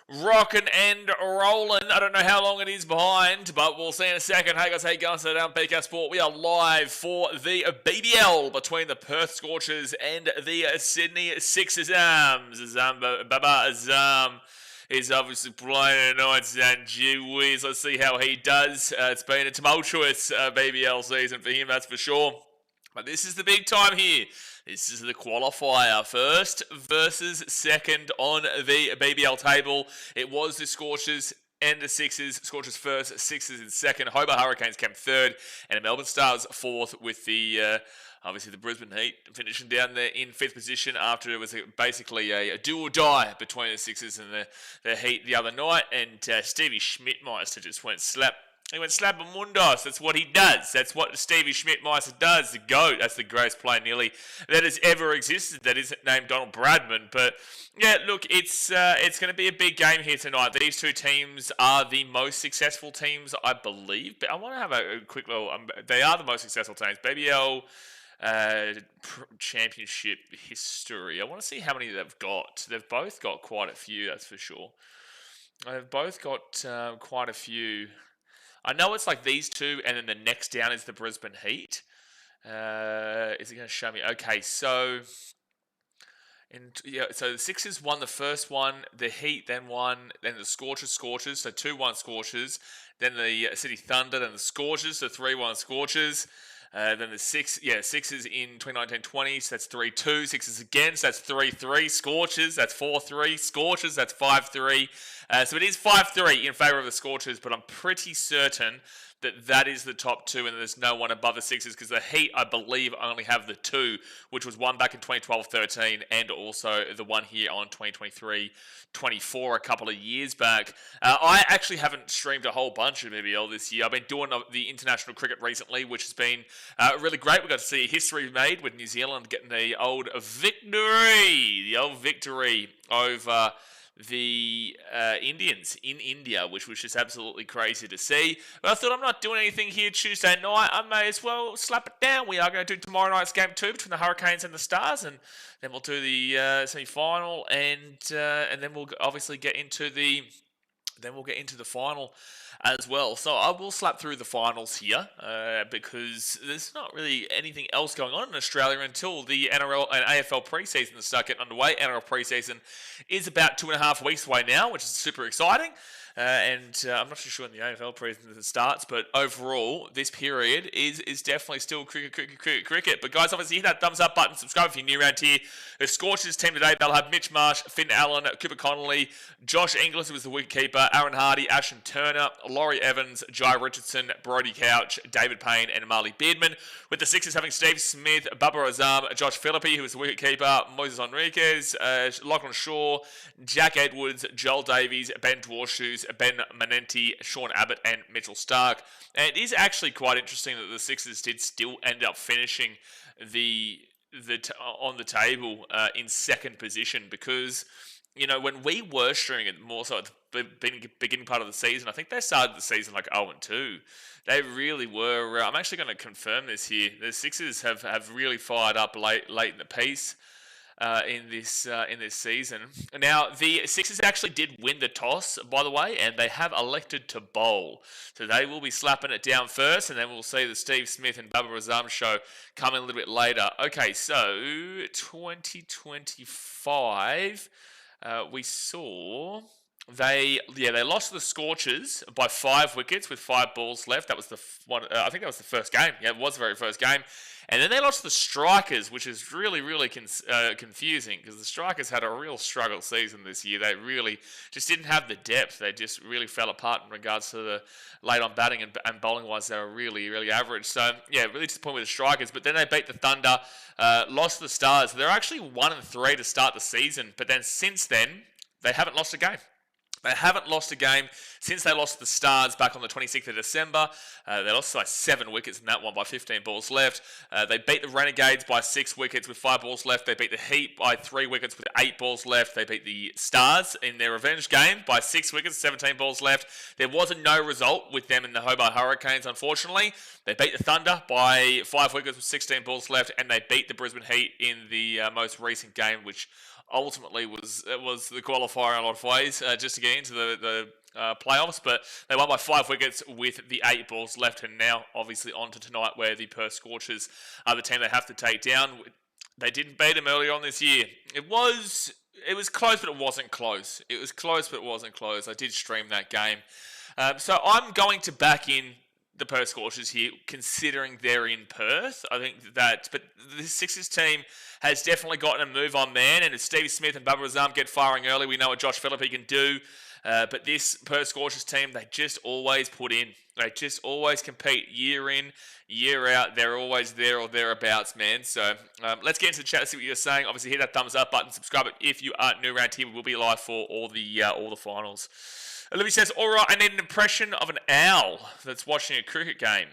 Rocking and rolling. I don't know how long it is behind, but we'll see in a second. Hey guys, how you going? So down PK Sport, we are live for the BBL between the Perth Scorchers and the Sydney Sixers. Baba Azam is obviously playing tonight, and gee whiz, let's see how he does. It's been a tumultuous BBL season for him, that's for sure. But this is the big time here. This is the qualifier. First versus second on the BBL table. It was the Scorchers and the Sixers. Scorchers first, Sixers in second. Hobart Hurricanes came third, and the Melbourne Stars fourth, with the obviously the Brisbane Heat finishing down there in fifth position after it was basically a do or die between the Sixers and the Heat the other night. And Stevie Schmidtmeister just went slap. He went slapamundos. That's what he does. That's what Stevie Schmidtmeister does. The GOAT. That's the greatest player nearly that has ever existed. That isn't named Donald Bradman. But yeah, look, it's going to be a big game here tonight. These two teams are the most successful teams, I believe. But I want to have a quick little. They are the most successful teams. BBL championship history. I want to see how many they've got. They've both got quite a few. That's for sure. They've both got quite a few. I know it's like these two, and then the next down is the Brisbane Heat. Is it going to show me? Okay, so so the Sixers won the first one, the Heat then won, then the Scorchers, so 2-1 Scorchers, then the City Thunder, then the Scorchers, so 3-1 Scorchers. Then the Sixers in 2019-20, so that's 3-2. Sixers again, so that's 3-3. Scorchers, that's 4-3. Scorchers, that's 5-3. So it is 5-3 in favour of the Scorchers, but I'm pretty certain that is the top two, and there's no one above the Sixers, because the Heat, I believe, only have the two, which was one back in 2012-13, and also the one here on 2023-24 a couple of years back. I actually haven't streamed a whole bunch of BBL this year. I've been doing the international cricket recently, which has been really great. We got to see a history made with New Zealand getting the old victory over the Indians in India, which was just absolutely crazy to see. But I thought, I'm not doing anything here Tuesday night. I may as well slap it down. We are going to do tomorrow night's game 2 between the Hurricanes and the Stars, and then we'll do the semi-final, and then we'll obviously get into the final as well. So I will slap through the finals here because there's not really anything else going on in Australia until the NRL and AFL preseason start getting underway. NRL preseason is about 2.5 weeks away now, which is super exciting. And I'm not too sure when the AFL preseason starts, but overall, this period is definitely still cricket. But guys, obviously hit that thumbs up button, subscribe if you're new around here. The Scorchers team today, they'll have Mitch Marsh, Finn Allen, Cooper Connolly, Josh Inglis, who was the wicketkeeper, Aaron Hardy, Ashton Turner, Laurie Evans, Jai Richardson, Brodie Couch, David Payne, and Marley Beardman. With the Sixers having Steve Smith, Bubba Azam, Josh Philippi, who was the wicketkeeper, Moses Enriquez, Lachlan Shaw, Jack Edwards, Joel Davies, Ben Dwarshoes, Ben Manenti, Sean Abbott, and Mitchell Stark. And it is actually quite interesting that the Sixers did still end up finishing on the table in second position, because when we were streaming it more so at the beginning part of the season, I think they started the season like 0-2. They really were. I'm actually going to confirm this here. The Sixers have really fired up late in the piece. In this season. Now, the Sixers actually did win the toss, by the way, and they have elected to bowl. So they will be slapping it down first, and then we'll see the Steve Smith and Bubba Azam show coming a little bit later. Okay, so 2025, we saw they lost to the Scorchers by 5 wickets with 5 balls left. That was the one. I think that was the first game. Yeah, it was the very first game. And then they lost to the Strikers, which is really, really confusing, because the Strikers had a real struggle season this year. They really just didn't have the depth. They just really fell apart in regards to the late-on batting and bowling-wise. They were really, really average. So, yeah, really disappointed with the Strikers. But then they beat the Thunder, lost to the Stars. They're actually 1-3 to start the season. But then since then, they haven't lost a game. They haven't lost a game since they lost the Stars back on the 26th of December. They lost by 7 wickets in that one by 15 balls left. They beat the Renegades by 6 wickets with 5 balls left. They beat the Heat by 3 wickets with 8 balls left. They beat the Stars in their revenge game by 6 wickets, 17 balls left. There was a no result with them in the Hobart Hurricanes, unfortunately. They beat the Thunder by 5 wickets with 16 balls left, and they beat the Brisbane Heat in the most recent game, which ultimately was the qualifier in a lot of ways, just to get into the playoffs. But they won by 5 wickets with the 8 balls left, and now obviously on to tonight, where the Perth Scorchers are the team they have to take down. They didn't beat them earlier on this year. It was close, but it wasn't close. It was close, but it wasn't close. I did stream that game. So I'm going to back in the Perth Scorchers here, considering they're in Perth. I think that, but the Sixers team has definitely gotten a move on man, and if Steve Smith and Bubba Razam get firing early, we know what Josh Philippe can do. But this Perth Scorchers team, they just always put in. They just always compete year in, year out. They're always there or thereabouts, man. So let's get into the chat and see what you're saying. Obviously, hit that thumbs up button, subscribe if you are new around here. We will be live for all the finals. Olivia says, all right, I need an impression of an owl that's watching a cricket game.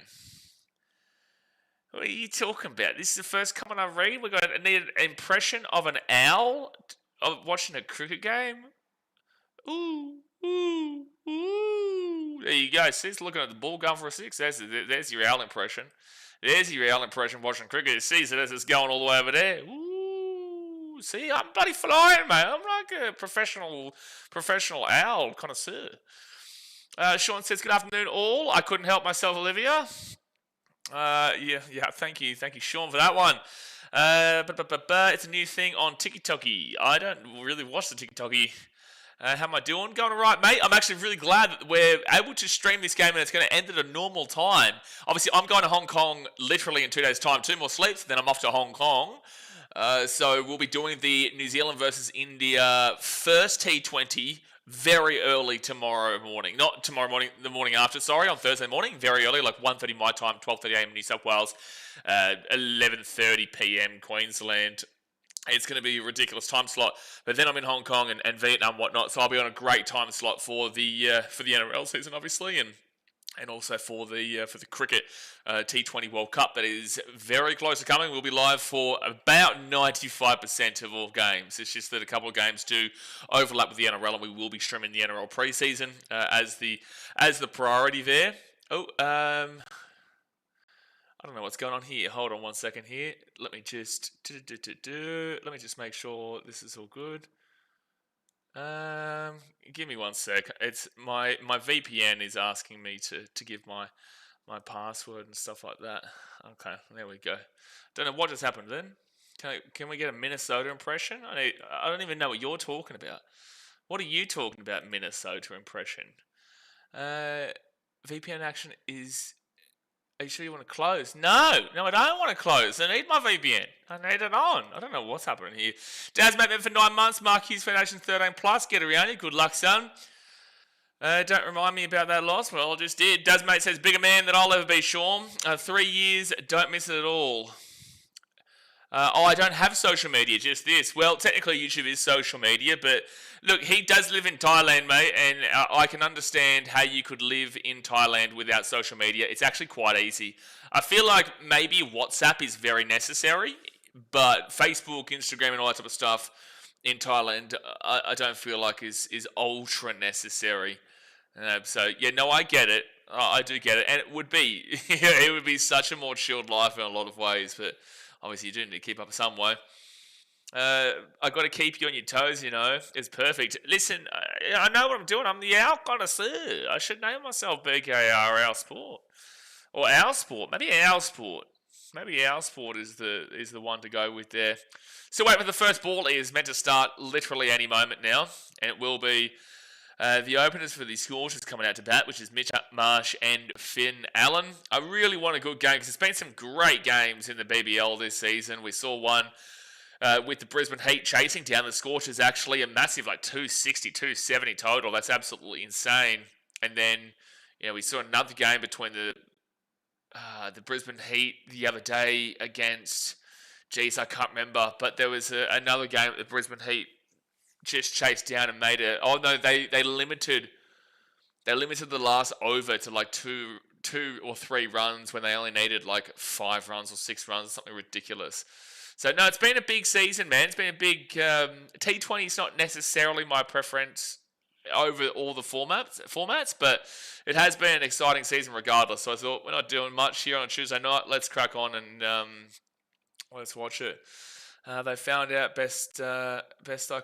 What are you talking about? This is the first comment I read. I need an impression of an owl of watching a cricket game. Ooh, ooh, ooh. There you go. See, it's looking at the ball going for a 6. There's your owl impression. There's your owl impression watching cricket. See, so it's going all the way over there. Ooh. See, I'm bloody flying, mate. I'm like a professional owl connoisseur. Sean says, good afternoon, all. I couldn't help myself, Olivia. Yeah. Thank you, Sean, for that one. It's a new thing on TikTok. I don't really watch the TikTok. How am I doing? Going all right, mate? I'm actually really glad that we're able to stream this game and it's going to end at a normal time. Obviously, I'm going to Hong Kong literally in 2 days' time. 2 more sleeps, then I'm off to Hong Kong. So we'll be doing the New Zealand versus India first T20 very early tomorrow morning. Not tomorrow morning, the morning after, sorry, on Thursday morning. Very early, like 1:30 my time, 12:30 a.m. New South Wales, 11:30 p.m. Queensland. It's going to be a ridiculous time slot. But then I'm in Hong Kong and Vietnam and whatnot, so I'll be on a great time slot for the NRL season, obviously, and also for the cricket T20 World Cup that is very close to coming. We'll be live for about 95% of all games. It's just that a couple of games do overlap with the NRL, and we will be streaming the NRL preseason as the priority there. I don't know what's going on here. Hold on 1 second here. Let me just make sure this is all good. Give me 1 sec. It's my VPN is asking me to give my password and stuff like that. Okay, there we go. Don't know what just happened then. Can we get a Minnesota impression? I don't even know what you're talking about. What are you talking about, Minnesota impression? VPN action is... Are you sure you want to close? No, I don't want to close. I need my VPN. I need it on. I don't know what's happening here. Dad's mate for 9 months. Mark Hughes Foundation 13+. Get around you. Good luck, son. Don't remind me about that loss. Well, I just did. Dad's mate says, bigger man than I'll ever be, Sean. 3 years. Don't miss it at all. I don't have social media, just this. Well, technically YouTube is social media, but look, he does live in Thailand, mate, and I can understand how you could live in Thailand without social media. It's actually quite easy. I feel like maybe WhatsApp is very necessary, but Facebook, Instagram, and all that type of stuff in Thailand, I don't feel like is ultra necessary. So, yeah, no, I get it. I do get it, and it would be such a more chilled life in a lot of ways, but... Obviously, you do need to keep up some way. I got to keep you on your toes, you know. It's perfect. Listen, I know what I'm doing. I'm the owl connoisseur. I should name myself BKR Owl Sport. Or Owl Sport. Maybe Owl Sport. Maybe Owl Sport is the one to go with there. So wait, for the first ball is meant to start literally any moment now. And it will be the openers for the Scorchers coming out to bat, which is Mitch Marsh and Finn Allen. I really want a good game because there's been some great games in the BBL this season. We saw one with the Brisbane Heat chasing down the Scorchers, actually a massive 260, 270 total. That's absolutely insane. And then we saw another game between the Brisbane Heat the other day against, I can't remember, but there was another game at the Brisbane Heat just chased down and made it. Oh no, they limited the last over to two or three runs when they only needed 5 runs or 6 runs, something ridiculous. So no, it's been a big season, man. It's been a big T20 is not necessarily my preference over all the formats, but it has been an exciting season regardless. So I thought, we're not doing much here on Tuesday night. Let's crack on and let's watch it. They found out best I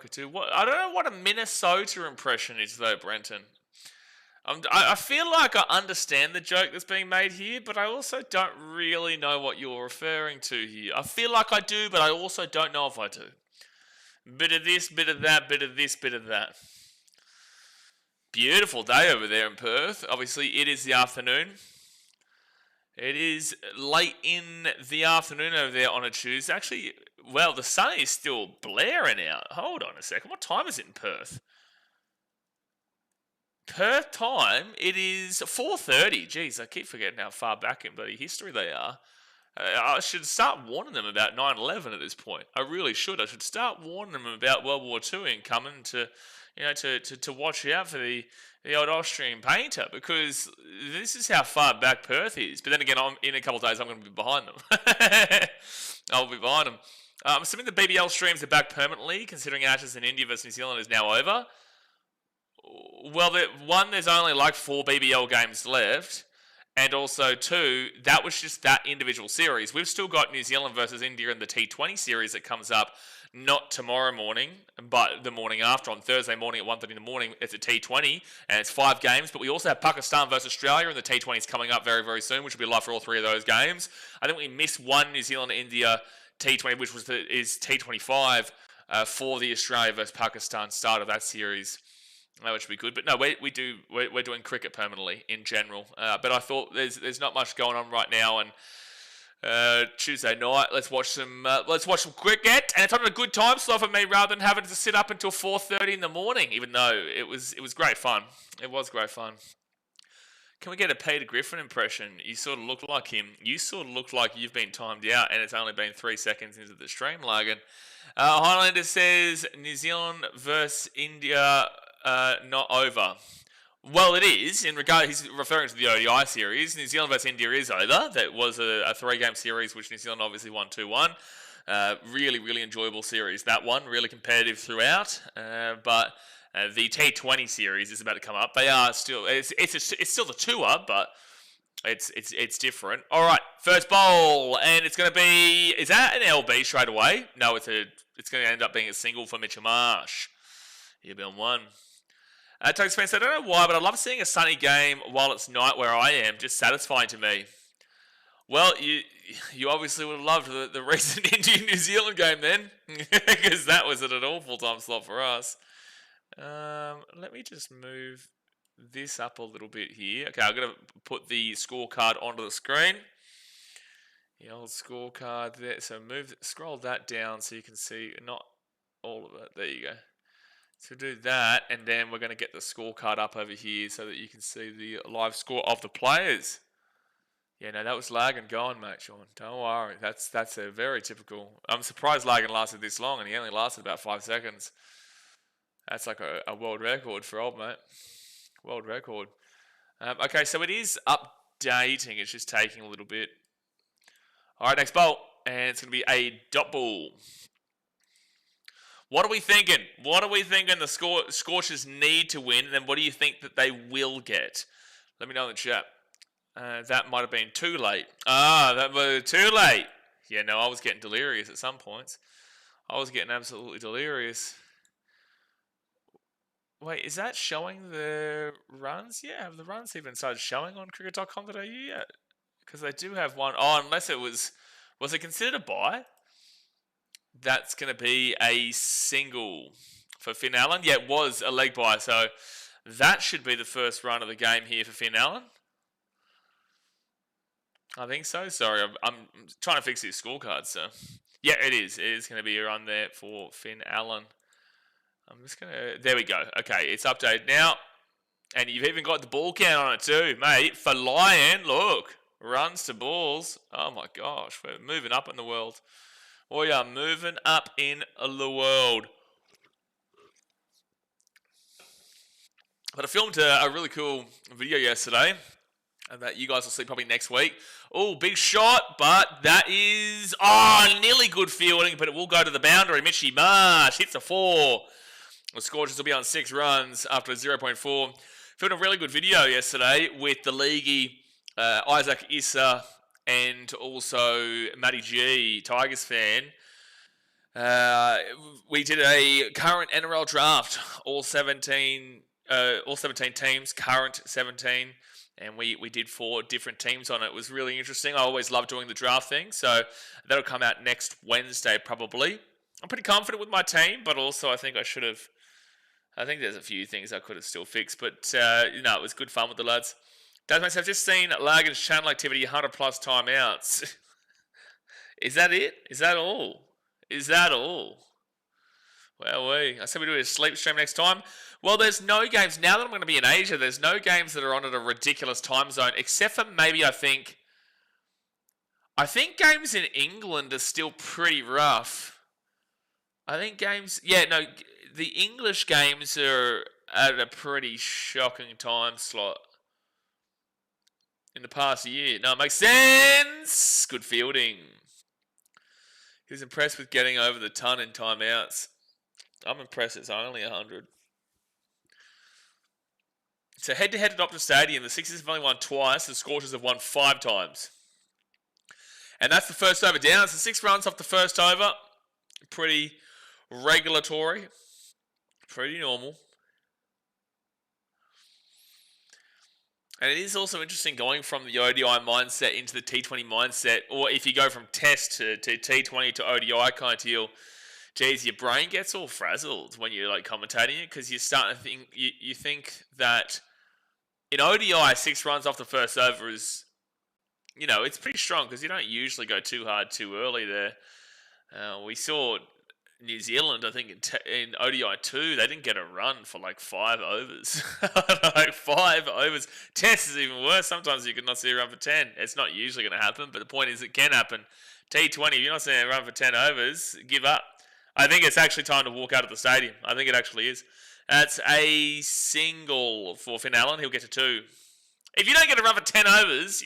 could do. What I don't know what a Minnesota impression is though, Brenton. I feel like I understand the joke that's being made here, but I also don't really know what you're referring to here. I feel like I do, but I also don't know if I do. Bit of this, bit of that, bit of this, bit of that. Beautiful day over there in Perth. Obviously, it is the afternoon. It is late in the afternoon over there on a Tuesday. Actually, well, the sun is still blaring out. Hold on a second. What time is it in Perth? Perth time, it is 4:30. Jeez, I keep forgetting how far back in bloody history they are. I should start warning them about 9/11 at this point. I really should. I should start warning them about World War II incoming to watch out for the old Austrian painter, because this is how far back Perth is. But then again, in a couple of days, I'm going to be behind them. I'll be behind them. I'm assuming the BBL streams are back permanently, considering Ashes in India versus New Zealand is now over. Well, there's only like 4 BBL games left. And also, 2, that was just that individual series. We've still got New Zealand versus India in the T20 series that comes up not tomorrow morning, but the morning after, on Thursday morning at 1:30 in the morning. It's a T20, and it's 5 games. But we also have Pakistan versus Australia in the T20s coming up very, very soon, which will be live for all 3 of those games. I think we missed one New Zealand-India T20, which is T25 for the Australia versus Pakistan start of that series. Which would be good, but no, we're doing cricket permanently in general. But I thought there's not much going on right now, and Tuesday night let's watch some cricket, and it's on a good time slot for me rather than having to sit up until 4:30 in the morning. Even though it was great fun, it was great fun. Can we get a Peter Griffin impression? You sort of look like him. You sort of look like you've been timed out, and it's only been 3 seconds into the stream, Lagan. Highlander says New Zealand versus India. Not over. Well, it is. He's referring to the ODI series. New Zealand versus India is over. That was a 3-game series, which New Zealand obviously won 2-1. Really, really enjoyable series. That one, really competitive throughout. But the T20 series is about to come up. They are still. It's still the tour, but it's different. All right, first bowl, and it's going to be. Is that an LB straight away? No, it's going to end up being a single for Mitchell Marsh. He'll be on 1. Tokes fans, I don't know why, but I love seeing a sunny game while it's night where I am. Just satisfying to me. Well, you obviously would have loved the recent India-New Zealand game then, because that was at an awful time slot for us. Let me just move this up a little bit here. Okay, I'm going to put the scorecard onto the screen. The old scorecard there. So scroll that down so you can see not all of it. There you go. So do that, and then we're going to get the scorecard up over here so that you can see the live score of the players. Yeah, no, that was Lagan going, mate, Sean. Don't worry. That's a very typical. I'm surprised Lagan lasted this long, and he only lasted about 5 seconds. That's like a world record for old mate. World record. Okay, so it is updating. It's just taking a little bit. All right, next bowl, and it's going to be a dot ball. What are we thinking? What are we thinking the Scorchers need to win? And then what do you think that they will get? Let me know in the chat. That might have been too late. That was too late. Yeah, no, I was getting delirious at some points. I was getting absolutely delirious. Wait, is that showing the runs? Yeah, have the runs even started showing on cricket.com.au yet? Because they do have one. Oh, unless it was it considered a bye? That's going to be a single for Finn Allen. Yeah, it was a leg bye, so that should be the first run of the game here for Finn Allen. I think so. Sorry, I'm trying to fix his scorecard, so yeah, it is. It is going to be a run there for Finn Allen. I'm just going to... There we go. Okay, it's updated now. And you've even got the ball count on it too, mate. For Lion, look. Runs to balls. Oh my gosh, we're moving up in the world. We are moving up in the world. But I filmed a really cool video yesterday that you guys will see probably next week. Oh, big shot, but that is... Oh, nearly good fielding, but it will go to the boundary. Mitchy Marsh hits a 4. The Scorchers will be on 6 runs after a 0.4. Filmed a really good video yesterday with the leaguey, Isaac Issa, and also Matty G, Tigers fan. We did a current NRL draft, all 17 teams, current 17, and we did 4 different teams on it. It was really interesting. I always love doing the draft thing, so that'll come out next Wednesday probably. I'm pretty confident with my team, but also I think there's a few things I could have still fixed, but it was good fun with the lads. Dasmates, I've just seen Lagan's channel activity 100 plus timeouts. Is that it? Is that all? Well, I said we do a sleep stream next time. Well, there's no games. Now that I'm going to be in Asia, there's no games that are on at a ridiculous time zone, except for maybe I think games in England are still pretty rough. The English games are at a pretty shocking time slot in the past year. No, it makes sense. Good fielding. He was impressed with getting over the ton in timeouts. I'm impressed it's only 100. So head-to-head at Optus Stadium, the Sixers have only won twice. The Scorchers have won 5 times. And that's the first over down. It's 6 runs off the first over. Pretty regulatory. Pretty normal. And it is also interesting going from the ODI mindset into the T20 mindset, or if you go from Test to T20 to ODI kind of deal, geez, your brain gets all frazzled when you're like commentating it, because you're starting to think, you think that in ODI, 6 runs off the first over is, it's pretty strong because you don't usually go too hard too early there. We saw New Zealand, I think, in ODI 2, they didn't get a run for like 5 overs. Like 5 overs. Test is even worse. Sometimes you could not see a run for 10. It's not usually going to happen, but the point is it can happen. T20, if you're not seeing a run for 10 overs, give up. I think it's actually time to walk out of the stadium. I think it actually is. That's a single for Finn Allen. He'll get to 2. If you don't get a run for 10 overs,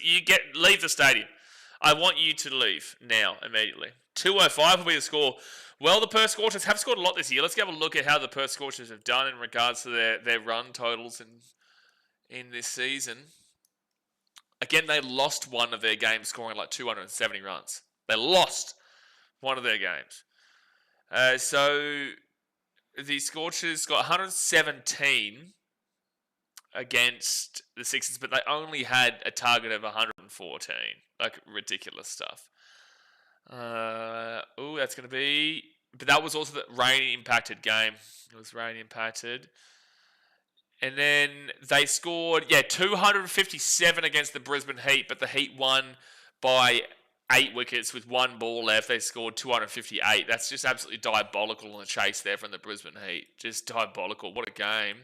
leave the stadium. I want you to leave now, immediately. 205 will be the score. Well, the Perth Scorchers have scored a lot this year. Let's have a look at how the Perth Scorchers have done in regards to their run totals in this season. Again, they lost one of their games scoring like 270 runs. They lost one of their games. So the Scorchers got 117 against the Sixers, but they only had a target of 114. Like, ridiculous stuff. That's going to be... But that was also the rain-impacted game. It was rain-impacted. And then they scored, 257 against the Brisbane Heat, but the Heat won by 8 wickets with 1 ball left. They scored 258. That's just absolutely diabolical in the chase there from the Brisbane Heat. Just diabolical. What a game.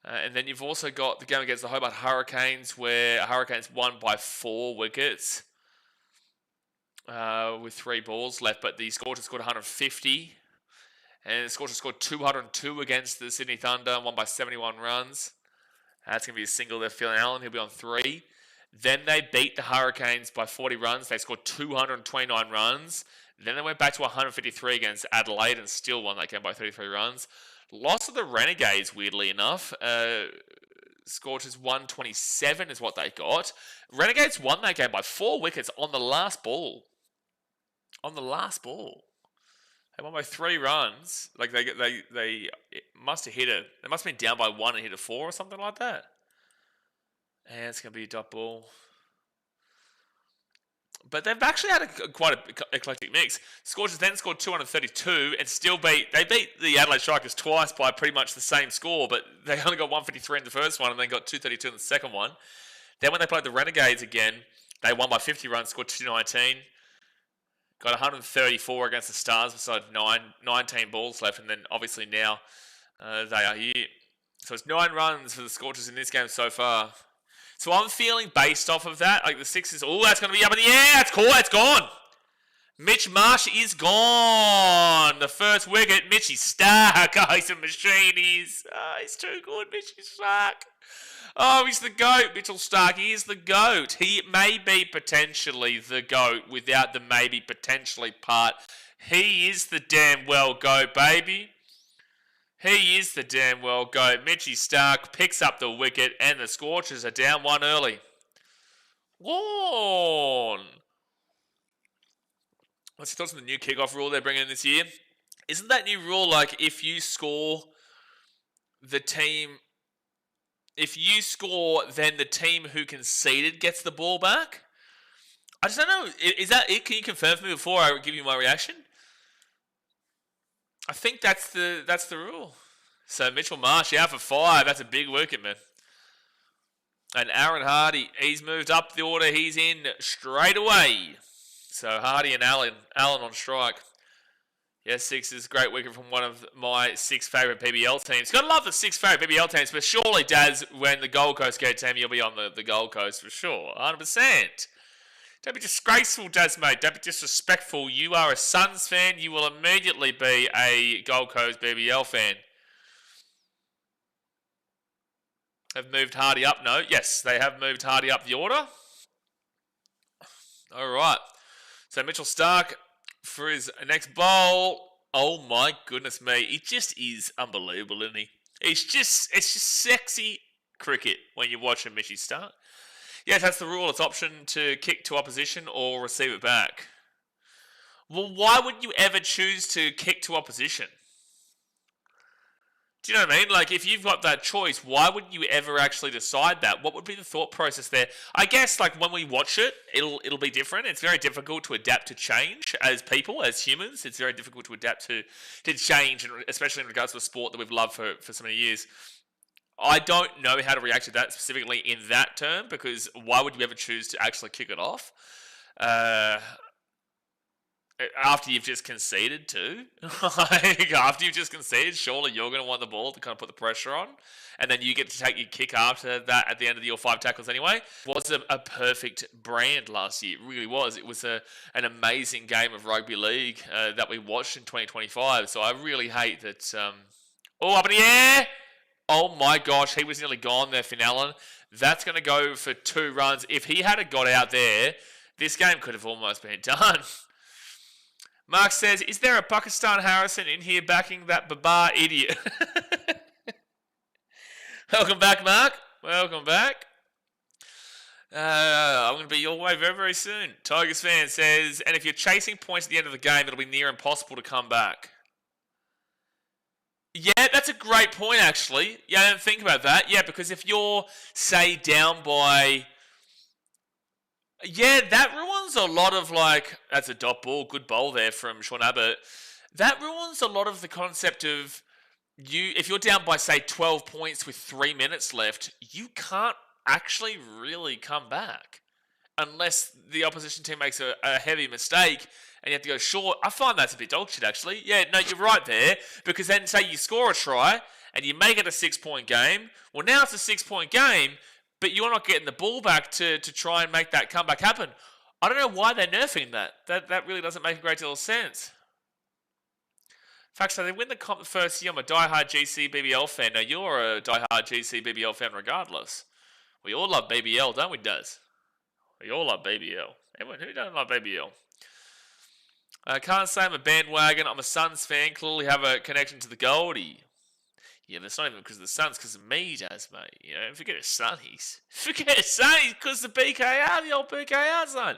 And then you've also got the game against the Hobart Hurricanes, where Hurricanes won by 4 wickets. With 3 balls left, but the Scorchers scored 150, and the Scorchers scored 202 against the Sydney Thunder, won by 71 runs. That's going to be a single there, Phil Allen. He'll be on 3. Then they beat the Hurricanes by 40 runs. They scored 229 runs. Then they went back to 153 against Adelaide and still won that game by 33 runs. Loss of the Renegades, weirdly enough. Scorchers 127 is what they got. Renegades won that game by 4 wickets on the last ball. They won by 3 runs. Like they must have hit it. They must have been down by 1 and hit a 4 or something like that. And it's going to be a dot ball. But they've actually had quite an eclectic mix. Scorchers then scored 232 and still beat the Adelaide Strikers twice by pretty much the same score, but they only got 153 in the first one and then got 232 in the second one. Then when they played the Renegades again, they won by 50 runs, scored 219. Got 134 against the Stars beside 19 balls left, and then obviously now they are here. So it's 9 runs for the Scorchers in this game so far. So I'm feeling based off of that, like the Sixers, that's going to be up in the air. It's cool, it's gone. Mitch Marsh is gone. The first wicket, Mitchy Stark. Oh, he's a machine. He's too good, Mitchy Stark. Oh, he's the GOAT, Mitchell Stark. He is the GOAT. He may be potentially the GOAT without the maybe potentially part. He is the damn well GOAT, baby. He is the damn well GOAT. Mitchy Stark picks up the wicket and the Scorchers are down 1 early. Gone. What's your thoughts on the new kickoff rule they're bringing in this year? Isn't that new rule like if you score, then the team who conceded gets the ball back? I just don't know. Is that it? Can you confirm for me before I give you my reaction? I think that's the rule. So Mitchell Marsh out for 5. That's a big wicket, man. And Aaron Hardy, he's moved up the order. He's in straight away. So Hardy and Allen on strike. Yes, 6 is a great wicket from one of my 6 favourite BBL teams. Gotta love the 6 favourite BBL teams, but surely, Daz, when the Gold Coast get a team, you'll be on the Gold Coast for sure. 100%. Don't be disgraceful, Daz, mate. Don't be disrespectful. You are a Suns fan. You will immediately be a Gold Coast BBL fan. Have moved Hardy up? No. Yes, they have moved Hardy up the order. All right. So Mitchell Starc for his next bowl. Oh my goodness me. It just is unbelievable, isn't he? It's just sexy cricket when you watch a Mitchy Starc. Yes, that's the rule. It's option to kick to opposition or receive it back. Well, why would you ever choose to kick to opposition? Do you know what I mean? Like, if you've got that choice, why would you ever actually decide that? What would be the thought process there? I guess, like, when we watch it, it'll be different. It's very difficult to adapt to change as people, as humans. It's very difficult to adapt to change, especially in regards to a sport that we've loved for so many years. I don't know how to react to that specifically in that term, because why would you ever choose to actually kick it off? After you've just conceded too. After you've just conceded, surely you're going to want the ball to kind of put the pressure on. And then you get to take your kick after that at the end of your 5 tackles anyway. It was a perfect brand last year. It really was. It was an amazing game of rugby league that we watched in 2025. So I really hate that... up in the air! Oh my gosh, he was nearly gone there, Finn Allen. That's going to go for 2 runs. If he had got out there, this game could have almost been done. Mark says, is there a Pakistan Harrison in here backing that Babar idiot? Welcome back, Mark. Welcome back. I'm going to be your way very, very soon. Tigers fan says, and if you're chasing points at the end of the game, it'll be near impossible to come back. Yeah, that's a great point, actually. Yeah, I didn't think about that. Yeah, because if you're, say, down by... Yeah, that ruins a lot of, like... That's a dot ball. Good bowl there from Sean Abbott. That ruins a lot of the concept of... If you're down by, say, 12 points with 3 minutes left, you can't actually really come back. Unless the opposition team makes a heavy mistake and you have to go short. I find that's a bit dog shit, actually. Yeah, no, you're right there. Because then, say you score a try and you make it a 6-point game. Well, now it's a 6-point game, but you're not getting the ball back to try and make that comeback happen. I don't know why they're nerfing that. That really doesn't make a great deal of sense. In fact, so they win the comp the first year. I'm a diehard GC BBL fan. Now, you're a diehard GC BBL fan regardless. We all love BBL, don't we, Daz? We all love BBL. Everyone, who doesn't love BBL? I can't say I'm a bandwagon. I'm a Suns fan. Clearly have a connection to the Goldie. Yeah, but it's not even because of the Suns, because of me, Daz, mate. You know, forget his Sunnies. Forget his Sunnies, because of the BKR, the old BKR, son.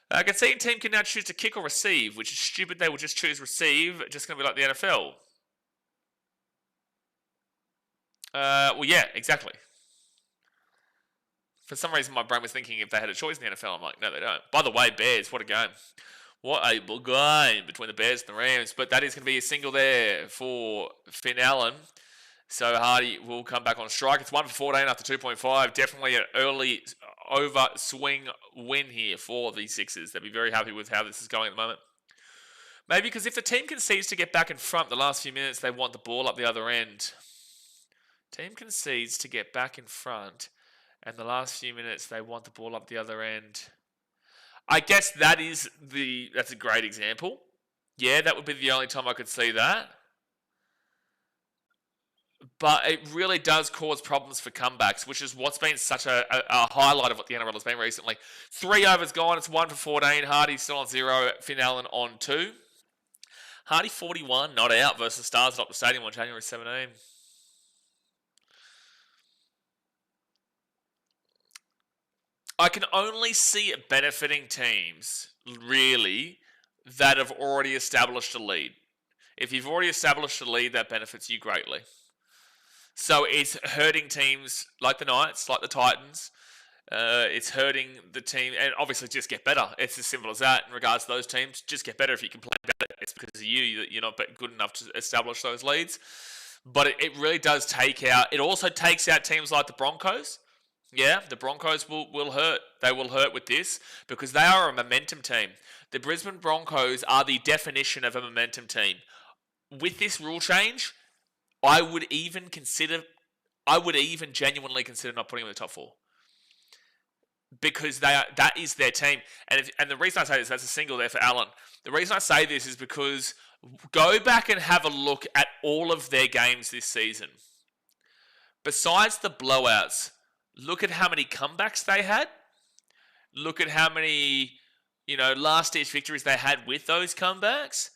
Conceding team can now choose to kick or receive, which is stupid. They will just choose receive. Just going to be like the NFL. Well, yeah, exactly. For some reason, my brain was thinking if they had a choice in the NFL. I'm like, no, they don't. By the way, Bears, what a game. What a game between the Bears and the Rams. But that is going to be a single there for Finn Allen. So Hardy will come back on strike. It's 1 for 14 after 2.5. Definitely an early over swing win here for the Sixers. They'll be very happy with how this is going at the moment. Maybe because if the team concedes to get back in front the last few minutes, they want the ball up the other end. Team concedes to get back in front, and the last few minutes they want the ball up the other end. I guess that's a great example. Yeah, that would be the only time I could see that. But it really does cause problems for comebacks, which is what's been such a highlight of what the NRL has been recently. 3 overs gone. It's 1 for 14. Hardy still on 0. Finn Allen on 2. Hardy 41, not out versus Stars at Optus Stadium on January 17. I can only see it benefiting teams, really, that have already established a lead. If you've already established a lead, that benefits you greatly. So it's hurting teams like the Knights, like the Titans. It's hurting the team, and obviously just get better. It's as simple as that in regards to those teams. Just get better. If you complain about it, it's because of you that you're not good enough to establish those leads. But it really does take out, it also takes out teams like the Broncos. Yeah, the Broncos will hurt. They will hurt with this because they are a momentum team. The Brisbane Broncos are the definition of a momentum team. With this rule change, I would even genuinely consider not putting them in the top 4. Because that is their team. And the reason I say this, that's a single there for Allen. The reason I say this is because go back and have a look at all of their games this season. Besides the blowouts, look at how many comebacks they had. Look at how many, last-ditch victories they had with those comebacks.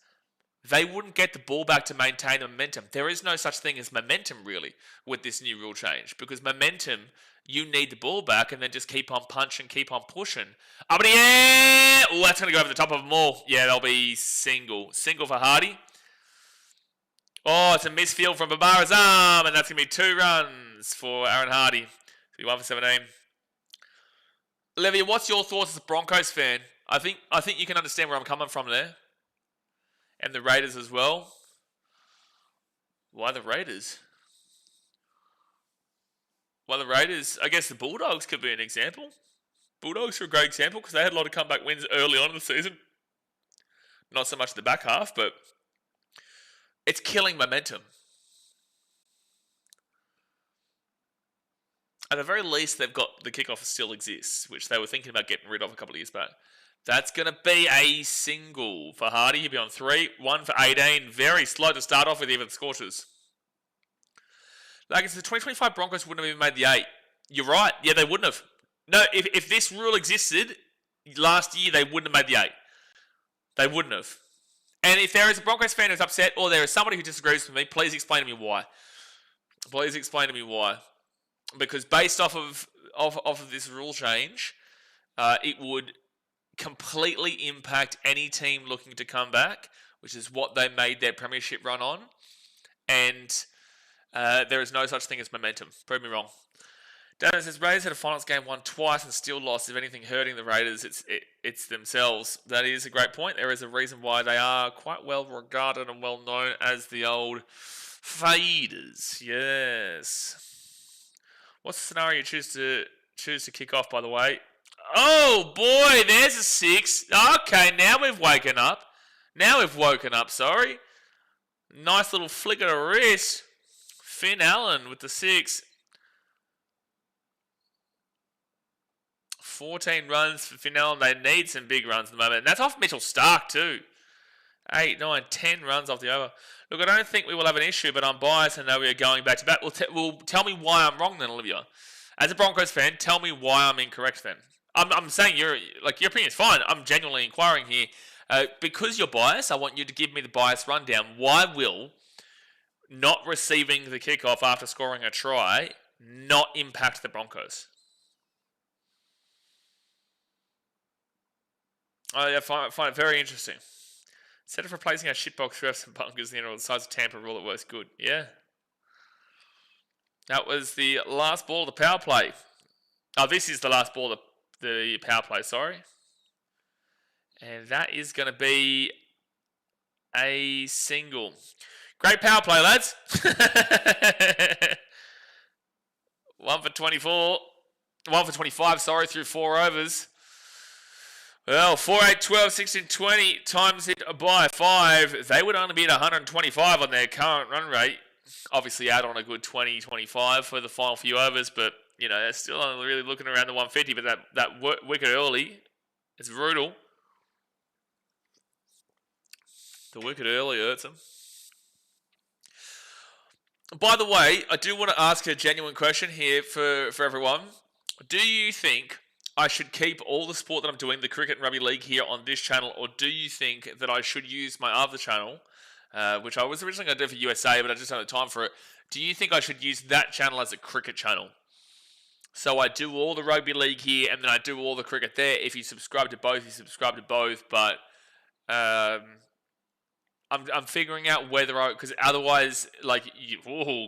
They wouldn't get the ball back to maintain the momentum. There is no such thing as momentum, really, with this new rule change. Because momentum, you need the ball back and then just keep on punching, keep on pushing. Up in the air! Oh, that's going to go over the top of them all. Yeah, they'll be single. Single for Hardy. Oh, it's a misfield from Babara's arm, and that's going to be 2 runs for Aaron Hardy. So 1 for 17. Olivia, what's your thoughts as a Broncos fan? I think you can understand where I'm coming from there. And the Raiders as well. Why the Raiders? Well, the Raiders, I guess the Bulldogs could be an example. Bulldogs are a great example because they had a lot of comeback wins early on in the season. Not so much in the back half, but it's killing momentum. At the very least, they've got the kickoff still exists, which they were thinking about getting rid of a couple of years back. That's going to be a single for Hardy. He'll be on 3. 1 for 18. Very slow to start off with even the Scorchers. Like, it's the 2025 Broncos wouldn't have even made the 8. You're right. Yeah, they wouldn't have. No, if this rule existed last year, they wouldn't have made the 8. They wouldn't have. And if there is a Broncos fan who's upset, or there is somebody who disagrees with me, please explain to me why. Please explain to me why. Because based off of this rule change, it would completely impact any team looking to come back, which is what they made their premiership run on. And there is no such thing as momentum. Prove me wrong. Dana says, Raiders had a finals game won twice and still lost. If anything hurting the Raiders, it's themselves. That is a great point. There is a reason why they are quite well regarded and well known as the old faders. Yes. What's the scenario you choose to kick off, by the way? Oh, boy, there's a 6. Okay, now we've woken up. Sorry. Nice little flick of the wrist. Finn Allen with the 6. 14 runs for Finn Allen. They need some big runs at the moment. And that's off Mitchell Stark, too. 8, 9, 10 runs off the over. Look, I don't think we will have an issue, but I'm biased and know we are going back to back. Well, tell me why I'm wrong then, Olivia. As a Broncos fan, tell me why I'm incorrect then. I'm saying your opinion is fine. I'm genuinely inquiring here. Because you're biased, I want you to give me the bias rundown. Why will not receiving the kickoff after scoring a try not impact the Broncos? I find it very interesting. Instead of replacing our shitbox refs and bunkers, the size of Tampa rule at worst good. Yeah. That was the last ball of the power play. Oh, this is the last ball of the power play, sorry. And that is going to be a single. Great power play, lads. 1 for 24. 1 for 25, sorry, through 4 overs. Well, 4, 8, 12, 16, 20 times it by 5. They would only be at 125 on their current run rate. Obviously, add on a good 20, 25 for the final few overs, but, they're still only really looking around the 150, but that wicket early is brutal. The wicket early hurts them. By the way, I do want to ask a genuine question here for everyone. Do you think I should keep all the sport that I'm doing, the cricket and rugby league, here on this channel, or do you think that I should use my other channel, which I was originally going to do for USA, but I just don't have time for it? Do you think I should use that channel as a cricket channel? So I do all the rugby league here, and then I do all the cricket there. If you subscribe to both, you subscribe to both, but I'm figuring out whether because otherwise, like,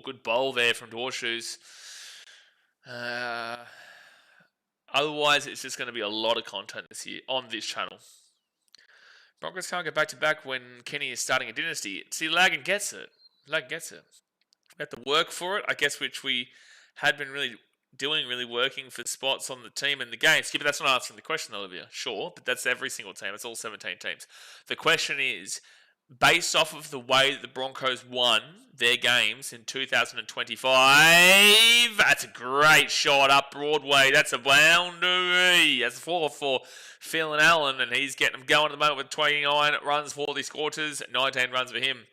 good bowl there from Doorshoes. Otherwise, it's just going to be a lot of content this year on this channel. Broncos can't go back to back when Kenny is starting a dynasty. See, Lagan gets it. Lagan gets it. We have to work for it, I guess, which we had been really working for spots on the team and the games. Yeah, but that's not answering the question, Olivia. Sure, but that's every single team. It's all 17 teams. The question is, based off of the way that the Broncos won their games in 2025, that's a great shot up Broadway. That's a boundary. That's a 4 for Phil and Allen, and he's getting them going at the moment with 29 runs for the Scorchers, 19 runs for him.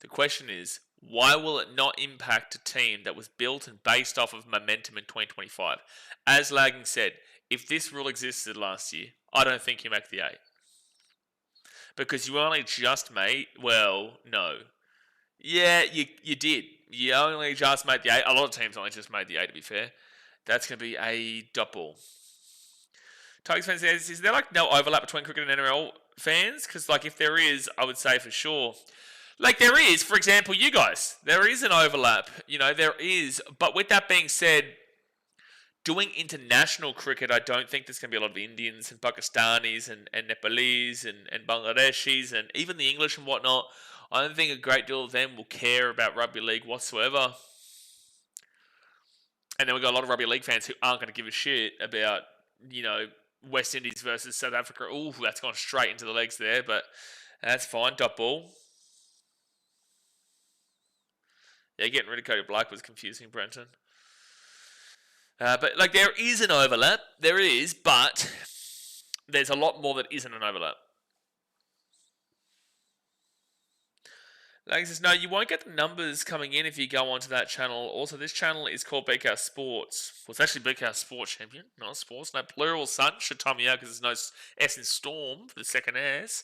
The question is, why will it not impact a team that was built and based off of momentum in 2025? As Lagging said, if this rule existed last year, I don't think you make the 8. Because you only just made... Well, no. Yeah, you did. You only just made the 8. A lot of teams only just made the 8, to be fair. That's going to be a double. Tigers fans says, is there like no overlap between cricket and NRL fans? Because like if there is, I would say for sure... Like there is, for example, you guys, there is an overlap, there is. But with that being said, doing international cricket, I don't think there's going to be a lot of Indians and Pakistanis and Nepalese and Bangladeshis and even the English and whatnot. I don't think a great deal of them will care about rugby league whatsoever. And then we've got a lot of rugby league fans who aren't going to give a shit about, West Indies versus South Africa. Ooh, that's gone straight into the legs there, but that's fine. Dot ball. Yeah, getting rid of Cody Black was confusing, Brenton. But, like, there is an overlap. There is, but there's a lot more that isn't an overlap. Lang says, no, you won't get the numbers coming in if you go onto that channel. Also, this channel is called BK Sports. Well, it's actually BK Sports Champion, not Sports. No plural, son. Should time me out because there's no S in Storm for the second S.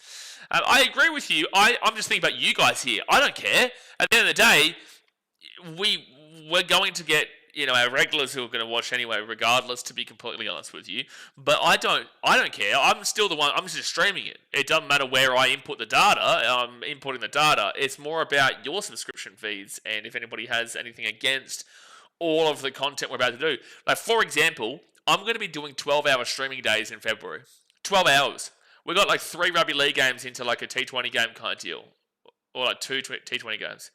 I agree with you. I'm just thinking about you guys here. I don't care. At the end of the day... We're going to get, our regulars who are going to watch anyway, regardless, to be completely honest with you. But I don't care. I'm still the one, I'm just streaming it. It doesn't matter where I input the data. I'm inputting the data. It's more about your subscription feeds and if anybody has anything against all of the content we're about to do. Like, for example, I'm going to be doing 12-hour streaming days in February. 12 hours. We've got like 3 rugby league games into like a T20 game kind of deal. Or like 2 T20 games.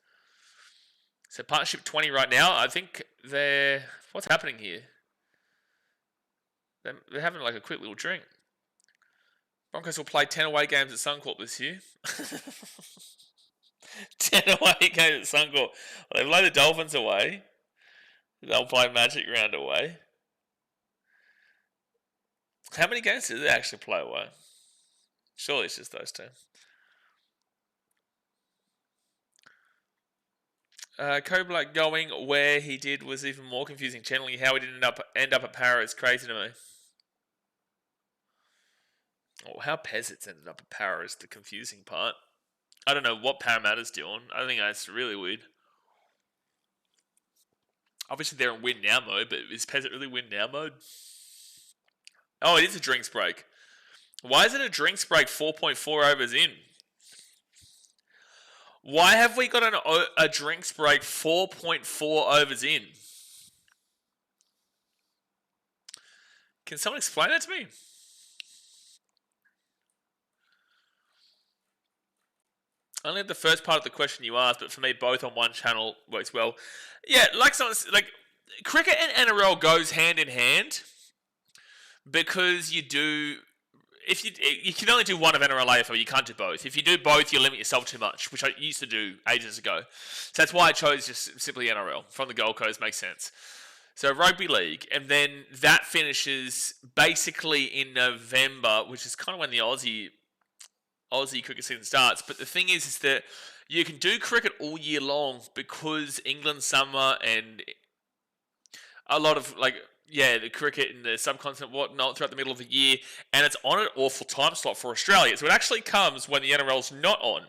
So partnership 20 right now. I think they're... What's happening here? They're having like a quick little drink. Broncos will play 10 away games at Suncorp this year. 10 away games at Suncorp. Well, they play the Dolphins away. They'll play Magic Round away. How many games do they actually play away? Surely it's just those 2. Black going where he did was even more confusing. Channeling how he didn't end up at Para is crazy to me. Oh, how Peasants ended up at Para is the confusing part. I don't know what Parramatta's doing. I think that's really weird. Obviously they're in win now mode, but is Peasant really win now mode? Oh, it is a drinks break. Why is it a drinks break 4.4 overs in? Why have we got a drinks break 4.4 overs in? Can someone explain that to me? I only had the first part of the question you asked, but for me, both on one channel works well. Yeah, like cricket and NRL goes hand in hand because you do. If you can only do one of NRL AFL, you can't do both. If you do both, you limit yourself too much, which I used to do ages ago. So that's why I chose just simply NRL from the Gold Coast. Makes sense. So rugby league, and then that finishes basically in November, which is kind of when the Aussie cricket season starts. But the thing is that you can do cricket all year long because England summer and a lot of the cricket in the subcontinent, whatnot, throughout the middle of the year, and it's on an awful time slot for Australia. So it actually comes when the NRL's not on.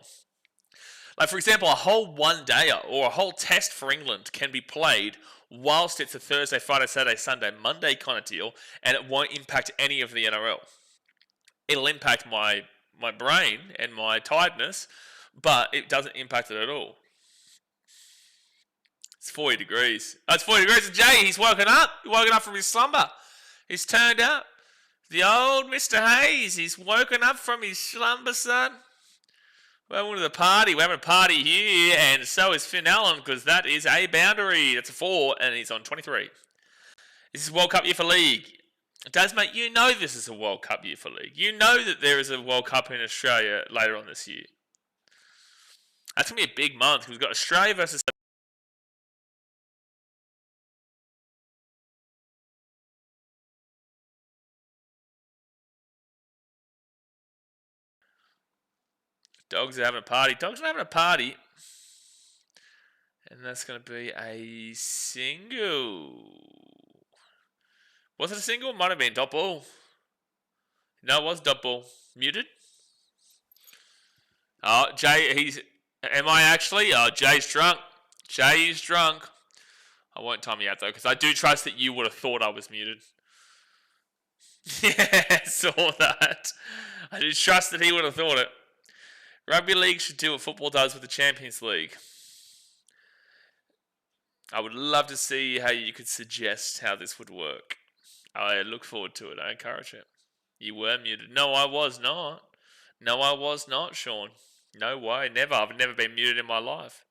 Like, for example, a whole one-dayer or a whole test for England can be played whilst it's a Thursday, Friday, Saturday, Sunday, Monday kind of deal, and it won't impact any of the NRL. It'll impact my my brain and my tiredness, but it doesn't impact it at all. It's 40 degrees. Oh, it's 40 degrees. Jay, he's woken up. He's woken up from his slumber. He's turned up. The old Mr. Hayes, he's woken up from his slumber, son. We're having a party. We're having a party here, and so is Finn Allen, because that is a boundary. That's a 4, and he's on 23. This is World Cup year for league. Does, mate, you know this is a World Cup year for league. You know that there is a World Cup in Australia later on this year. That's going to be a big month, because we've got Australia versus... Dogs are having a party. Dogs are having a party. And that's going to be a single. Was it a single? Might have been dot ball. No, it was dot ball. Muted. Oh, Jay, he's... Am I actually? Oh, Jay's drunk. Jay's drunk. I won't time you out, though, because I do trust that you would have thought I was muted. Yeah, saw that. I do trust that he would have thought it. Rugby league should do what football does with the Champions League. I would love to see how you could suggest how this would work. I look forward to it. I encourage it. You were muted. No, I was not. No, I was not, Sean. No way. Never. I've never been muted in my life.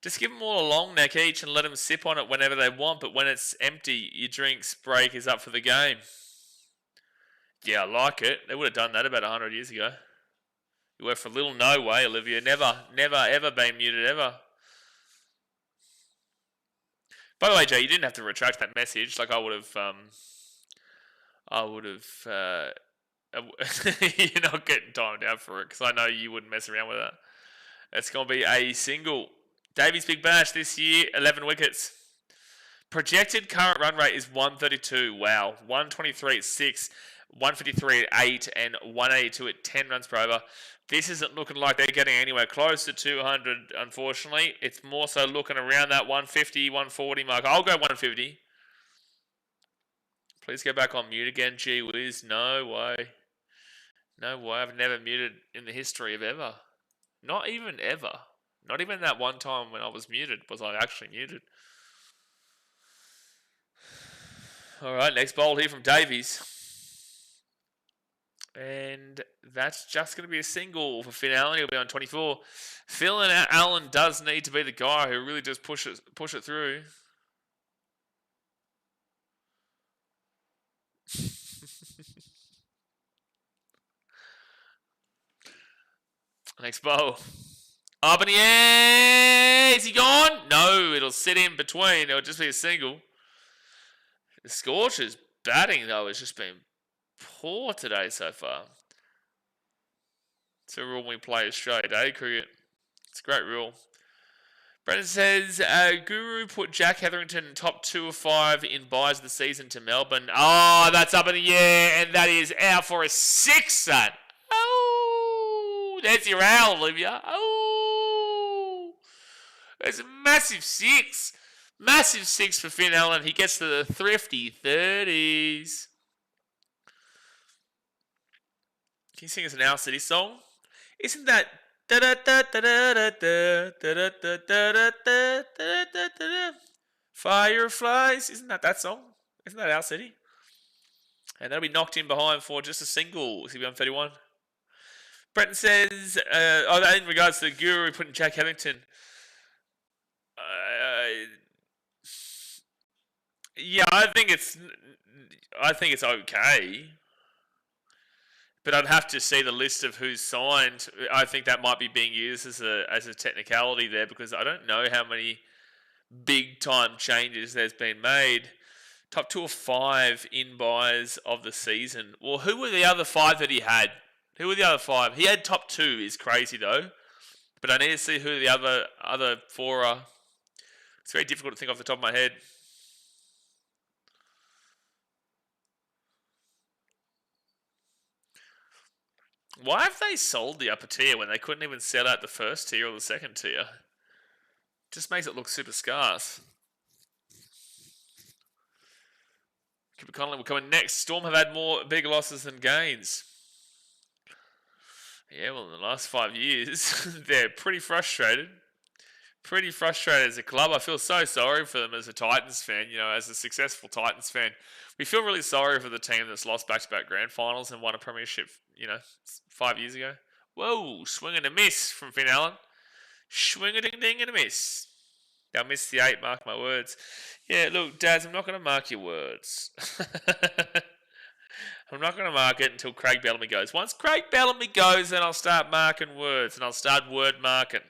Just give them all a long neck each and let them sip on it whenever they want. But when it's empty, your drink's break is up for the game. Yeah, I like it. They would have done that about 100 years ago. You were for little no way, Olivia. Never, ever been muted, ever. By the way, Jay, you didn't have to retract that message. Like, I would have, you're not getting timed out for it, because I know you wouldn't mess around with that. It's going to be a single. Davies Big Bash this year, 11 wickets. Projected current run rate is 132. Wow. 123 at 6, 153 at 8, and 182 at 10 runs per over. This isn't looking like they're getting anywhere close to 200, unfortunately. It's more so looking around that 150, 140 mark. I'll go 150. Please go back on mute again. Gee whiz. No way. No way. I've never muted in the history of ever. Not even ever. Not even that one time when I was muted was I actually muted. All right, next bowl here from Davies. And that's just going to be a single for Finn Allen. He'll be on 24. Phil and Allen does need to be the guy who really just push it through. Next bowl. Up in the air. Is he gone? No, it'll sit in between. It'll just be a single. The Scorchers batting, though, has just been poor today so far. It's a rule we play Australia Day cricket. It's a great rule. Brendan says, Guru put Jack Hetherington top 2 of 5 in buys of the season to Melbourne. Oh, that's up in the air, and that is out for a 6, son. Oh, there's your owl, Olivia. Oh, there's a massive 6. Massive 6 for Finn Allen. He gets to the thrifty 30s. Can you sing us an Owl City song? Isn't that... Fireflies? Isn't that song? Isn't that Owl City? And that'll be knocked in behind for just a single. CB 31. Brenton says... in regards to the Guru putting Jack Hetherington... yeah, I think it's okay. But I'd have to see the list of who's signed. I think that might be being used as a technicality there, because I don't know how many big time changes there's been made. Top 2 of 5 in buys of the season. Well, who were the other 5 that he had? Who were the other 5? He had top 2 is crazy though. But I need to see who the other 4 are. It's very difficult to think off the top of my head. Why have they sold the upper tier when they couldn't even sell out the first tier or the second tier? Just makes it look super scarce. Cooper Connolly will come in next. Storm have had more big losses than gains. Yeah, well, in the last 5 years, they're pretty frustrated. Pretty frustrated as a club. I feel so sorry for them as a Titans fan, as a successful Titans fan. We feel really sorry for the team that's lost back-to-back grand finals and won a premiership, 5 years ago. Whoa, swing and a miss from Finn Allen. Swing a ding ding and a miss. They'll miss the 8, mark my words. Yeah, look, Daz, I'm not going to mark your words. I'm not going to mark it until Craig Bellamy goes. Once Craig Bellamy goes, then I'll start marking words, and I'll start word marking.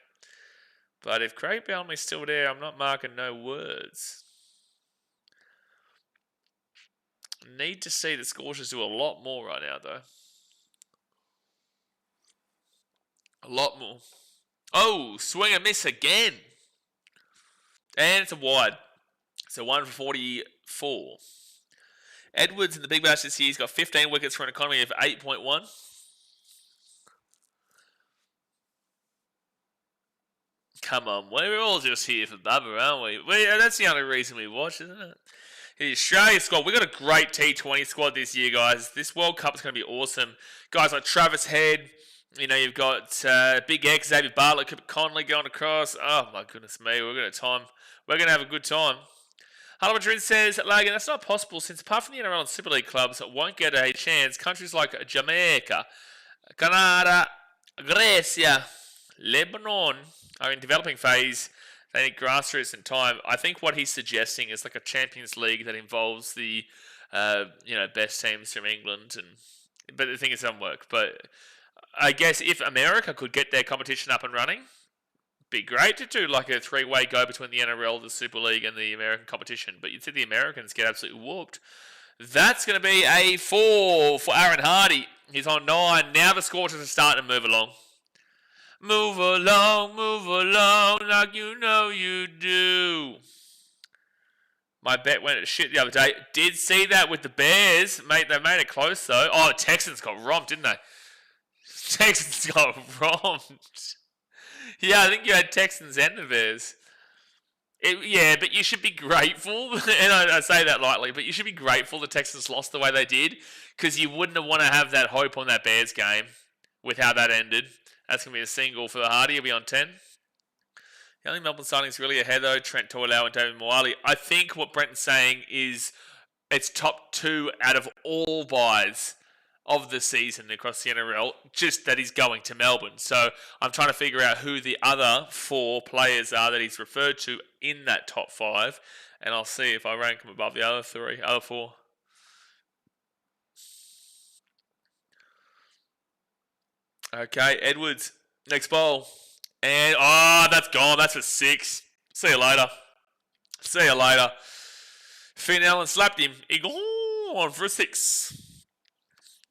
But if Craig Bellamy's still there, I'm not marking no words. Need to see the Scorchers do a lot more right now, though. A lot more. Oh, swing and miss again. And it's a wide. So 1 for 44. Edwards in the Big Bash this year, he's got 15 wickets for an economy of 8.1. Come on, we're all just here for Bubba, aren't we? That's the only reason we watch, isn't it? The Australia squad, we've got a great T20 squad this year, guys. This World Cup is going to be awesome. Guys like Travis Head, you've got Big X, Xavier Bartlett, Cooper Conley going across. Oh, my goodness me, we're going to have a good time. Hello Madrid says, Lagan, that's not possible since apart from the NRL and Super League clubs won't get a chance, countries like Jamaica, Canada, Grecia, Lebanon are in developing phase. They need grassroots and time. I think what he's suggesting is like a Champions League that involves the best teams from England, but the thing is, it doesn't work. But I guess if America could get their competition up and running, be great to do like a 3-way go between the NRL, the Super League, and the American competition. But you'd see the Americans get absolutely whooped. That's going to be a 4 for Aaron Hardy. He's on 9. Now the Scorchers are starting to move along. Move along, like you know you do. My bet went to shit the other day. Did see that with the Bears. Mate, they made it close, though. Oh, the Texans got romped, didn't they? Texans got romped. Yeah, I think you had Texans and the Bears. But you should be grateful, and I say that lightly, but you should be grateful the Texans lost the way they did, because you wouldn't want to have that hope on that Bears game with how that ended. That's going to be a single for the Hardy. He'll be on 10. The only Melbourne signings really ahead, though, Trent Toilau and David Moali. I think what Brenton's saying is it's top 2 out of all buys of the season across the NRL, just that he's going to Melbourne. So I'm trying to figure out who the other 4 players are that he's referred to in that top 5, and I'll see if I rank him above the other 4. Okay, Edwards, next bowl. And, that's gone. That's a 6. See you later. Finn Allen slapped him. He gone for a 6.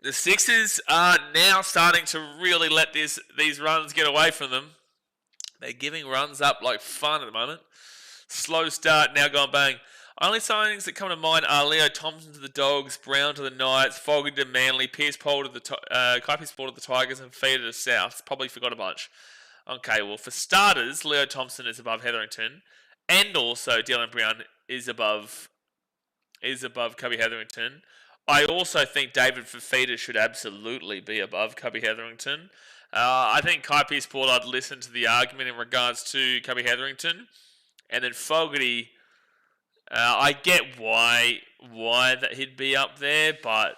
The Sixers are now starting to really let these runs get away from them. They're giving runs up like fun at the moment. Slow start, now going bang. Only signings that come to mind are Leo Thompson to the Dogs, Brown to the Knights, Fogarty to Manly, Kai Pearce Paul to the Tigers, and Feeder to South. Probably forgot a bunch. Okay, well, for starters, Leo Thompson is above Hetherington, and also Dylan Brown is above Cubby Hetherington. I also think David Fafita should absolutely be above Cubby Hetherington. I think Kai Pearce Paul, I'd listen to the argument in regards to Cubby Hetherington. And then Fogarty, I get why that he'd be up there, but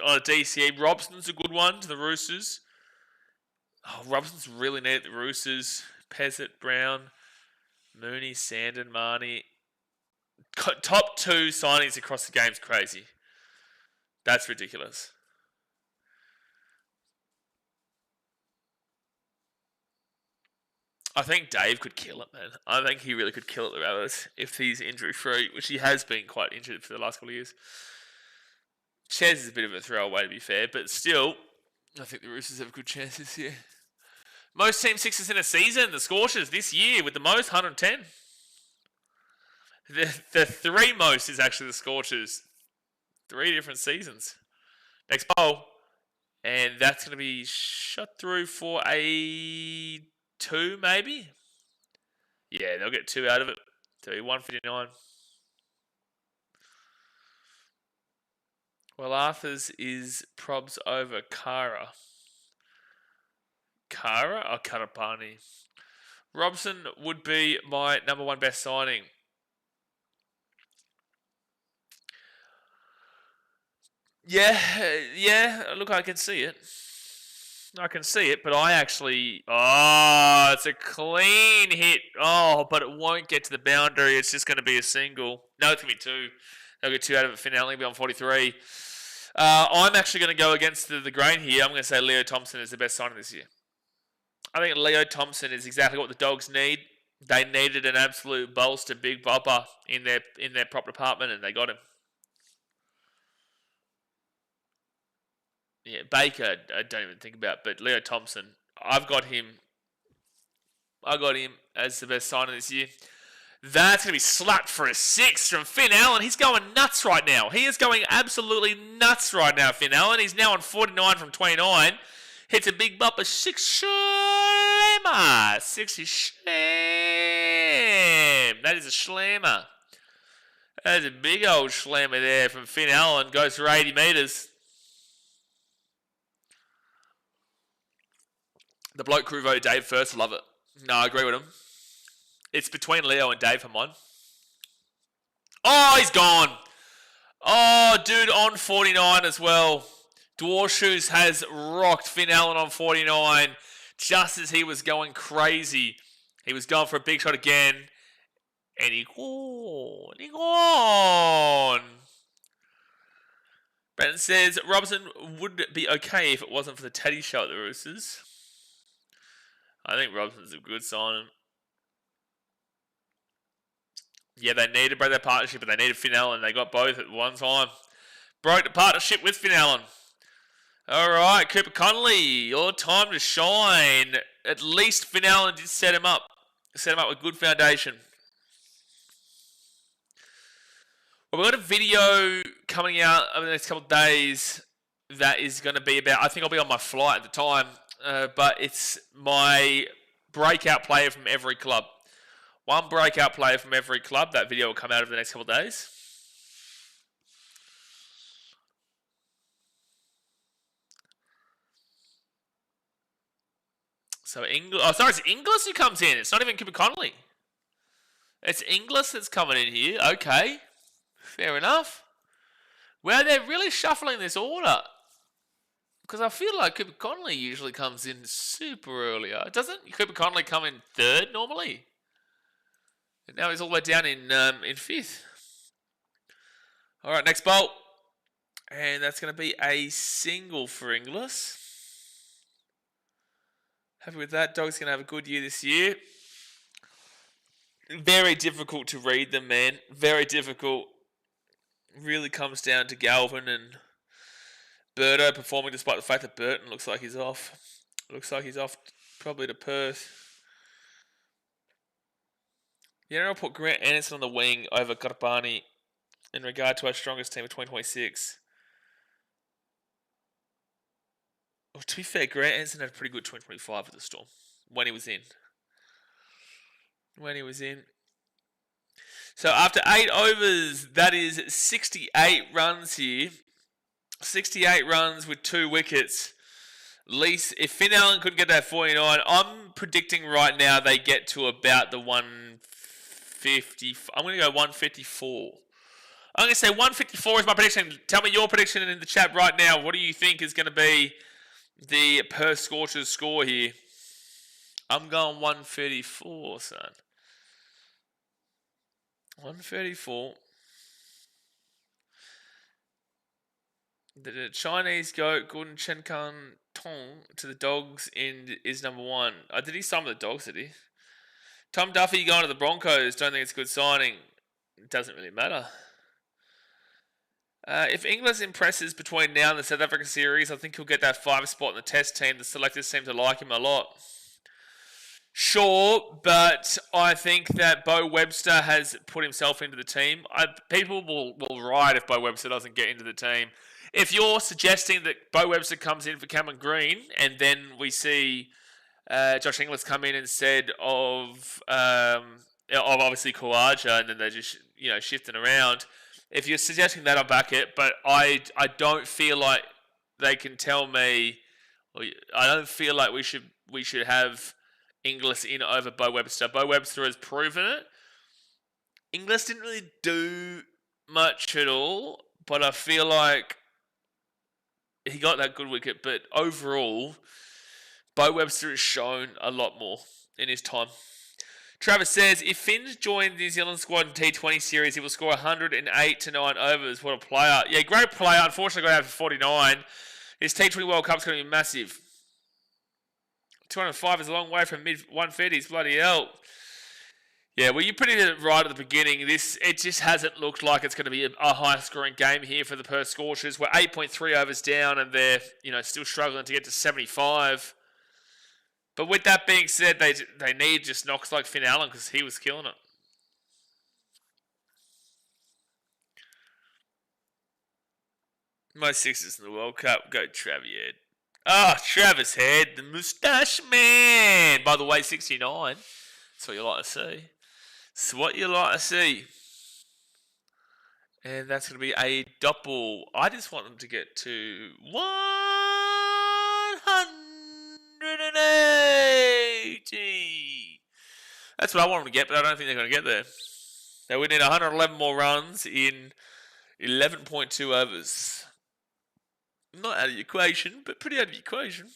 on a DCE, Robson's a good one to the Roosters. Oh, Robson's really near the Roosters. Pezzett, Brown, Mooney, Sandon, Marnie. Top 2 signings across the game's crazy. That's ridiculous. I think Dave could kill it, man. I think he really could kill it, the Rabbits, if he's injury-free, which he has been quite injured for the last couple of years. Ches is a bit of a throwaway, to be fair, but still, I think the Roosters have a good chance this year. Most team sixes in a season, the Scorchers this year with the most, 110. The 3 most is actually the Scorchers. 3 different seasons. Next poll. And that's going to be shot through for a 2, maybe? Yeah, they'll get 2 out of it. So 159. Well, Arthur's is probs over Kara. Kara or Karapani? Robson would be my number one best signing. Yeah. Look, I can see it. But I actually... Oh, it's a clean hit. Oh, but it won't get to the boundary. It's just going to be a single. No, it's going to be two. They'll get two out of it. Finn Allen will be on 43. I'm actually going to go against the grain here. I'm going to say Leo Thompson is the best signing this year. I think Leo Thompson is exactly what the Dogs need. They needed an absolute bolster, big bopper in their prop department, and they got him. Yeah, Baker, I don't even think about, but Leo Thompson, I've got him. I got him as the best signing this year. That's going to be slapped for a 6 from Finn Allen. He's going nuts right now. He is going absolutely nuts right now, Finn Allen. He's now on 49 from 29. Hits a big bumper. 6 schlemmer. 60 schlam. That is a schlemmer. That is a big old schlemmer there from Finn Allen. Goes for 80 metres. The bloke crew voted Dave first. Love it. No, I agree with him. It's between Leo and Dave for mine. Oh, he's gone. Oh, dude, on 49 as well. Dwarshoes has rocked Finn Allen on 49 just as he was going crazy. He was going for a big shot again. And he gone. Brenton says, Robson would be okay if it wasn't for the Teddy show at the Roosters. I think Robson's a good signing. Yeah, they needed to break that partnership, but they needed Finn Allen. They got both at one time. Broke the partnership with Finn Allen. All right, Cooper Connolly, your time to shine. At least Finn Allen did set him up. Set him up with good foundation. Well, we've got a video coming out over the next couple of days that is going to be about, I think I'll be on my flight at the time, but it's my breakout player from every club. One breakout player from every club. That video will come out over the next couple of days. So, it's Inglis who comes in. It's not even Cooper Connolly. It's Inglis that's coming in here. Okay. Fair enough. Well, they're really shuffling this order. Because I feel like Cooper Connolly usually comes in super earlier. Doesn't Cooper Connolly come in third normally? And now he's all the way down in 5th. All right, next bolt. And that's going to be a single for Inglis. Happy with that. Dog's going to have a good year this year. Very difficult to read them, man. Very difficult. Really comes down to Galvin and Birdo performing despite the fact that Burton looks like he's off. Looks like he's off probably to Perth. Yeah, I'll put Grant Anderson on the wing over Karpani in regard to our strongest team of 2026. Well, to be fair, Grant Anderson had a pretty good 2025 with the Storm when he was in. So after 8 overs, that is 68 runs here. 68 runs with 2 wickets. Least, if Finn Allen couldn't get that 49, I'm predicting right now they get to about the 150. I'm going to go 154. I'm going to say 154 is my prediction. Tell me your prediction in the chat right now. What do you think is going to be the Perth Scorchers score here? I'm going 134, son. 134. The Chinese goat Gordon Chenkan Tong to the Dogs is number 1. Did he sign with the Dogs, did he? Tom Duffy going to the Broncos. Don't think it's a good signing. It doesn't really matter. If Inglis impresses between now and the South Africa series, I think he'll get that 5 spot in the test team. The selectors seem to like him a lot. Sure, but I think that Bo Webster has put himself into the team. People will riot if Bo Webster doesn't get into the team. If you're suggesting that Bo Webster comes in for Cameron Green, and then we see Josh Inglis come in instead of obviously Khawaja, and then they're just shifting around. If you're suggesting that, I'll back it. But I don't feel like they can tell me I don't feel like we should have Inglis in over Bo Webster. Bo Webster has proven it. Inglis didn't really do much at all, but I feel like he got that good wicket. But overall, Bo Webster has shown a lot more in his time. Travis says, if Finns joined the New Zealand squad in T20 series, he will score 108 to 9 overs. What a player. Yeah, great player. Unfortunately, got out for 49. His T20 World Cup's going to be massive. 205 is a long way from mid-150s. Bloody hell. Yeah, well, you put it right at the beginning. It just hasn't looked like it's going to be a high-scoring game here for the Perth Scorchers. We're 8.3 overs down, and they're still struggling to get to 75. But with that being said, they need just knocks like Finn Allen because he was killing it. Most sixes in the World Cup. Go Travis Head. Oh, Travis Head, the moustache man. By the way, 69. That's what you like to see. It's what you like to see. And that's going to be a double. I just want them to get to 180. That's what I want them to get, but I don't think they're going to get there. Now we need 111 more runs in 11.2 overs. Not out of the equation, but pretty out of the equation.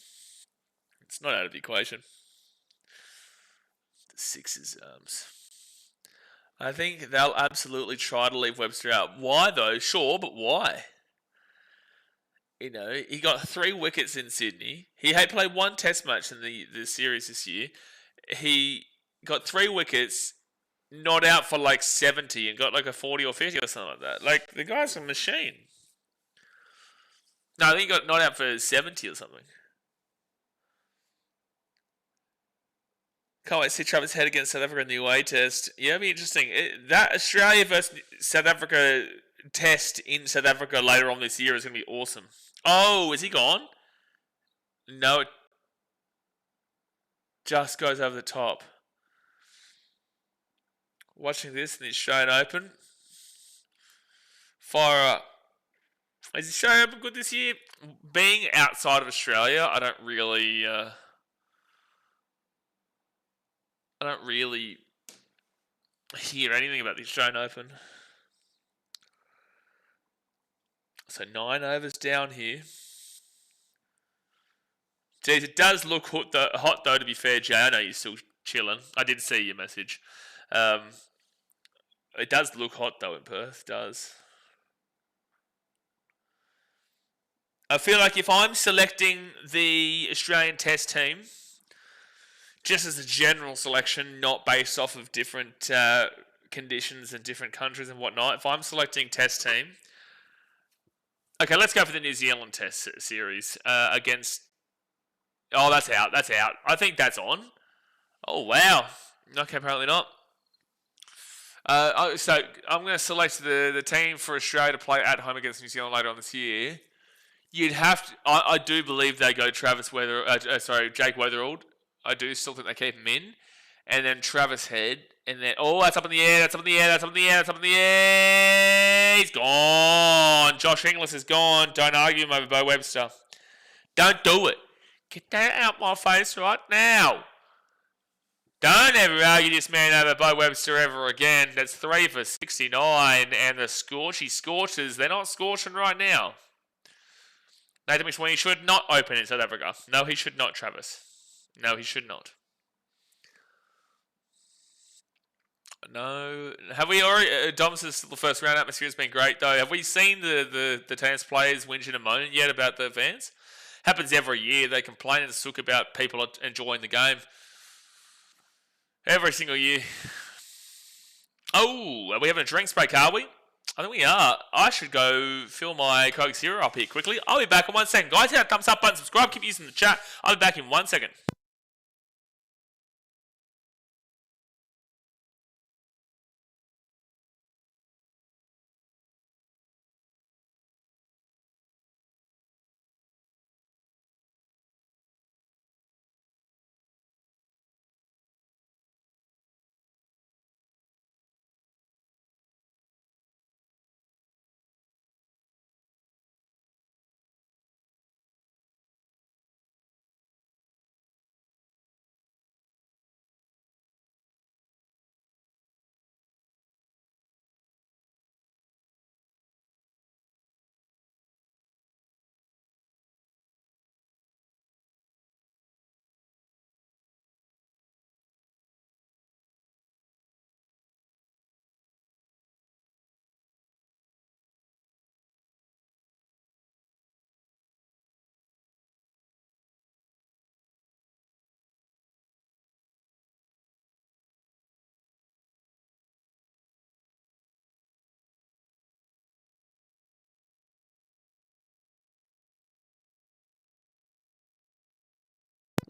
It's not out of the equation. The Sixers arms. I think they'll absolutely try to leave Webster out. Why though? Sure, but why? He got 3 wickets in Sydney. He had played 1 test match in the series this year. He got 3 wickets, not out for like 70 and got like a 40 or 50 or something like that. Like, the guy's a machine. No, I think he got not out for 70 or something. Can't wait to see Travis Head against South Africa in the away test. Yeah, it'll be interesting. That Australia versus South Africa test in South Africa later on this year is going to be awesome. Oh, is he gone? No, it just goes over the top. Watching this in the Australian Open. Fire up. Is the Australian Open good this year? Being outside of Australia, I don't really hear anything about the Australian Open. So 9 overs down here. Geez, it does look hot though, to be fair, Jay. I know you're still chilling. I did see your message. It does look hot though in Perth. It does. I feel like if I'm selecting the Australian Test team, just as a general selection, not based off of different conditions and different countries and whatnot, if I'm selecting Test team, okay, let's go for the New Zealand Test series against. Oh, that's out. That's out. I think that's on. Oh wow. Okay, apparently not. So I'm going to select the team for Australia to play at home against New Zealand later on this year. You'd have to. I do believe they go Jake Weatherald. I do still think they keep him in, and then Travis Head, and then that's up in the air. That's up in the air. That's up in the air. That's up in the air. He's gone. Josh Inglis is gone. Don't argue him over Bo Webster. Don't do it. Get that out my face right now. Don't ever argue this man over Bo Webster ever again. That's 3 for 69, and the Scorchers, they're not scorching right now. Nathan McSweeney should not open in South Africa. No, he should not, Travis. No, he should not. No. Have we already... Dom's the first round atmosphere has been great, though. Have we seen the tennis players whinging and moaning yet about the fans? Happens every year. They complain and sook about people enjoying the game. Every single year. Oh, are we having a drinks break, are we? I think we are. I should go fill my Coke Zero up here quickly. I'll be back in 1 second. Guys, hit that thumbs up button, subscribe, keep using the chat. I'll be back in 1 second.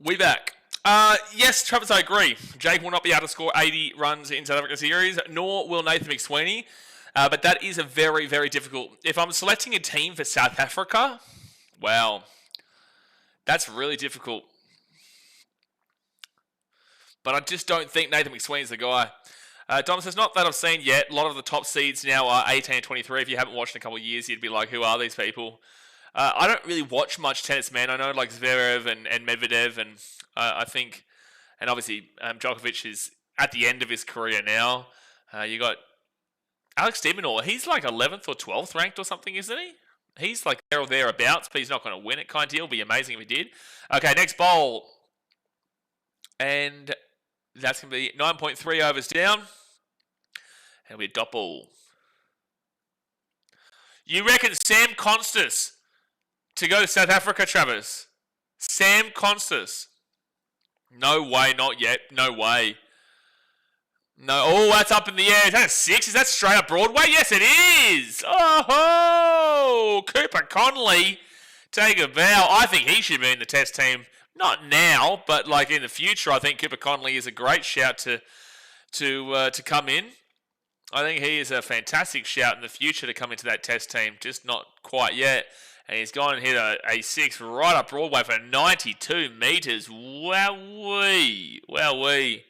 We back. Yes, Travis, I agree. Jake will not be able to score 80 runs in South Africa series, nor will Nathan McSweeney. But that is a very, very difficult. If I'm selecting a team for South Africa, wow, that's really difficult. But I just don't think Nathan McSweeney's the guy. Dom says, not that I've seen yet. A lot of the top seeds now are 18 and 23. If you haven't watched in a couple of years, you'd be like, who are these people? I don't really watch much tennis, man. I know like Zverev and Medvedev, and I think, and obviously Djokovic is at the end of his career now. You got Alex de Minaur. He's like 11th or 12th ranked or something, isn't he? He's like there or thereabouts, but he's not going to win it kind of deal. It'd be amazing if he did. Okay, next bowl. And that's going to be 9.3 overs down. And it'll be a dot ball. You reckon Sam Constas to go to South Africa, Travis? Sam Constas. No way, not yet. No way. No. Oh, that's up in the air. Is that a 6? Is that straight up Broadway? Yes, it is. Oh, Cooper Conley. Take a bow. I think he should be in the test team. Not now, but like in the future. I think Cooper Conley is a great shout to come in. I think he is a fantastic shout in the future to come into that test team. Just not quite yet. And he's gone and hit a 6 right up Broadway for 92 metres. Wowee. Wowee.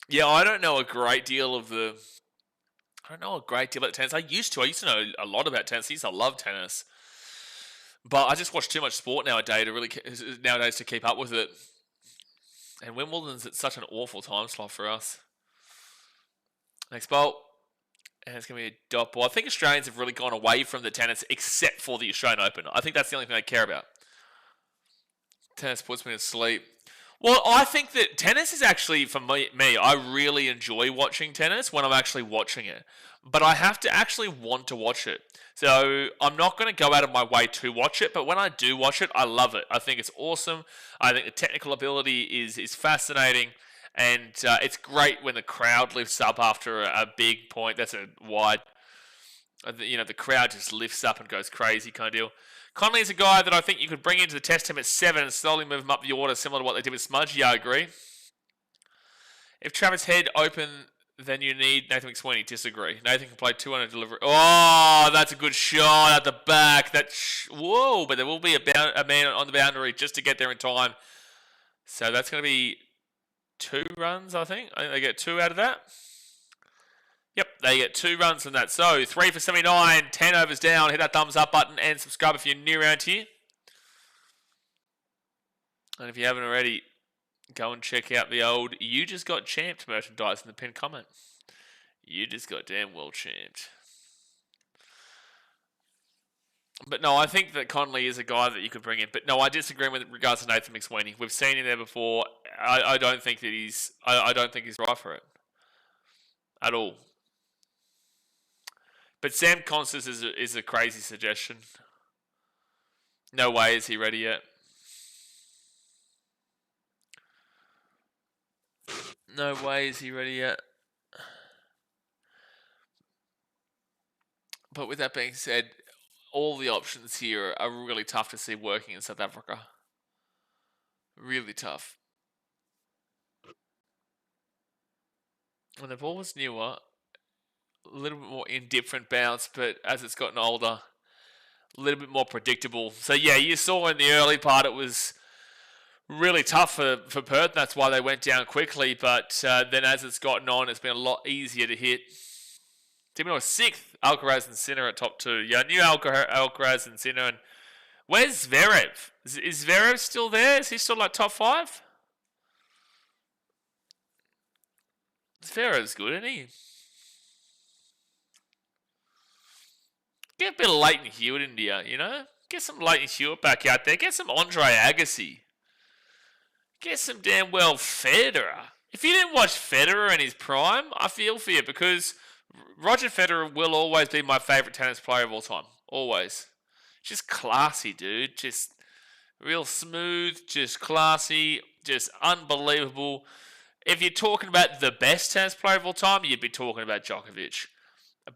Yeah, I don't know a great deal of tennis. I used to know a lot about tennis. I used to love tennis. But I just watch too much sport nowadays to keep up with it. And Wimbledon's at such an awful time slot for us. Next bolt. And it's going to be a dot ball. I think Australians have really gone away from the tennis except for the Australian Open. I think that's the only thing they care about. Tennis puts me to sleep. Well, I think that tennis is actually, for me, I really enjoy watching tennis when I'm actually watching it. But I have to actually want to watch it. So I'm not going to go out of my way to watch it, but when I do watch it, I love it. I think it's awesome. I think the technical ability is fascinating. And it's great when the crowd lifts up after a big point. That's a wide. The crowd just lifts up and goes crazy kind of deal. Conley is a guy that I think you could bring into the test team at 7 and slowly move him up the order, similar to what they did with Smudge. Yeah, I agree. If Travis Head open, then you need Nathan McSweeney. Disagree. Nathan can play 200 delivery. Oh, that's a good shot at the back. Whoa, but there will be a man on the boundary just to get there in time. So that's going to be 2 runs, I think. I think they get 2 out of that. Yep, they get 2 runs from that. So, 3 for 79, 10 overs down. Hit that thumbs up button and subscribe if you're new around here. And if you haven't already, go and check out the old You Just Got Champed merchandise in the pinned comment. You just got damn well champed. But no, I think that Conley is a guy that you could bring in. But no, I disagree with regards to Nathan McSweeney. We've seen him there before. I don't think that I don't think he's right for it. At all. But Sam Constas is a crazy suggestion. No way is he ready yet. No way is he ready yet. But with that being said, all the options here are really tough to see working in South Africa. Really tough. When the ball was newer, a little bit more indifferent bounce, but as it's gotten older, a little bit more predictable. So yeah, you saw in the early part it was really tough for Perth. That's why they went down quickly. But then as it's gotten on, it's been a lot easier to hit. Team 6th, Alcaraz and Sinner at top 2. Yeah, I knew Alcaraz and Sinner. And where's Zverev? Is Zverev still there? Is he still like top 5? Zverev's good, isn't he? Get a bit of Leighton Hewitt in here, you know? Get some Leighton Hewitt back out there. Get some Andre Agassi. Get some damn well Federer. If you didn't watch Federer in his prime, I feel for you because Roger Federer will always be my favourite tennis player of all time. Always. Just classy, dude. Just real smooth, just classy, just unbelievable. If you're talking about the best tennis player of all time, you'd be talking about Djokovic.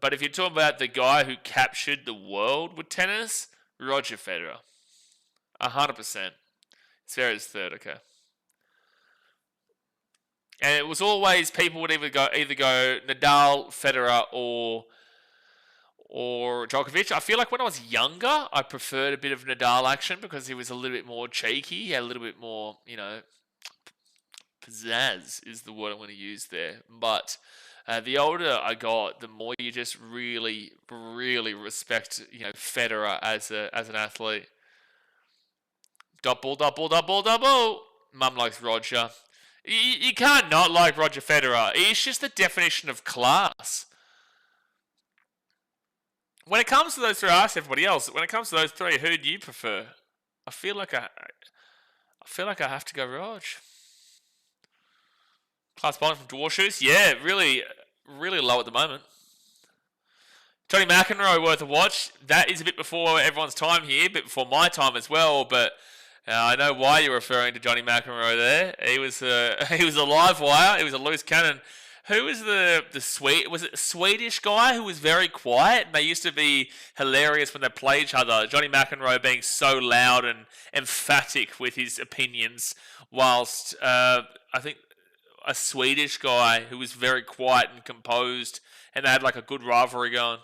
But if you're talking about the guy who captured the world with tennis, Roger Federer. 100%. Zverev's third, okay. And it was always people would either go Nadal, Federer, or Djokovic. I feel like when I was younger, I preferred a bit of Nadal action because he was a little bit more cheeky. He had a little bit more, pizzazz is the word I'm going to use there. But the older I got, the more you just really, really respect, Federer as an athlete. Double. Mum likes Roger. You can't not like Roger Federer. He's just the definition of class. When it comes to those three, I ask everybody else. When it comes to those three, who do you prefer? I feel like I have to go Rog. Class bottom from Dwarshoes. Yeah, really, really low at the moment. Johnny McEnroe worth a watch. That is a bit before everyone's time here, a bit before my time as well. But I know why you're referring to Johnny McEnroe there. He was a live wire. He was a loose cannon. Who was was it a Swedish guy who was very quiet? They used to be hilarious when they play each other. Johnny McEnroe being so loud and emphatic with his opinions, whilst I think a Swedish guy who was very quiet and composed, and they had like a good rivalry going.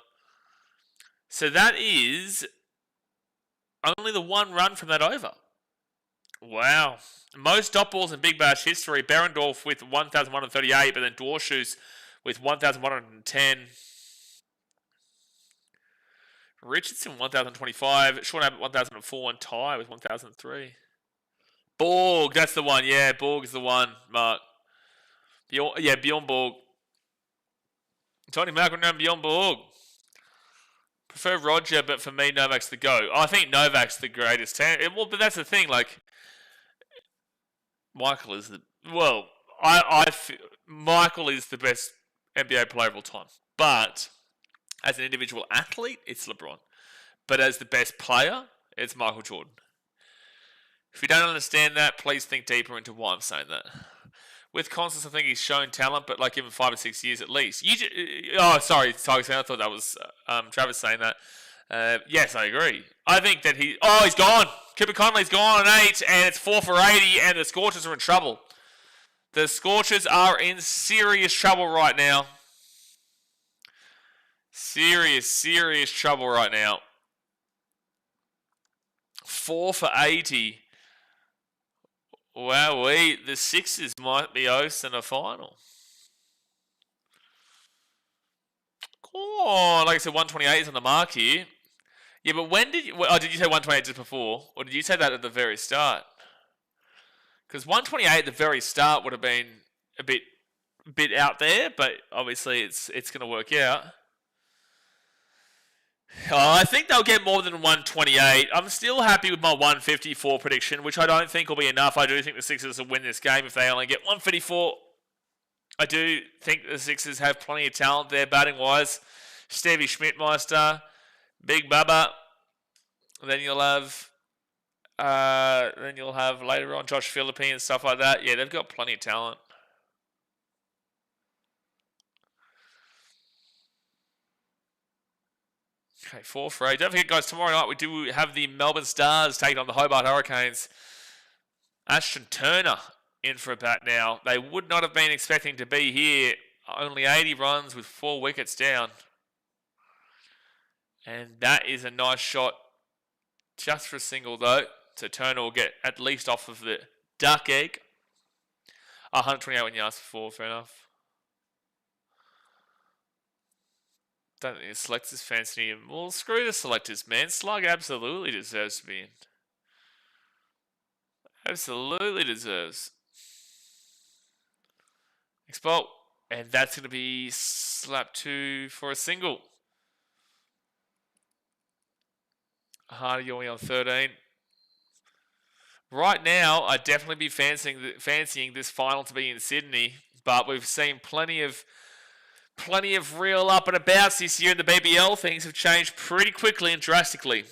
So that is only the one run from that over. Wow. Most dot balls in Big Bash history. Berendorf with 1,138, but then Dwarshoes with 1,110. Richardson 1,025. Sean Abbott 1,004 and Ty with 1,003. Borg, that's the one. Yeah, Borg is the one, Mark. Bjorn Borg. Tony McEnroe and Bjorn Borg. Prefer Roger, but for me, Novak's the go. I think Novak's the greatest. Well, but that's the thing, like, Michael is Michael is the best NBA player of all time. But as an individual athlete, it's LeBron. But as the best player, it's Michael Jordan. If you don't understand that, please think deeper into why I'm saying that. With Constance, I think he's shown talent, but like even 5 or 6 years at least. Sorry, I thought that was Travis saying that. Yes, I agree. I think that he's gone. Cooper Conley's gone on 8, and it's 4 for 80, and the Scorchers are in trouble. The Scorchers are in serious trouble right now. Serious trouble right now. 4 for 80. Wow, the Sixers might be hosting a final. Come on, like I said, 128 is on the mark here. Yeah, but when did you... did you say 128 just before? Or did you say that at the very start? Because 128 at the very start would have been a bit out there, but obviously it's going to work out. I think they'll get more than 128. I'm still happy with my 154 prediction, which I don't think will be enough. I do think the Sixers will win this game if they only get 154. I do think the Sixers have plenty of talent there, batting-wise. Stevie Schmidtmeister, Big Bubba. Then you'll have later on Josh Philippe and stuff like that. Yeah, they've got plenty of talent. Okay, 4 for 8. Don't forget, guys, tomorrow night we do have the Melbourne Stars taking on the Hobart Hurricanes. Ashton Turner in for a bat now. They would not have been expecting to be here. Only 80 runs with 4 wickets down. And that is a nice shot just for a single, though. So Turner will get at least off of the duck egg. 128 when you asked for 4, fair enough. Don't think the selectors fancy him. Well, screw the selectors, man. Slug absolutely deserves to be in. Absolutely deserves. Next ball. And that's going to be slap 2 for a single. Hardy going on 13. Right now, I'd definitely be fancying this final to be in Sydney. But we've seen plenty of real up and abouts this year in the BBL. Things have changed pretty quickly and drastically.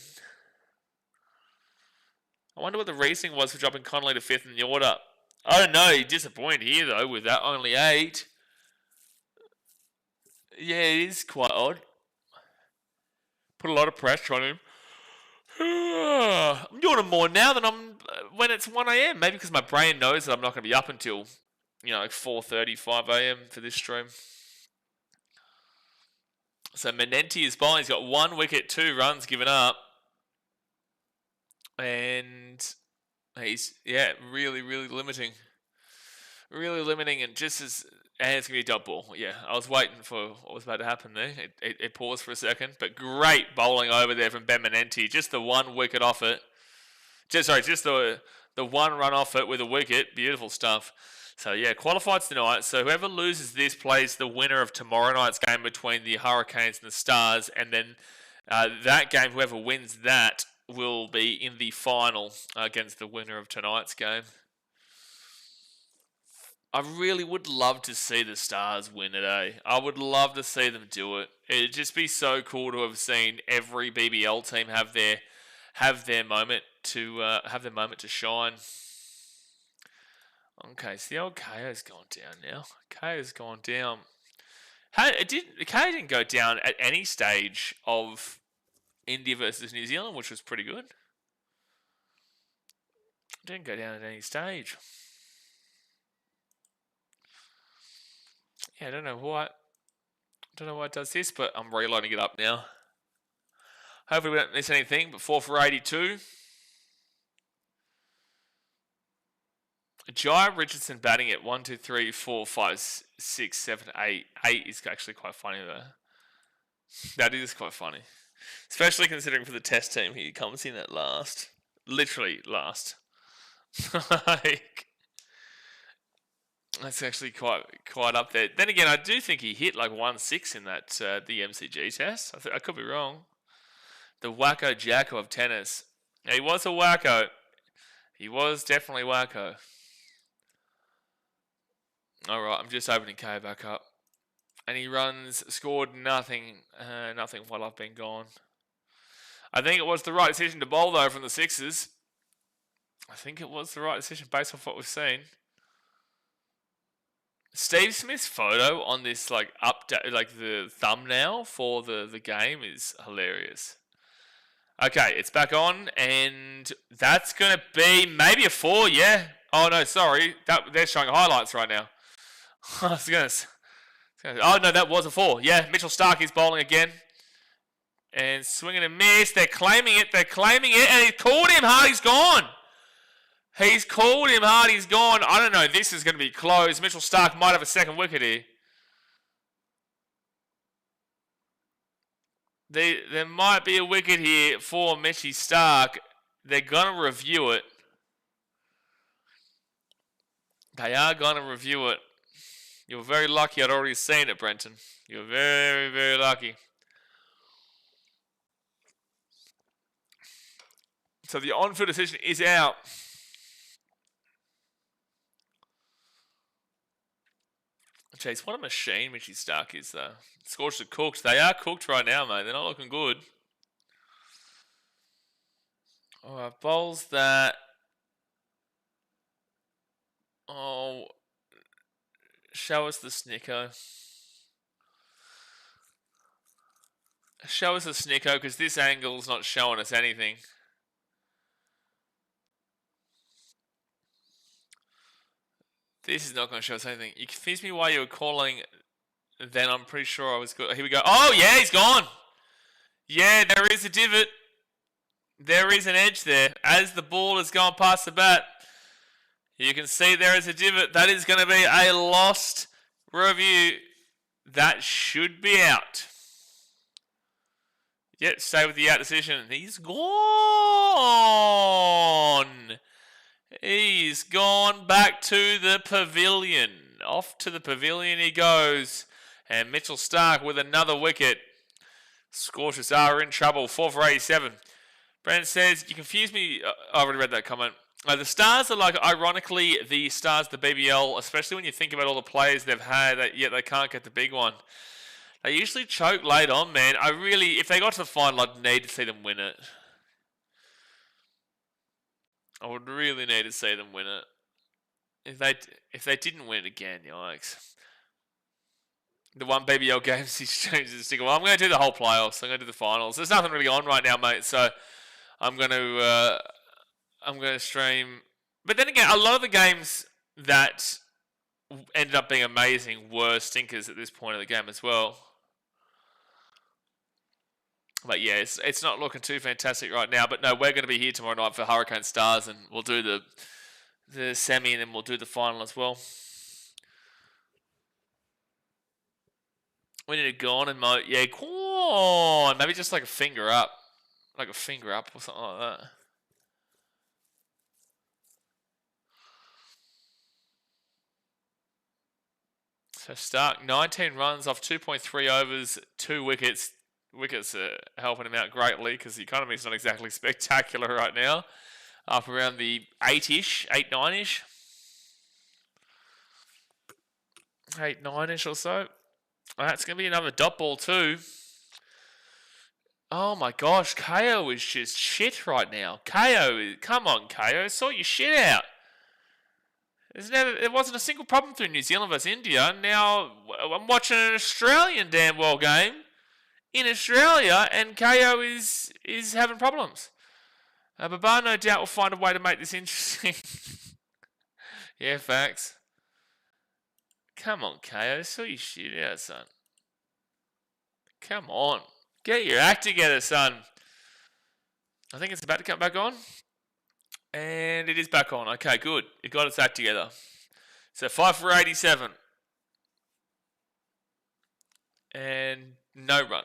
I wonder what the reasoning was for dropping Connolly to 5th in the order. I don't know. He's disappointed here, though, with that only 8. Yeah, it is quite odd. Put a lot of pressure on him. I'm doing them more now than I'm when it's 1 a.m. Maybe because my brain knows that I'm not going to be up until, like 4:30, 5 a.m. for this stream. So Menenti is bowling. He's got 1 wicket, 2 runs given up. And he's, really, really limiting. Really limiting, and just as... And it's going to be a dot ball. Yeah, I was waiting for what was about to happen there. It paused for a second. But great bowling over there from Ben Menenti. Just the 1 wicket off it. Just the 1 run off it with a wicket. Beautiful stuff. So, yeah, qualified tonight. So, whoever loses this plays the winner of tomorrow night's game between the Hurricanes and the Stars. And then that game, whoever wins that, will be in the final against the winner of tonight's game. I really would love to see the Stars win it, eh? I would love to see them do it. It'd just be so cool to have seen every BBL team have their moment to shine. Okay, so the old KO's gone down now. KO's gone down. KO didn't go down at any stage of India versus New Zealand, which was pretty good. Didn't go down at any stage. Yeah, I don't know why it does this, but I'm reloading it up now. Hopefully we don't miss anything, but 4 for 82. Jai Richardson batting at 1, 2, 3, 4, 5, 6, 7, 8. 8 is actually quite funny though. That is quite funny. Especially considering for the test team he comes in at last. Literally last. That's actually quite up there. Then again, I do think he hit like 1-6 in that the MCG test. I could be wrong. The wacko jacko of tennis. Yeah, he was a wacko. He was definitely wacko. All right, I'm just opening KO back up, and he scored nothing while I've been gone. I think it was the right decision to bowl though from the Sixers. I think it was the right decision based off what we've seen. Steve Smith's photo on this update, the thumbnail for the game is hilarious. Okay, it's back on, and that's gonna be maybe a 4. Yeah. Oh no, sorry, they're showing highlights right now. I was gonna. Oh no, that was a 4. Yeah, Mitchell Stark is bowling again, and swinging a miss. They're claiming it, and he caught him hard. He's gone. He's called him hard. He's gone. I don't know. This is going to be close. Mitchell Stark might have a second wicket here. There might be a wicket here for Mitchy Stark. They're going to review it. They are going to review it. You're very lucky I'd already seen it, Brenton. You're very, very lucky. So the on-field decision is out. Jeez, what a machine Mitchy Stark is, though. Scorchers are cooked. They are cooked right now, mate. They're not looking good. All right, bowls that. Oh, show us the snicko. Show us the snicko, because this angle's not showing us anything. This is not going to show us anything. You confused me why you were calling. Then I'm pretty sure I was good. Here we go. Oh, yeah, he's gone. Yeah, there is a divot. There is an edge there. As the ball has gone past the bat, you can see there is a divot. That is going to be a lost review. That should be out. Yep, stay with the out decision. He's gone. He's gone back to the pavilion. Off to the pavilion he goes. And Mitchell Stark with another wicket. Scorchers are in trouble. 4 for 87. Brandon says, you confused me. I already read that comment. The Stars are ironically, the Stars, the BBL, especially when you think about all the players they've had, yet they can't get the big one. They usually choke late on, man. If they got to the final, I'd need to see them win it. I would really need to see them win it. If they didn't win it again, yikes. The one BBL games he's changed the sticker. Well, I'm going to do the whole playoffs. I'm going to do the finals. There's nothing really on right now, mate. So I'm gonna stream. But then again, a lot of the games that ended up being amazing were stinkers at this point of the game as well. But yeah, it's not looking too fantastic right now. But no, we're going to be here tomorrow night for Hurricane Stars, and we'll do the semi, and then we'll do the final as well. We need to go on and mode. Yeah, come on. Maybe just like a finger up. Like a finger up or something like that. So Stark, 19 runs off 2.3 overs, 2 wickets. Wickets are helping him out greatly because the economy is not exactly spectacular right now. Up around the 8-ish, 8, 9-ish. 8, 9-ish or so. That's going to be another dot ball too. Oh my gosh, KO is just shit right now. Come on KO, sort your shit out. There wasn't a single problem through New Zealand versus India. Now I'm watching an Australian damn well game in Australia, and KO is having problems. Babar no doubt will find a way to make this interesting. Yeah, facts. Come on, KO, sort your shit out, son. Come on. Get your act together, son. I think it's about to come back on. And it is back on. Okay, good. It got its act together. So 5 for 87. And no run.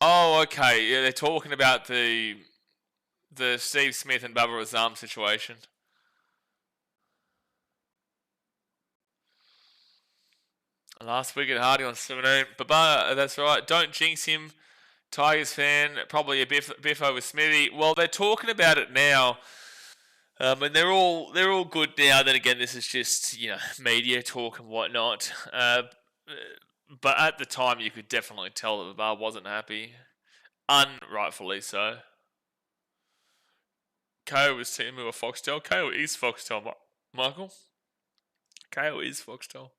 Oh, okay. Yeah, they're talking about the Steve Smith and Bubba Azam situation. Last week at Hardy on 17. Baba, that's right. Don't jinx him. Tigers fan, probably a biffo with Smithy. Well, they're talking about it now, and they're all good now. Then again, this is just media talk and whatnot. But at the time, you could definitely tell that Baba wasn't happy, unrightfully so. KO was Timu or Foxtel. KO is Foxtel, Michael. KO is Foxtel.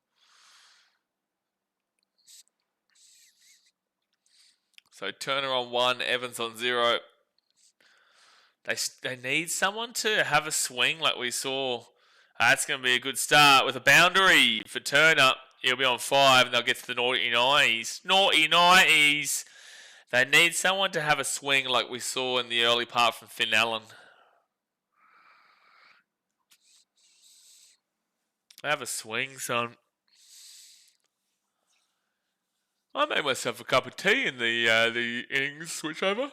So Turner on 1, Evans on 0. They need someone to have a swing like we saw. That's going to be a good start with a boundary for Turner. He'll be on 5 and they'll get to the naughty 90s. Naughty 90s. They need someone to have a swing like we saw in the early part from Finn Allen. Have a swing, son. I made myself a cup of tea in the innings switchover.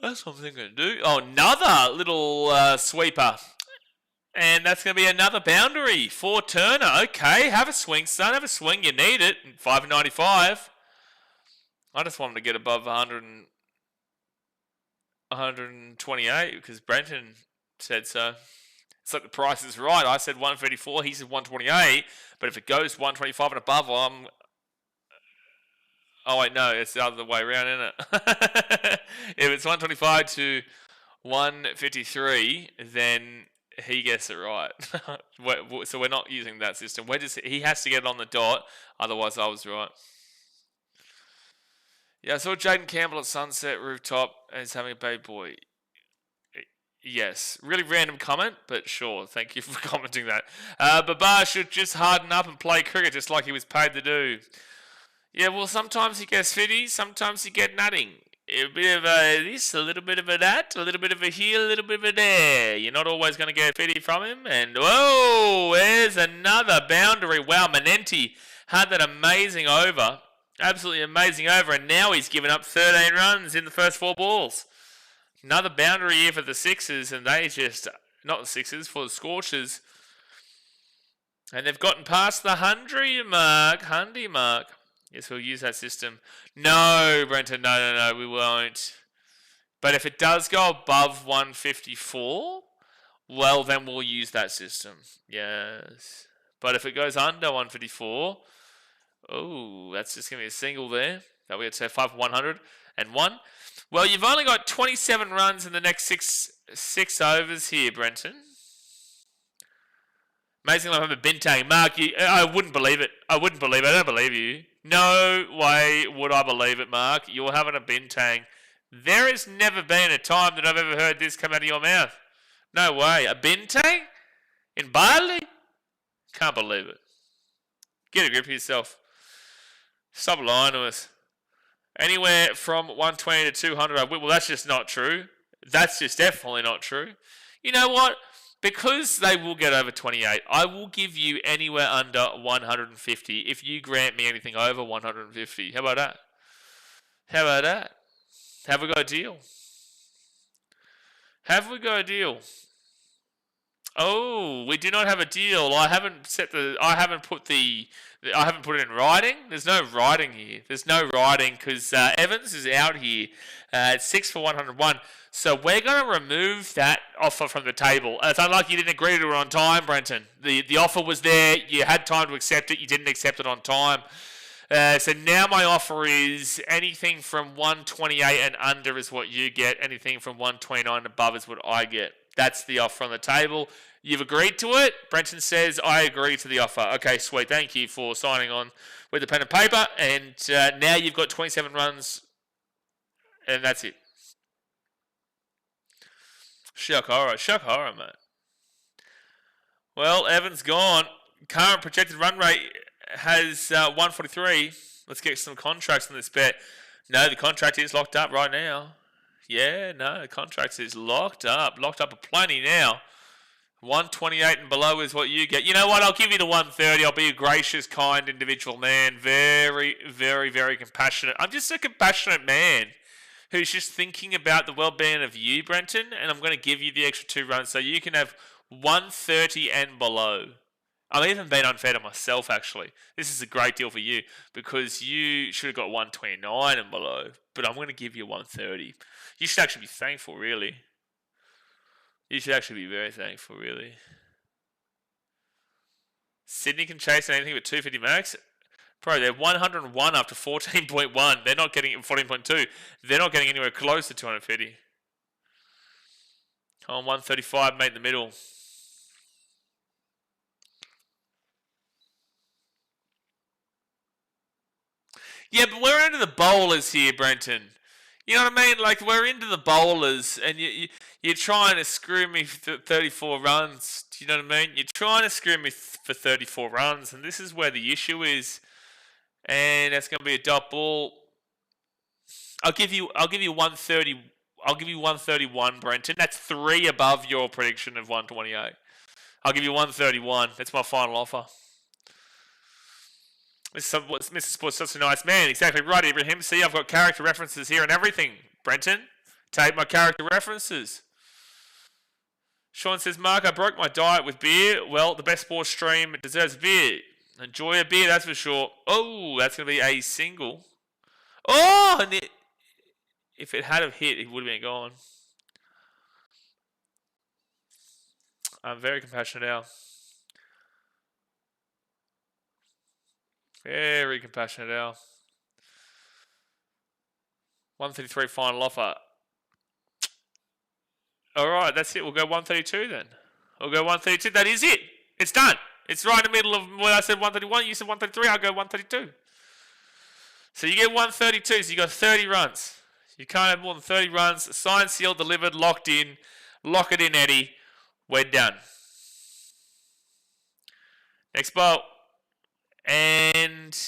That's what I'm thinking to do. Oh, another little sweeper. And that's going to be another boundary for Turner. Okay, have a swing, son. Have a swing. You need it. 5.95. I just wanted to get above 128 because Brenton said so. It's like the price is right. I said 134. He said 128. But if it goes 125 and above, I'm... Oh, wait, no, it's the other way around, isn't it? If it's 125 to 153, then he gets it right. So we're not using that system. He has to get it on the dot, otherwise I was right. Yeah, I saw Jaden Campbell at Sunset Rooftop and he's having a baby boy. Yes, really random comment, but sure, thank you for commenting that. Babar should just harden up and play cricket just like he was paid to do. Yeah, well, sometimes he gets fitty, sometimes he gets nutting. A bit of a this, a little bit of a that, a little bit of a here, a little bit of a there. You're not always going to get fitty from him. And, whoa, there's another boundary. Wow, Manenti had that amazing over. Absolutely amazing over. And now he's given up 13 runs in the first 4 balls. Another boundary here for the Sixers. And they just, not the Sixers, for the Scorchers. And they've gotten past the 100 mark. Yes, we'll use that system. No, Brenton, no, we won't. But if it does go above 154, well, then we'll use that system. Yes. But if it goes under 154, oh, that's just going to be a single there. That we had to say 5 for 101. Well, you've only got 27 runs in the next six overs here, Brenton. Amazing like I'm a Bintang. Mark, I wouldn't believe it. I don't believe you. No way would I believe it, Mark. You're having a bintang. There has never been a time that I've ever heard this come out of your mouth. No way. A bintang? In Bali? Can't believe it. Get a grip of yourself. Stop lying to us. Anywhere from 120 to 200. Well, that's just not true. That's just definitely not true. You know what? Because they will get over 28, I will give you anywhere under 150 if you grant me anything over 150. How about that? How about that? Have we got a deal? Have we got a deal? Oh, we do not have a deal. I haven't put it in writing. There's no writing here. There's no writing because Evans is out here at 6 for 101. So we're going to remove that offer from the table. It's unlike you didn't agree to it on time, Brenton. The offer was there. You had time to accept it. You didn't accept it on time. So now my offer is anything from 128 and under is what you get. Anything from 129 and above is what I get. That's the offer on the table. You've agreed to it. Brenton says, I agree to the offer. Okay, sweet. Thank you for signing on with the pen and paper. And now you've got 27 runs. And that's it. Shock horror, mate. Well, Evans gone. Current projected run rate has 143. Let's get some contracts on this bet. No, the contract is locked up right now. Yeah, no, the contract is locked up. Locked up plenty now. 128 and below is what you get. You know what? I'll give you the 130. I'll be a gracious, kind individual man. Very, very, very compassionate. I'm just a compassionate man who's just thinking about the well-being of you, Brenton, and I'm going to give you the extra 2 runs so you can have 130 and below. I'm even being unfair to myself, actually. This is a great deal for you because you should have got 129 and below, but I'm going to give you 130. You should actually be thankful, really. You should actually be very thankful, really. Sydney can chase anything with 250 max. Bro, they're 101 after 14.1. They're not getting 14.2. They're not getting anywhere close to 250. Come on, 135, mate, in the middle. Yeah, but we're into the bowlers here, Brenton. You know what I mean? Like, we're into the bowlers, and you're trying to screw me for 34 runs. Do you know what I mean? You're trying to screw me for 34 runs, and this is where the issue is. And that's going to be a dot ball. I'll give you 130. I'll give you 131, Brenton. That's 3 above your prediction of 128. I'll give you 131. That's my final offer. Mr. Sports, such a nice man. Exactly right, Ibrahim. See, I've got character references here and everything. Brenton, take my character references. Sean says, Mark, I broke my diet with beer. Well, the best sports stream deserves beer. Enjoy a beer, that's for sure. Oh, that's going to be a single. Oh, and if it had have hit, it would have been gone. I'm very compassionate now. Very compassionate, Al. 133 final offer. All right, that's it. We'll go 132 then. We'll go 132. That is it. It's done. It's right in the middle of when I said 131. You said 133. I'll go 132. So you get 132. So you got 30 runs. You can't have more than 30 runs. Signed, sealed, delivered, locked in. Lock it in, Eddie. We're done. Next bowl. And,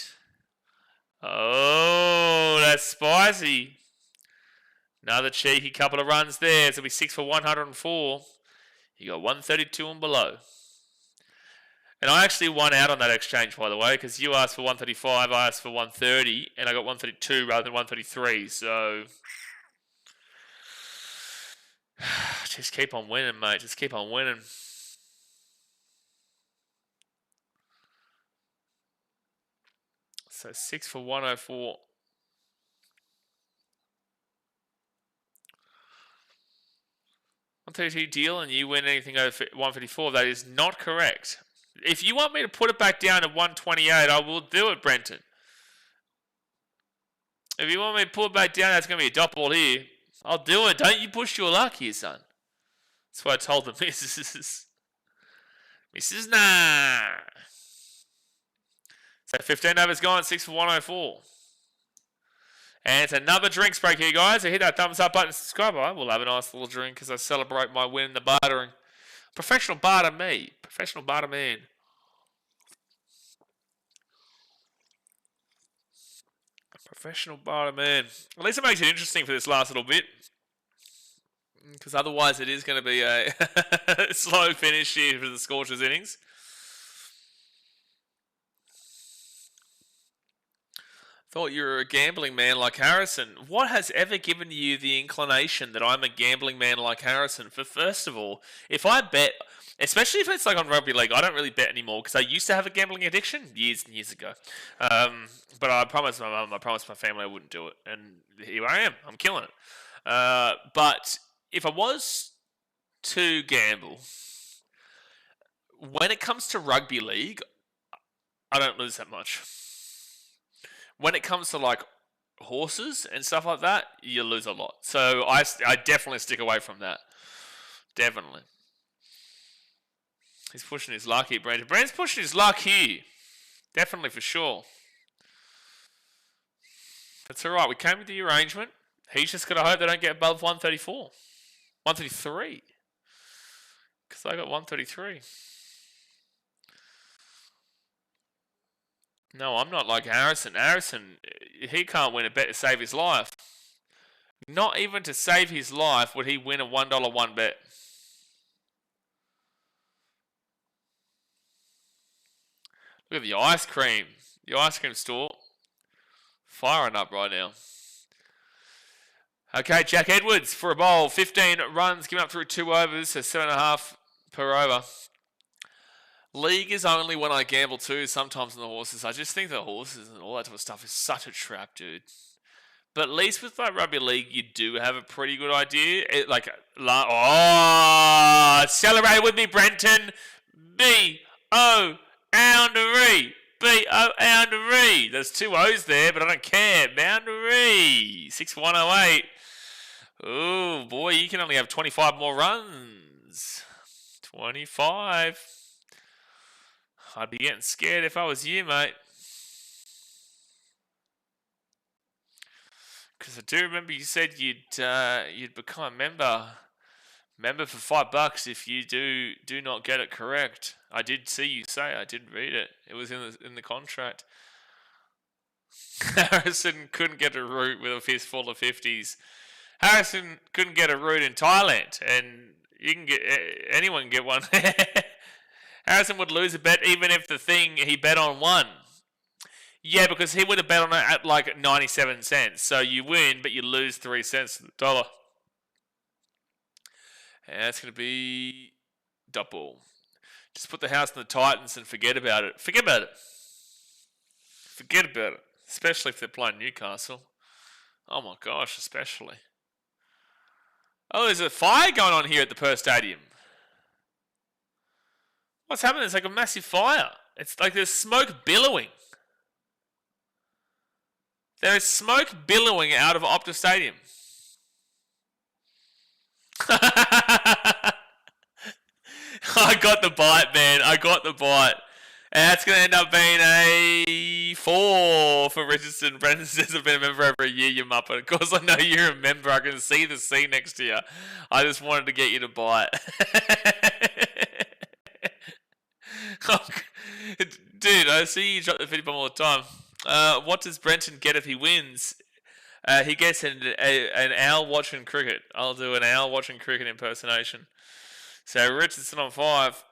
oh, that's spicy. Another cheeky couple of runs there. So it'll be 6 for 104. You got 132 and below. And I actually won out on that exchange, by the way, because you asked for 135, I asked for 130, and I got 132 rather than 133. So, just keep on winning, mate. Just keep on winning. So 6 for 104. $132 deal and you win anything over 154. That is not correct. If you want me to put it back down to 128, I will do it, Brenton. If you want me to pull it back down, that's going to be a dot ball here. I'll do it. Don't you push your luck here, son. That's what I told the missus. Mrs. Nah. So 15 overs gone, 6 for 104. And it's another drinks break here, guys. So hit that thumbs up button, subscribe. I will have a nice little drink as I celebrate my win in the bartering. Professional barter me. Professional barter man. Professional barter man. At least it makes it interesting for this last little bit. Because otherwise it is going to be a slow finish here for the Scorchers innings. Thought you were a gambling man like Harrison. What has ever given you the inclination that I'm a gambling man like Harrison? For first of all, if I bet, especially if it's like on rugby league, I don't really bet anymore because I used to have a gambling addiction years and years ago. But I promised my mum, I promised my family I wouldn't do it, and here I am. I'm killing it. But if I was to gamble, when it comes to rugby league, I don't lose that much. When it comes to like horses and stuff like that, you lose a lot. So I definitely stick away from that. Definitely. He's pushing his luck here, Brandon. Brandon's pushing his luck here. Definitely, for sure. That's all right. We came with the arrangement. He's just got to hope they don't get above 134. 133. Because I got 133. No, I'm not like Harrison. Harrison, he can't win a bet to save his life. Not even to save his life would he win a $1 one bet. Look at the ice cream. The ice cream store. Firing up right now. Okay, Jack Edwards for a bowl. 15 runs, given up through 2 overs, so 7.5 per over. League is only when I gamble too, sometimes on the horses. I just think the horses and all that type of stuff is such a trap, dude. But at least with like rugby league, you do have a pretty good idea. Celebrate with me, Brenton. B-O-Boundary. B-O-Boundary. There's 2 O's there, but I don't care. Boundary. 6-1-0-8. Oh, boy, you can only have 25 more runs. 25. I'd be getting scared if I was you, mate. Because I do remember you said you'd become a member for $5 if you do not get it correct. I did see you say. I did read it. It was in the contract. Harrison couldn't get a route with a fistful of 50s. Harrison couldn't get a route in Thailand, and you can get anyone can get one. Harrison would lose a bet even if the thing he bet on won. Yeah, because he would have bet on it at like 97 cents. So you win, but you lose 3 cents to the dollar. And that's going to be double. Just put the house in the Titans and forget about it. Forget about it. Forget about it. Especially if they're playing Newcastle. Oh my gosh, especially. Oh, there's a fire going on here at the Perth Stadium. What's happening? It's like a massive fire. It's like there's smoke billowing. There is smoke billowing out of Optus Stadium. I got the bite, man. I got the bite. And that's going to end up being a 4 for Richardson. Brendan says I've been a member over a year, you muppet. Of course I know you're a member. I can see the C next to you. I just wanted to get you to bite. Oh, dude, I see you drop the 50 bomb all the time. What does Brenton get if he wins? He gets an owl watching cricket. I'll do an owl watching cricket impersonation. So Richardson on 5.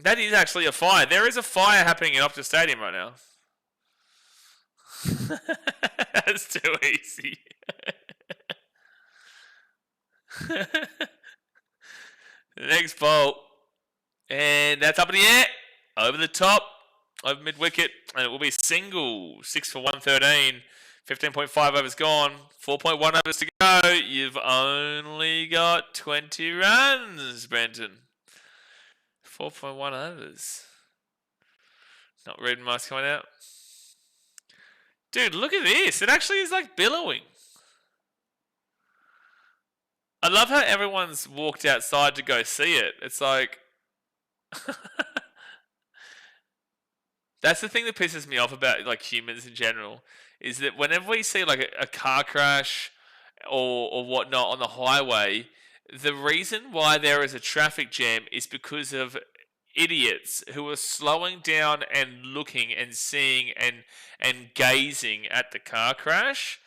That is actually a fire. There is a fire happening in Optus Stadium right now. That's too easy. The next bolt. And that's up in the air. Over the top. Over mid-wicket. And it will be single. 6 for 113. 15.5 overs gone. 4.1 overs to go. You've only got 20 runs, Brenton. 4.1 overs. Not reading much coming out. Dude, look at this. It actually is like billowing. I love how everyone's walked outside to go see it. It's like... That's the thing that pisses me off about like humans in general, is that whenever we see like a car crash or whatnot on the highway, the reason why there is a traffic jam is because of idiots who are slowing down and looking and seeing and gazing at the car crash.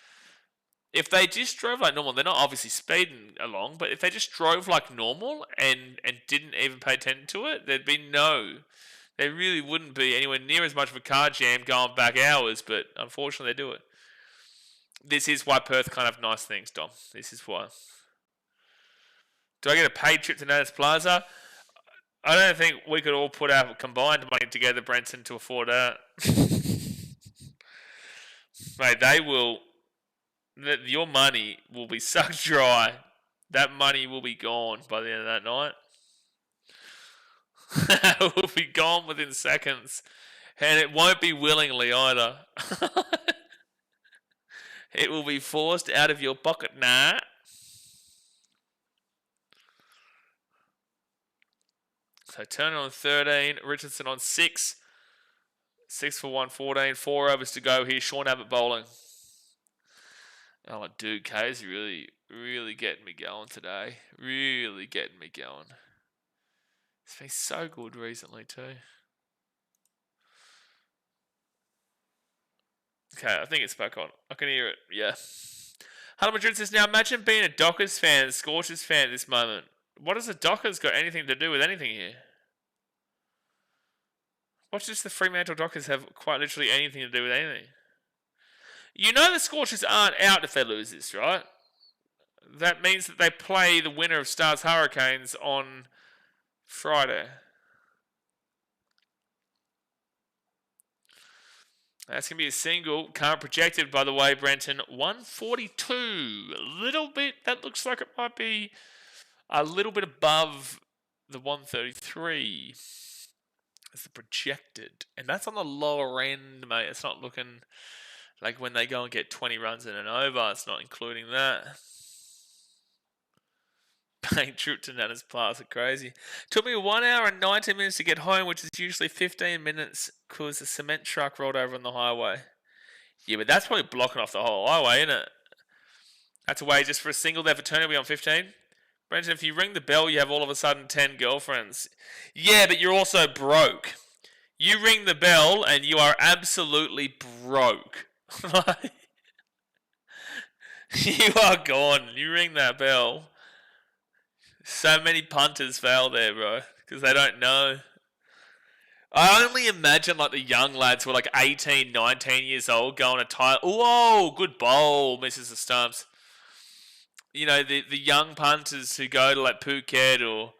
If they just drove like normal, they're not obviously speeding along, but if they just drove like normal and didn't even pay attention to it, there really wouldn't be anywhere near as much of a car jam going back hours, but unfortunately they do it. This is why Perth can't have nice things, Dom. This is why. Do I get a paid trip to Natas Plaza? I don't think we could all put our combined money together, Brenton, to afford that. Mate, they will... Your money will be sucked dry. That money will be gone by the end of that night. It will be gone within seconds. And it won't be willingly either. It will be forced out of your pocket. Nah. So Turner on 13, Richardson on 6. 6 for 114, 4 overs to go here. Sean Abbott bowling. Oh, dude, K's really getting me going today. Really getting me going. It's been so good recently too. Okay, I think it's back on. I can hear it. Yeah. Hello, Madrid says, now imagine being a Dockers fan, Scorchers fan at this moment. What has the Dockers got anything to do with anything here? What does the Fremantle Dockers have quite literally anything to do with anything? You know the Scorchers aren't out if they lose this, right? That means that they play the winner of Stars Hurricanes on Friday. That's going to be a single. Current projected, by the way, Brenton, 142. A little bit, that looks like it might be a little bit above the 133 as the projected. And that's on the lower end, mate. It's not looking... like when they go and get 20 runs in an over, it's not including that. Paying trip to Natas Plaza, crazy. Took me 1 hour and 19 minutes to get home, which is usually 15 minutes because the cement truck rolled over on the highway. Yeah, but that's probably blocking off the whole highway, isn't it? That's a way just for a single there for Turner. We on 15. Brenton, if you ring the bell, you have all of a sudden 10 girlfriends. Yeah, but you're also broke. You ring the bell and you are absolutely broke. You are gone. You ring that bell. So many punters fail there, bro, because they don't know. I only imagine like the young lads who are like 18, 19 years old going to tie. Whoa, good bowl, misses the stumps. You know, the young punters who go to like Phuket or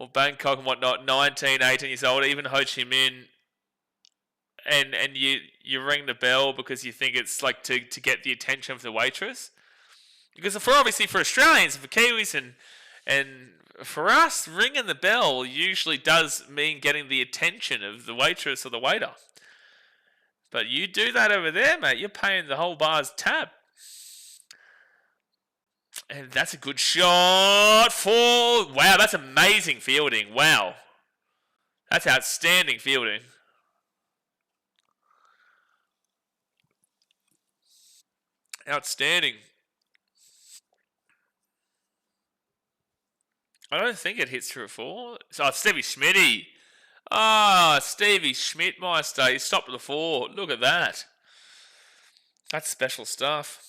Bangkok and whatnot, 19, 18 years old, even Ho Chi Minh. And you ring the bell because you think it's like to get the attention of the waitress. Because for obviously for Australians and for Kiwis and for us, ringing the bell usually does mean getting the attention of the waitress or the waiter. But you do that over there, mate, you're paying the whole bar's tab. And that's a good shot for... Wow, that's amazing fielding. Wow. That's outstanding fielding. Outstanding. I don't think it hits through a 4. Oh, Stevie Schmitty. Ah, Stevie Schmidtmeister. He stopped at the 4. Look at that. That's special stuff.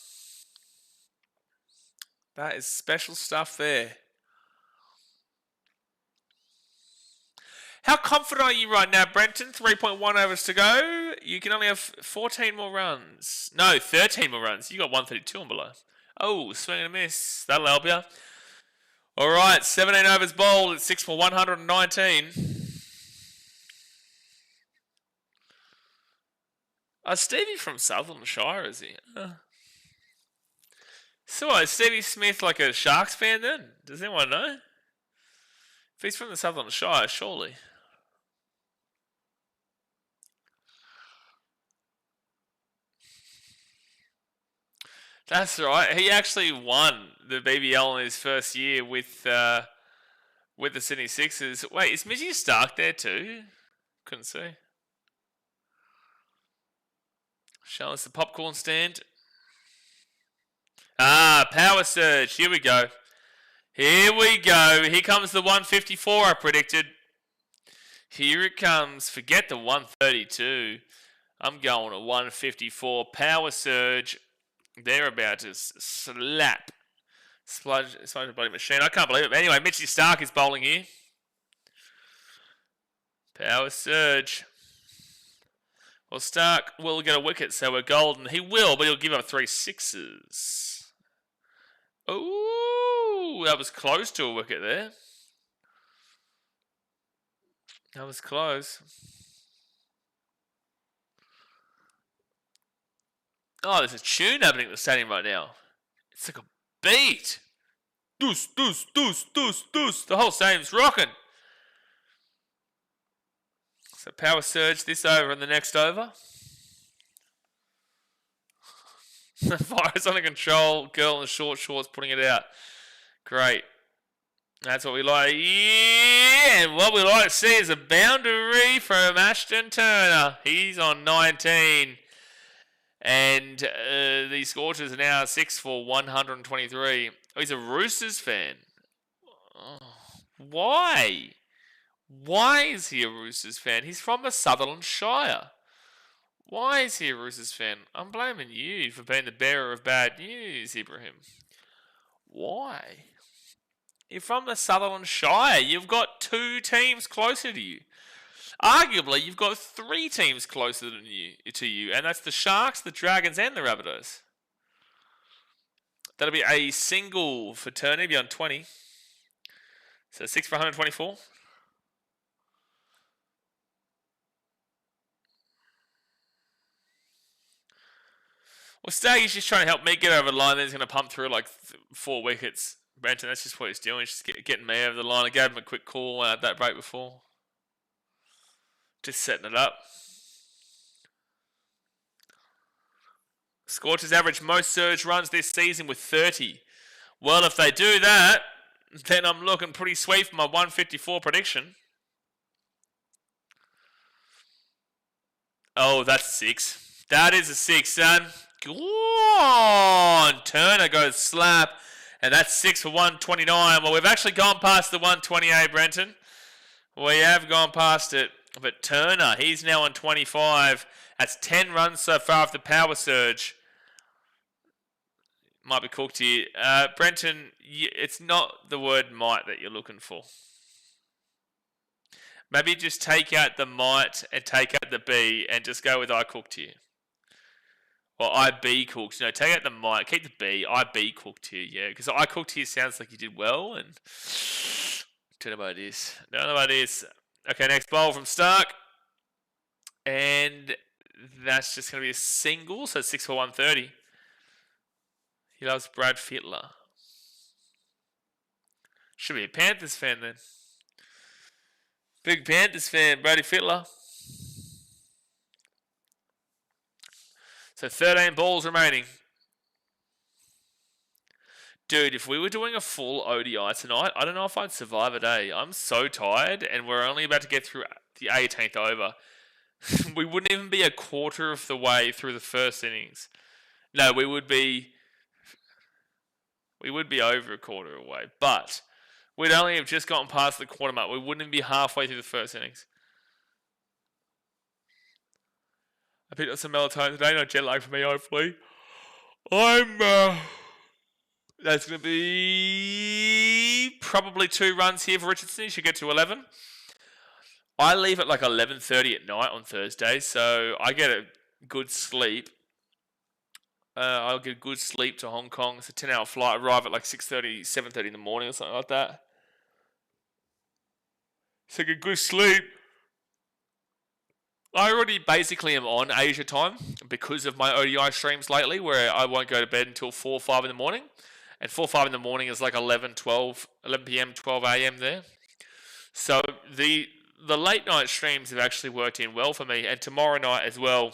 That is special stuff there. How confident are you right now, Brenton? 3.1 overs to go. You can only have 14 more runs. No, 13 more runs. You got 132 and below. Oh, swing and a miss. That'll help you. All right, 17 overs bowled at 6 for 119. Stevie from Sutherland Shire, is he? So is Stevie Smith like a Sharks fan then? Does anyone know? If he's from the Sutherland Shire, surely. That's right. He actually won the BBL in his first year with the Sydney Sixers. Wait, is Mitchie Stark there too? Couldn't see. Show us the popcorn stand. Ah, power surge. Here we go. Here we go. Here comes the 154 I predicted. Here it comes. Forget the 132. I'm going to 154. Power surge. They're about to slap. Spludge the bloody machine. I can't believe it. But anyway, Mitchy Stark is bowling here. Power surge. Well, Stark will get a wicket, so we're golden. He will, but he'll give up 3 sixes. Ooh, that was close to a wicket there. That was close. Oh, there's a tune happening at the stadium right now. It's like a beat. Deuce, deuce, deuce, deuce, deuce. The whole stadium's rocking. So power surge this over and the next over. The fire's under control. Girl in the short shorts putting it out. Great. That's what we like. Yeah, and what we like to see is a boundary from Ashton Turner. He's on 19. And the Scorchers are now 6 for 123. Oh, he's a Roosters fan. Oh, why? Why is he a Roosters fan? He's from the Sutherland Shire. Why is he a Roosters fan? I'm blaming you for being the bearer of bad news, Ibrahim. Why? You're from the Sutherland Shire. You've got 2 teams closer to you. Arguably, you've got 3 teams closer to you, and that's the Sharks, the Dragons, and the Rabbitohs. That'll be a single for Turner, be on 20. So 6 for 124. Well, Staggy's just trying to help me get over the line. Then he's going to pump through like 4 wickets. Brenton, that's just what he's doing. He's just getting me over the line. I gave him a quick call at that break before. Just setting it up. Scorchers average most surge runs this season with 30. Well, if they do that, then I'm looking pretty sweet for my 154 prediction. Oh, that's a 6. That is a 6, son. Go on. Turner goes slap. And that's 6 for 129. Well, we've actually gone past the 128, Brenton. We have gone past it. But Turner, he's now on 25. That's 10 runs so far off the power surge. Might be cooked here. Brenton, it's not the word might that you're looking for. Maybe just take out the might and take out the B and just go with I cooked here. Or I be cooked. No, take out the might. Keep the B. I be cooked here, yeah. Because I cooked here sounds like you did well. And don't know what it is. Don't know what it is. Okay, next bowl from Stark. And that's just going to be a single. So 6 for 130. He loves Brad Fittler. Should be a Panthers fan then. Big Panthers fan, Brady Fittler. So 13 balls remaining. Dude, if we were doing a full ODI tonight, I don't know if I'd survive a day. I'm so tired, and we're only about to get through the 18th over. We wouldn't even be a quarter of the way through the first innings. No, we would be over a quarter away, but we'd only have just gotten past the quarter mark. We wouldn't even be halfway through the first innings. I picked up some melatonin today, no jet lag for me, hopefully. That's going to be probably 2 runs here for Richardson. He should get to 11. I leave at like 11:30 at night on Thursday, so I get a good sleep. I'll get a good sleep to Hong Kong. It's a 10-hour flight. Arrive at like 6:30, 7:30 in the morning or something like that. So get good sleep. I already basically am on Asia time because of my ODI streams lately, where I won't go to bed until 4 or 5 in the morning. And 4 or 5 in the morning is like 11 p.m., 12 a.m. there. So the late night streams have actually worked in well for me. And tomorrow night as well,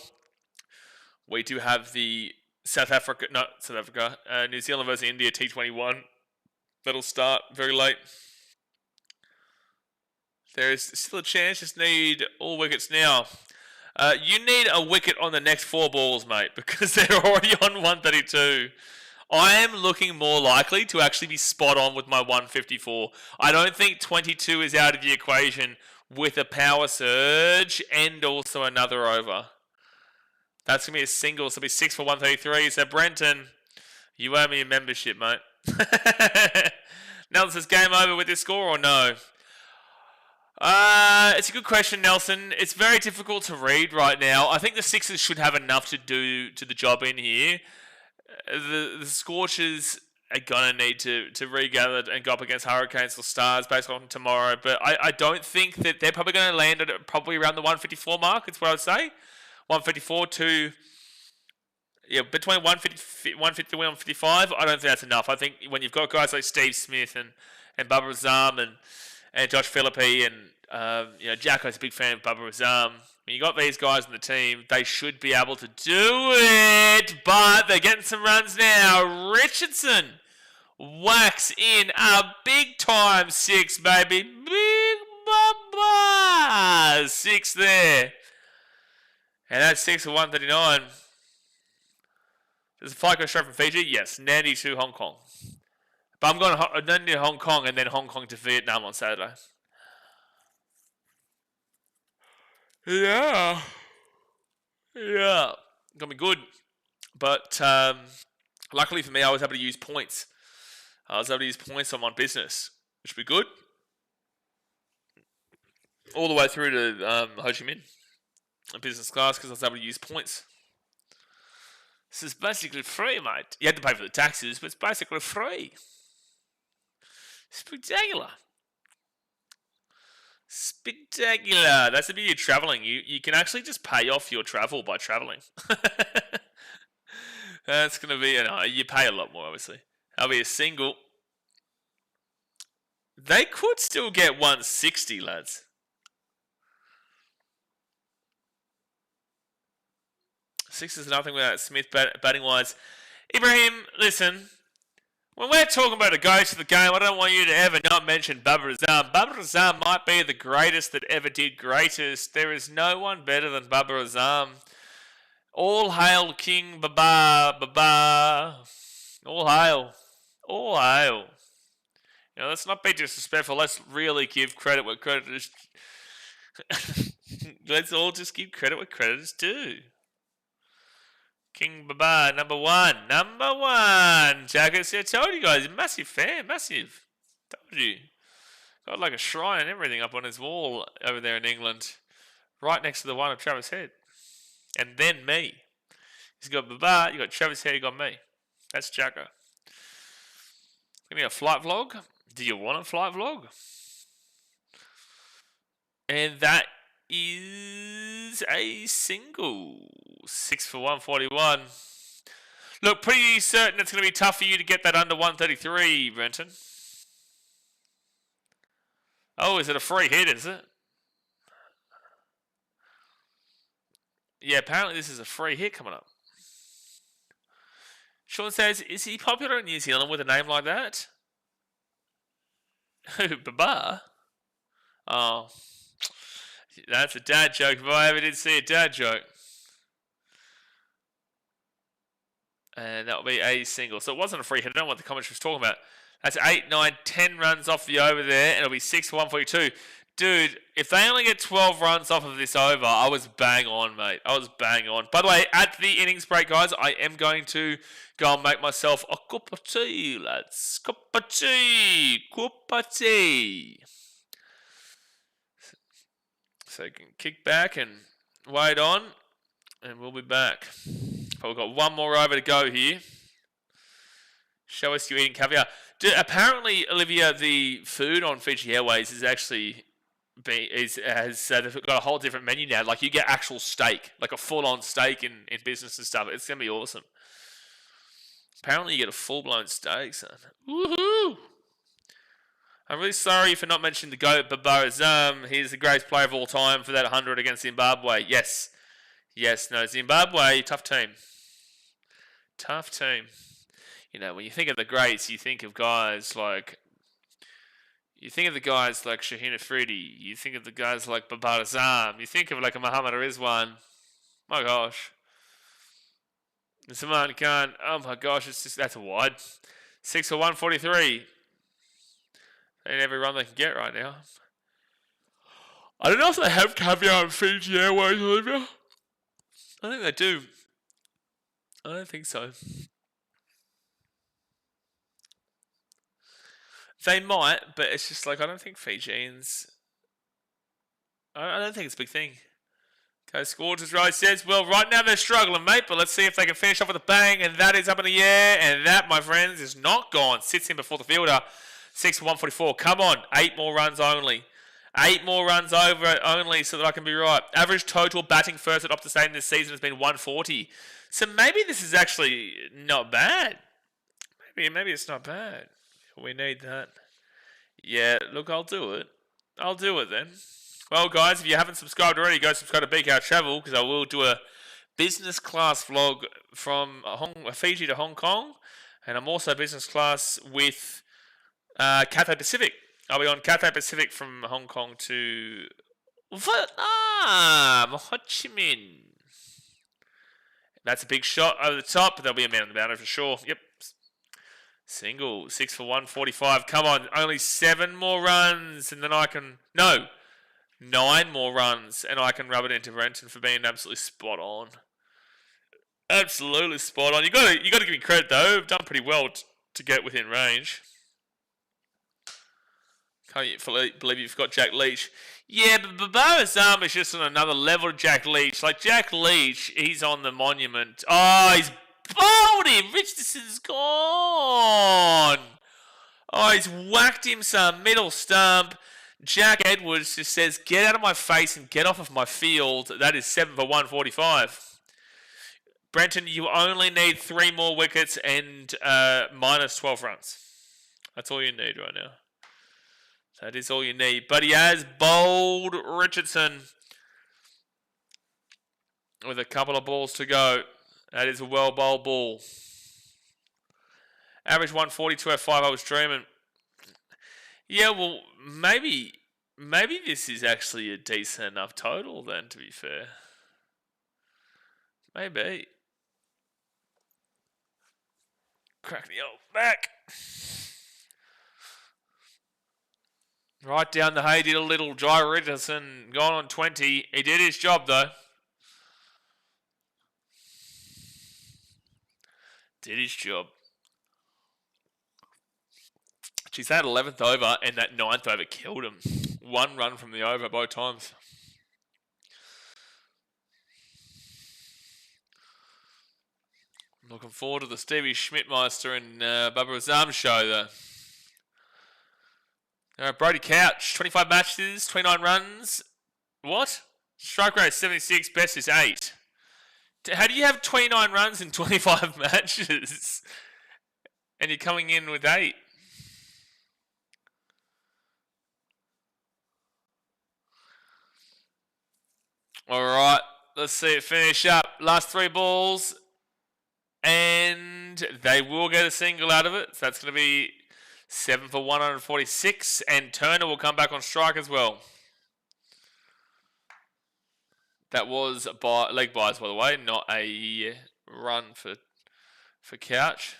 we do have the New Zealand versus India T21. That'll start very late. There is still a chance, just need all wickets now. You need a wicket on the next 4 balls, mate, because they're already on 132. I am looking more likely to actually be spot on with my 154. I don't think 22 is out of the equation with a power surge and also another over. That's going to be a single, so it'll be 6 for 133. So, Brenton, you owe me a membership, mate. Nelson says, game over with this score or no? It's a good question, Nelson. It's very difficult to read right now. I think the Sixers should have enough to do to the job in here. The Scorchers are going to need to regather and go up against Hurricanes or Stars based on tomorrow. But I don't think that they're probably going to land at probably around the 154 mark. It's what I would say. 154 to... Yeah, between 150 and 155, I don't think that's enough. I think when you've got guys like Steve Smith and Bubba Razam and Josh Philippi and Jacko's a big fan of Bubba Razam. When you got these guys in the team, they should be able to do it. But they're getting some runs now. Richardson whacks in a big time 6, baby. Big baba 6 there. And that's 6 for 139. Does the flight go straight from Fiji? Yes. Nandi to Hong Kong. But I'm going to Nandi to Hong Kong and then Hong Kong to Vietnam on Saturday. Yeah. Gonna be good. But luckily for me, I was able to use points. I was able to use points on my business, which would be good. All the way through to Ho Chi Minh. Business class, because I was able to use points. This is basically free, mate. You had to pay for the taxes, but it's basically free. Spectacular. Spectacular. That's the beauty of traveling. You can actually just pay off your travel by traveling. That's going to be... you pay a lot more, obviously. That'll be a single. They could still get 160, lads. Six is nothing without Smith batting-wise. Ibrahim, listen... When we're talking about a go to the game, I don't want you to ever not mention Bubba Razam. Bubba Razam might be the greatest that ever did greatest. There is no one better than Bubba Razam. All hail King Baba. All hail. All hail. Let's not be disrespectful. Let's really give credit where credit is. Let's all just give credit where credit is due. King Baba, number one. Jaggers, I told you guys, massive fan, massive. Told you. Got like a shrine and everything up on his wall over there in England. Right next to the one of Travis Head. And then me. He's got Baba, you got Travis Head, you got me. That's Jacko. Give me a flight vlog. Do you want a flight vlog? And that is a single. 6 for 141. Look, pretty certain it's going to be tough for you to get that under 133, Brenton. Oh, is it a free hit, is it? Yeah, apparently this is a free hit coming up. Sean says, is he popular in New Zealand with a name like that? Who, Baba? Oh, that's a dad joke if I ever did see a dad joke. And that will be a single. So it wasn't a free hit. I don't know what the commentary was talking about. That's 8, 9, 10 runs off the over there. And it'll be 6 for 142. Dude, if they only get 12 runs off of this over, I was bang on, mate. I was bang on. By the way, at the innings break, guys, I am going to go and make myself a cup of tea, lads. Cup of tea. Cup of tea. So you can kick back and wait on. And we'll be back. But we've got one more over to go here. Show us you eating caviar. Apparently, Olivia, the food on Fiji Airways is actually they've got a whole different menu now. Like you get actual steak, like a full-on steak in business and stuff. It's gonna be awesome. Apparently, you get a full-blown steak, son. Woohoo! I'm really sorry for not mentioning the GOAT, Baba Razam. He's the greatest player of all time for that 100 against Zimbabwe. Yes. No, Zimbabwe, tough team. Tough team. When you think of the greats, you think of guys like, You think of the guys like Shaheen Afridi. You think of the guys like Babar Azam. You think of like a Muhammad Rizwan. My gosh. Salman Khan. Oh my gosh, that's a wide. 6 for 143. Ain't every run they can get right now. I don't know if they have caviar in Fiji Airways, Olivia. I think they do. I don't think so. They might, but it's just like, I don't think Fijians... I don't think it's a big thing. Okay, Scorchers right says, well, right now they're struggling, mate, but let's see if they can finish off with a bang, and that is up in the air, and that, my friends, is not gone. Sits in before the fielder. 6 for 144. Come on, 8 more runs only. 8 more runs over only so that I can be right. Average total batting first at Optus Stadium this season has been 140. So maybe this is actually not bad. Maybe it's not bad. We need that. Yeah, look, I'll do it. I'll do it then. Well, guys, if you haven't subscribed already, go subscribe to BK Travel because I will do a business class vlog from Fiji to Hong Kong. And I'm also business class with Cathay Pacific. I'll be on Cathay Pacific from Hong Kong to Vietnam, Ho Chi Minh. That's a big shot over the top, but there'll be a man on the boundary for sure. Yep. Single, 6 for 145. Come on, only 7 more runs, and then I can... No, 9 more runs, and I can rub it into Renton for being absolutely spot on. Absolutely spot on. You got to give me credit, though. I've done pretty well to get within range. Can't you believe you've got Jack Leach? Yeah, but Babar Azam is just on another level of Jack Leach. Like, Jack Leach, he's on the monument. Oh, he's bowled him. Richardson's gone. Oh, he's whacked him some middle stump. Jack Edwards just says, get out of my face and get off of my field. That is 7 for 145. Brenton, you only need 3 more wickets and minus 12 runs. That's all you need right now. That is all you need. But he has bowled Richardson with a couple of balls to go. That is a well bowled ball. Average 142 at 5. I was dreaming. Yeah, well, maybe this is actually a decent enough total then, to be fair. Maybe. Crack the old back. Right down the hay, did a little Jai Richardson, gone on 20. He did his job, though. Did his job. Geez, that 11th over and that 9th over killed him. 1 run from the over both times. I'm looking forward to the Stevie Schmidtmeister and Babar Azam show, though. Brody Couch, 25 matches, 29 runs. What? Strike rate 76, best is 8. How do you have 29 runs in 25 matches? And you're coming in with 8? Alright, let's see it finish up. Last 3 balls. And they will get a single out of it. So that's going to be 7 for 146, and Turner will come back on strike as well. That was leg buys, by the way, not a run for Couch.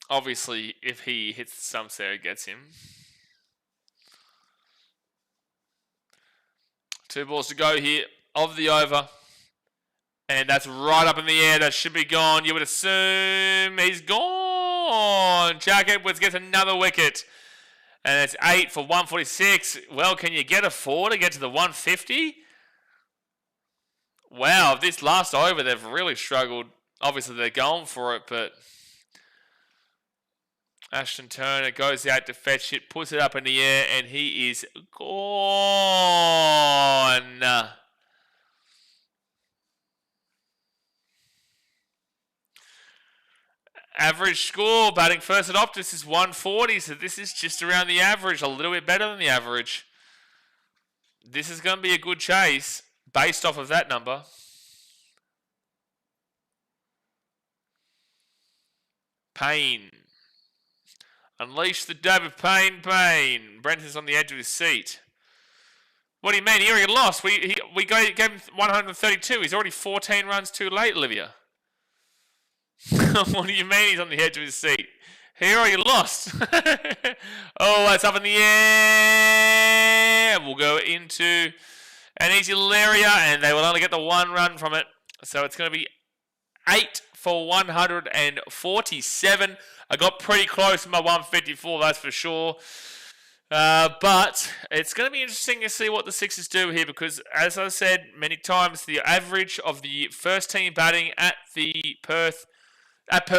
Obviously, if he hits the stumps there, it gets him. 2 balls to go here. Of the over. And that's right up in the air. That should be gone. You would assume he's gone. Jack Edwards gets another wicket. And it's 8 for 146. Well, can you get a 4 to get to the 150? Wow, this last over, they've really struggled. Obviously, they're going for it, but Ashton Turner goes out to fetch it, puts it up in the air, and he is gone. Average score, batting first at Optus is 140, so this is just around the average, a little bit better than the average. This is going to be a good chase based off of that number. Pain. Unleash the dab of pain. Brenton's on the edge of his seat. What do you mean? He already lost. We gave him 132. He's already 14 runs too late, Olivia. What do you mean he's on the edge of his seat? He already lost. Oh, that's up in the air. We'll go into an easy area, and they will only get the 1 run from it. So it's going to be 8 for 147. I got pretty close to my 154, that's for sure. But it's going to be interesting to see what the Sixers do here because, as I said many times, the average of the first team batting at Perth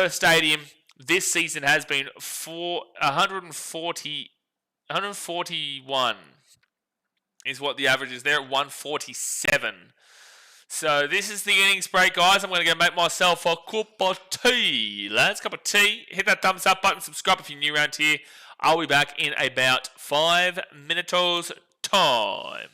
Stadium this season has been 141 is what the average is. They're at 147. So this is the innings break, guys. I'm going to go make myself a cup of tea, lads. Cup of tea. Hit that thumbs up button. Subscribe if you're new around here. I'll be back in about 5 minutes time.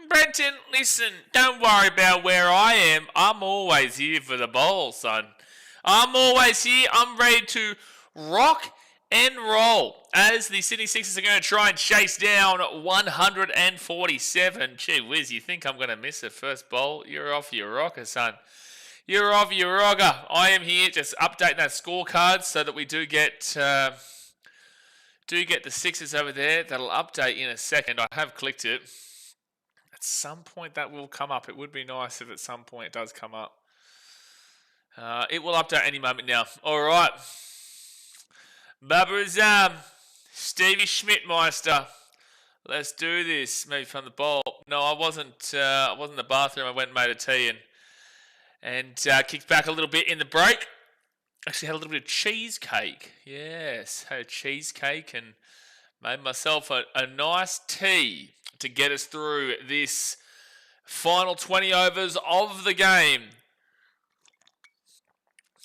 Brenton, listen, don't worry about where I am. I'm always here for the bowl, son. I'm always here. I'm ready to rock and roll as the Sydney Sixers are going to try and chase down 147. Gee whiz, you think I'm going to miss the first bowl? You're off your rocker, son. You're off your rocker. I am here just updating that scorecard so that we do get the Sixers over there. That'll update in a second. I have clicked it. At some point that will come up. It would be nice if at some point it does come up. It will update any moment now. All right. Bubba Azam, Stevie Schmidtmeister. Let's do this. Maybe from the bowl. No, I wasn't. I wasn't in the bathroom. I went and made a tea and kicked back a little bit in the break. Actually had a little bit of cheesecake. Yes, had a cheesecake and made myself a nice tea to get us through this final 20 overs of the game.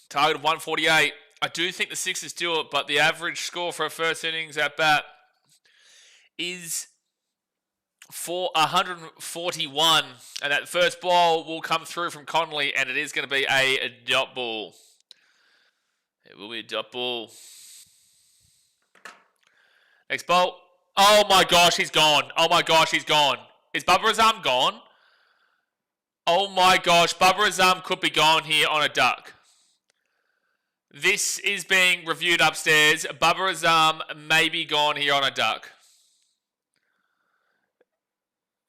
Target of 148. I do think the Sixers do it, but the average score for a first innings at bat is for 141. And that first ball will come through from Connolly, and it is going to be a dot ball. It will be a dot ball. Next ball. Oh my gosh, he's gone. Oh my gosh, he's gone. Is Bubba Azam gone? Oh my gosh, Bubba Azam could be gone here on a duck. This is being reviewed upstairs. Bubba Azam may be gone here on a duck.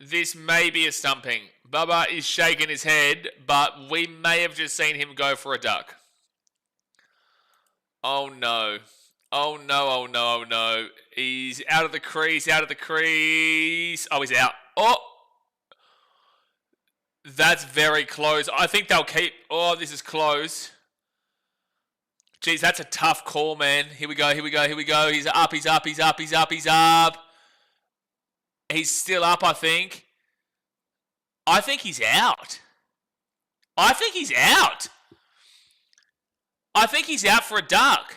This may be a stumping. Bubba is shaking his head, but we may have just seen him go for a duck. Oh no. Oh no, oh no, oh no. He's out of the crease, out of the crease. Oh, he's out. Oh! That's very close. I think they'll keep... Oh, this is close. Jeez, that's a tough call, man. Here we go, here we go, here we go. He's up, he's up, he's up, he's up, he's up. He's still up, I think. I think he's out. I think he's out. I think he's out for a duck.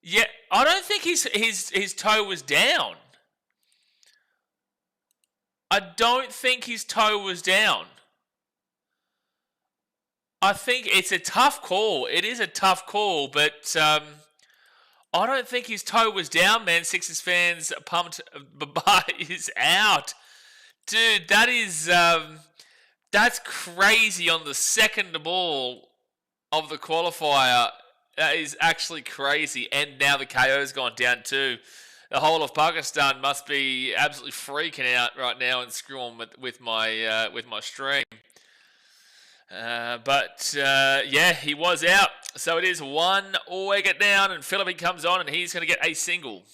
Yeah, I don't think his toe was down. I don't think his toe was down. I think it's a tough call. It is a tough call, but I don't think his toe was down, man. Sixers fans pumped. Baba is out. Dude, that is... that's crazy on the second ball of the qualifier. That is actually crazy. And now the KO's gone down too. The whole of Pakistan must be absolutely freaking out right now and screwing with my stream. Yeah, he was out. So it is one wicket down, and Philippe comes on, and he's going to get a single.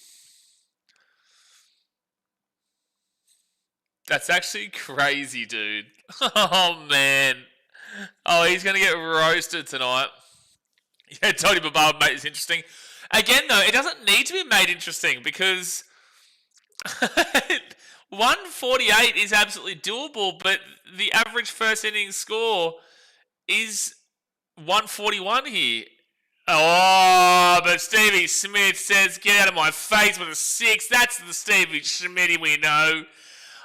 That's actually crazy, dude. Oh, man. Oh, he's going to get roasted tonight. Yeah, Tony Babal made this interesting. Again, though, it doesn't need to be made interesting because 148 is absolutely doable, but the average first innings score is 141 here. Oh, but Stevie Smith says, get out of my face with a 6. That's the Stevie Smitty we know.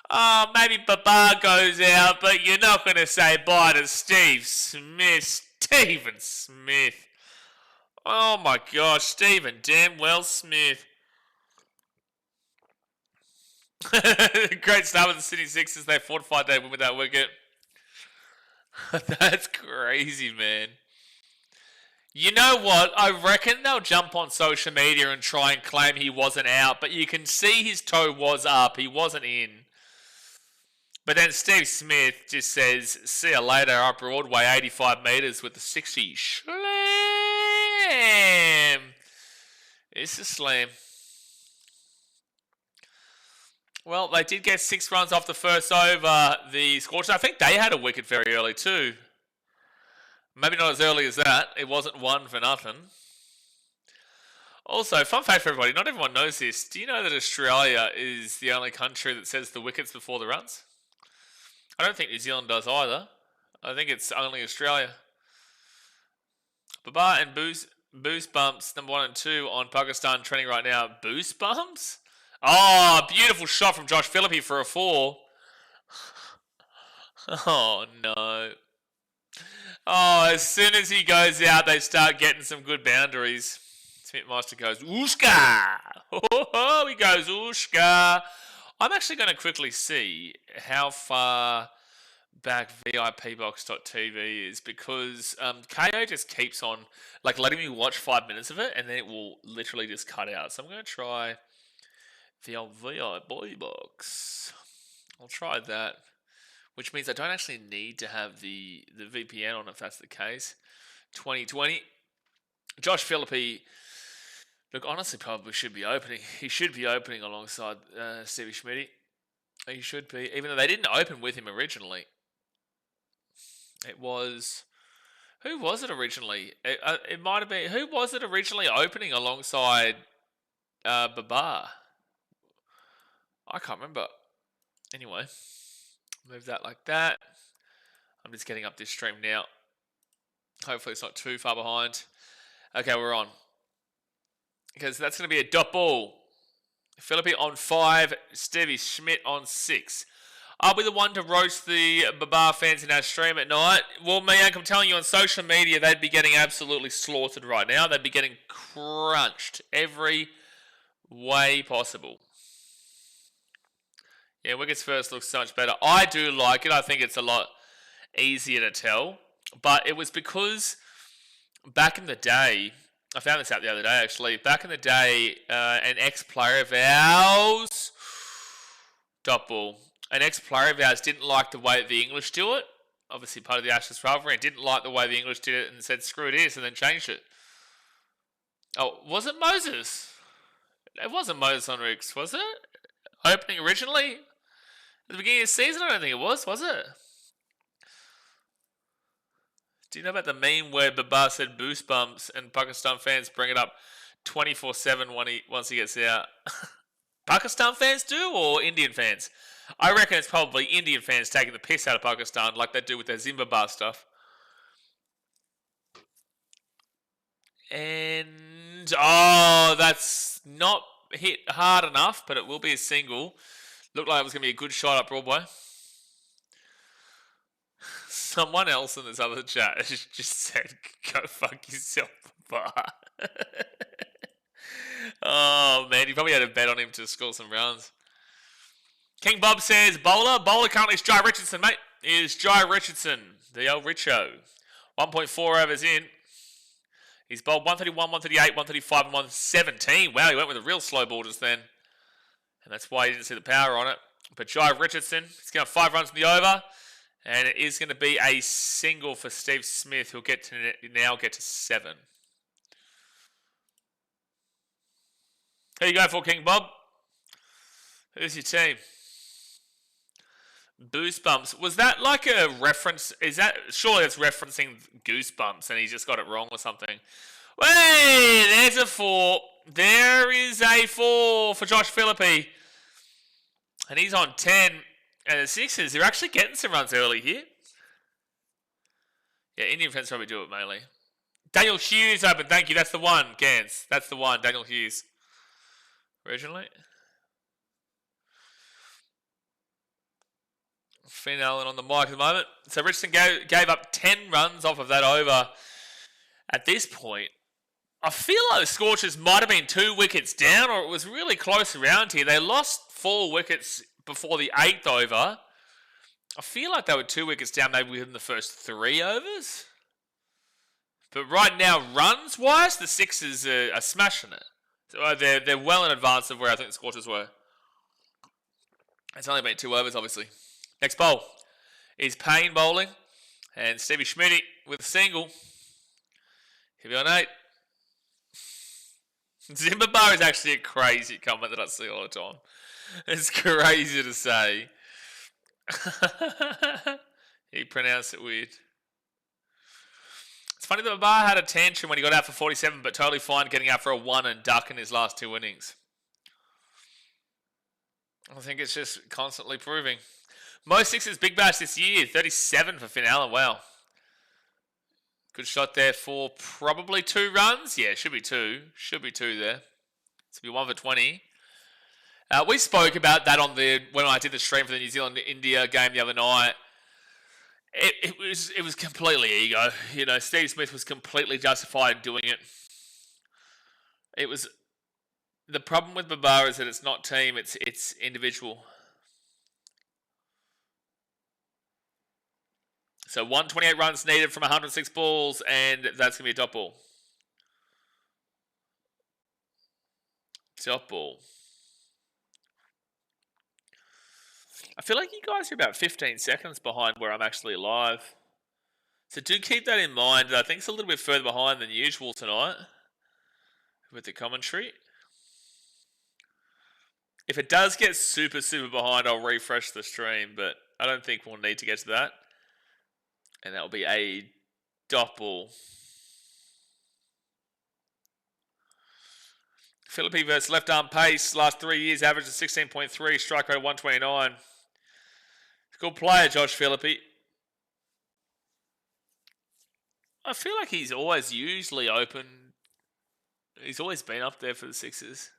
Oh, maybe Baba goes out, but you're not going to say bye to Steve Smith. Stephen Smith. Oh my gosh, Stephen damn well Smith. Great start with the Sydney Sixers. They fortified their win with that wicket. That's crazy, man. You know what? I reckon they'll jump on social media and try and claim he wasn't out, but you can see his toe was up. He wasn't in. But then Steve Smith just says, see you later, up Broadway, 85 metres with the 60. Slam! It's a slam. Well, they did get 6 runs off the first over. The Scorchers, I think they had a wicket very early too. Maybe not as early as that. It wasn't 1 for nothing. Also, fun fact for everybody, not everyone knows this. Do you know that Australia is the only country that says the wickets before the runs? I don't think New Zealand does either. I think it's only Australia. Baba and boost bumps, number 1 and 2 on Pakistan trending right now. Boost bumps? Oh, beautiful shot from Josh Philippe for a 4. Oh, no. Oh, as soon as he goes out, they start getting some good boundaries. Smith-Meister goes, Ooshka! Oh, he goes, Ooshka! I'm actually going to quickly see how far back VIPbox.tv is, because KO just keeps on like letting me watch 5 minutes of it, and then it will literally just cut out. So I'm going to try the old VI box. I'll try that, which means I don't actually need to have the VPN on if that's the case. 2020. Josh Philippi, look, honestly, probably should be opening. He should be opening alongside Stevie Schmidt. He should be, even though they didn't open with him originally. It was... Who was it originally? It might have been... Who was it originally opening alongside Babar? I can't remember. Anyway, move that like that. I'm just getting up this stream now. Hopefully it's not too far behind. Okay, we're on. Because that's going to be a dot ball. Philippi on 5, Stevie Schmidt on 6. I'll be the one to roast the Babar fans in our stream at night. Well, Miank, I'm telling you, on social media, they'd be getting absolutely slaughtered right now. They'd be getting crunched every way possible. Yeah, Wicket's first looks so much better. I do like it. I think it's a lot easier to tell. But it was because back in the day, I found this out the other day actually, back in the day, an ex-player of ours, dot ball, an ex-player of ours didn't like the way the English do it. Obviously part of the Ashes rivalry, and didn't like the way the English did it and said, screw this, and then changed it. Oh, was it Moses? It wasn't Moses on Ricks, was it? Opening originally? At the beginning of the season, I don't think it was it? Do you know about the meme where Babar said boost bumps and Pakistan fans bring it up 24/7 once he gets out? Pakistan fans do, or Indian fans? I reckon it's probably Indian fans taking the piss out of Pakistan like they do with their Zimbabwe stuff. And, oh, that's not hit hard enough, but it will be a single. Looked like it was going to be a good shot up Broadway. Someone else in this other chat has just said, go fuck yourself, Babar. Oh, man, you probably had a bet on him to score some runs. King Bob says, bowler currently is Jai Richardson, mate. Is Jai Richardson, the old Richo. 1.4 overs in. He's bowled 131, 138, 135, and 117. Wow, he went with a real slow ball just then. And that's why you didn't see the power on it. But Jai Richardson, he's going to have 5 runs in the over. And it is going to be a single for Steve Smith, who'll now get to 7. Who you going for, King Bob? Who's your team? Goosebumps. Was that like a reference? Surely that's referencing Goosebumps and he just got it wrong or something. Hey, there's a 4. There is a 4 for Josh Philippi. And he's on 10. And the Sixers, they're actually getting some runs early here. Yeah, Indian fans probably do it mainly. Daniel Hughes open. Thank you. That's the one, Gans. That's the one, Daniel Hughes. Originally. Finn Allen on the mic at the moment. So Richardson gave up 10 runs off of that over. At this point, I feel like the Scorchers might have been 2 wickets down, or it was really close around here. They lost 4 wickets before the 8th over. I feel like they were 2 wickets down maybe within the first 3 overs. But right now, runs-wise, the Sixers are smashing it. So they're well in advance of where I think the Scorchers were. It's only been 2 overs, obviously. Next bowl is Payne bowling. And Stevie Schmidt with a single. He'll be on 8. Zimbabwe is actually a crazy comment that I see all the time. It's crazy to say. He pronounced it weird. It's funny that Babar had a tantrum when he got out for 47, but totally fine getting out for a 1 and duck in his last 2 innings. I think it's just constantly proving. Most Sixers big bash this year, 37 for Finn Allen. Wow. Good shot there for probably 2 runs. Yeah, should be 2. Should be 2 there. It's be 1 for 20. We spoke about that when I did the stream for the New Zealand-India game the other night. It was completely ego. Steve Smith was completely justified in doing it. It was the problem with Babar is that it's not team, it's individual. So 128 runs needed from 106 balls, and that's going to be a dot ball. Dot ball. I feel like you guys are about 15 seconds behind where I'm actually live. So do keep that in mind. I think it's a little bit further behind than usual tonight with the commentary. If it does get super, super behind, I'll refresh the stream, but I don't think we'll need to get to that. And that'll be a dot ball. Philippi versus left arm pace. Last 3 years, average of 16.3. Strike rate of 129. Good player, Josh Philippi. I feel like he's always usually open. He's always been up there for the Sixers.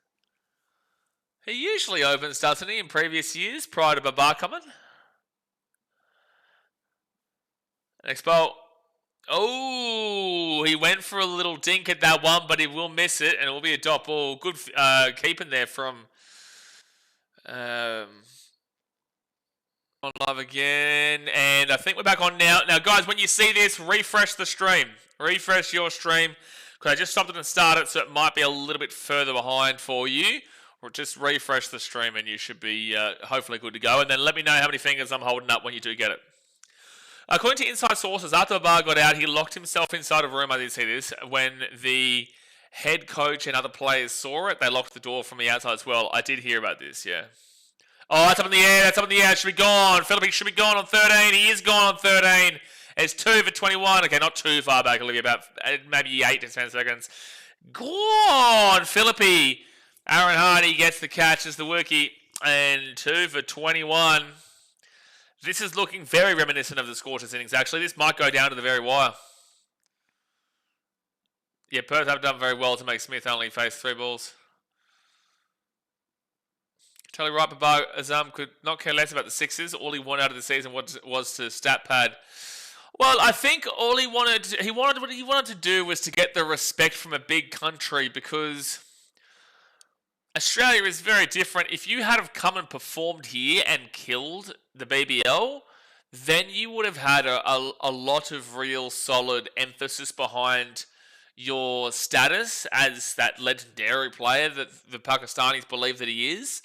He usually opens, doesn't he, in previous years prior to Babar coming? Next ball. Oh, he went for a little dink at that one, but he will miss it, and it will be a dot ball. Good keeping there from on live again. And I think we're back on now. Now, guys, when you see this, refresh the stream. Refresh your stream. Because I just stopped it and started, so it might be a little bit further behind for you. Or just refresh the stream, and you should be hopefully good to go. And then let me know how many fingers I'm holding up when you do get it. According to inside sources, after Babar got out, he locked himself inside a room. I did see this. When the head coach and other players saw it, they locked the door from the outside as well. I did hear about this, yeah. Oh, that's up in the air. That's up in the air. It should be gone. Philippe should be gone on 13. He is gone on 13. It's 2 for 21. Okay, not too far back, Olivia, about maybe 8 to 10 seconds. Gone, Philippe. Aaron Hardy gets the catch as the rookie. And 2 for 21. This is looking very reminiscent of the Scorchers innings, actually. This might go down to the very wire. Yeah, Perth have done very well to make Smith only face 3 balls. Totally right, Babar Azam could not care less about the Sixers. All he wanted out of the season was to stat pad. Well, I think all what he wanted to do was to get the respect from a big country, because Australia is very different. If you had have come and performed here and killed the BBL, then you would have had a lot of real solid emphasis behind your status as that legendary player that the Pakistanis believe that he is.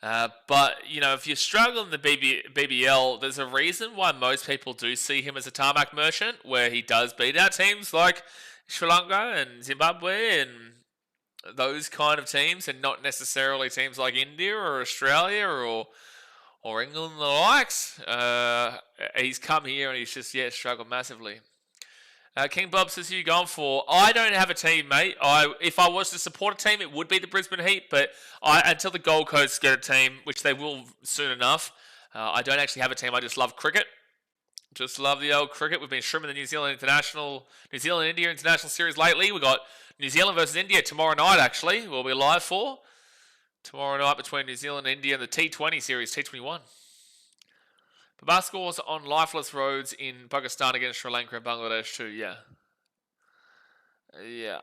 But, if you struggle in the BBL, there's a reason why most people do see him as a tarmac merchant, where he does beat out teams like Sri Lanka and Zimbabwe and those kind of teams, and not necessarily teams like India or Australia or England and the likes. He's come here and he's just, struggled massively. King Bob says, who you going for? I don't have a team, mate. If I was to support a team, it would be the Brisbane Heat, but until the Gold Coast get a team, which they will soon enough, I don't actually have a team. I just love cricket. Just love the old cricket. We've been streaming the New Zealand-India International Series lately. We've got New Zealand versus India tomorrow night, actually. We'll be live for tomorrow night between New Zealand and India in the T20 series, T21. Babar scores on lifeless roads in Pakistan against Sri Lanka and Bangladesh too, yeah. Yeah.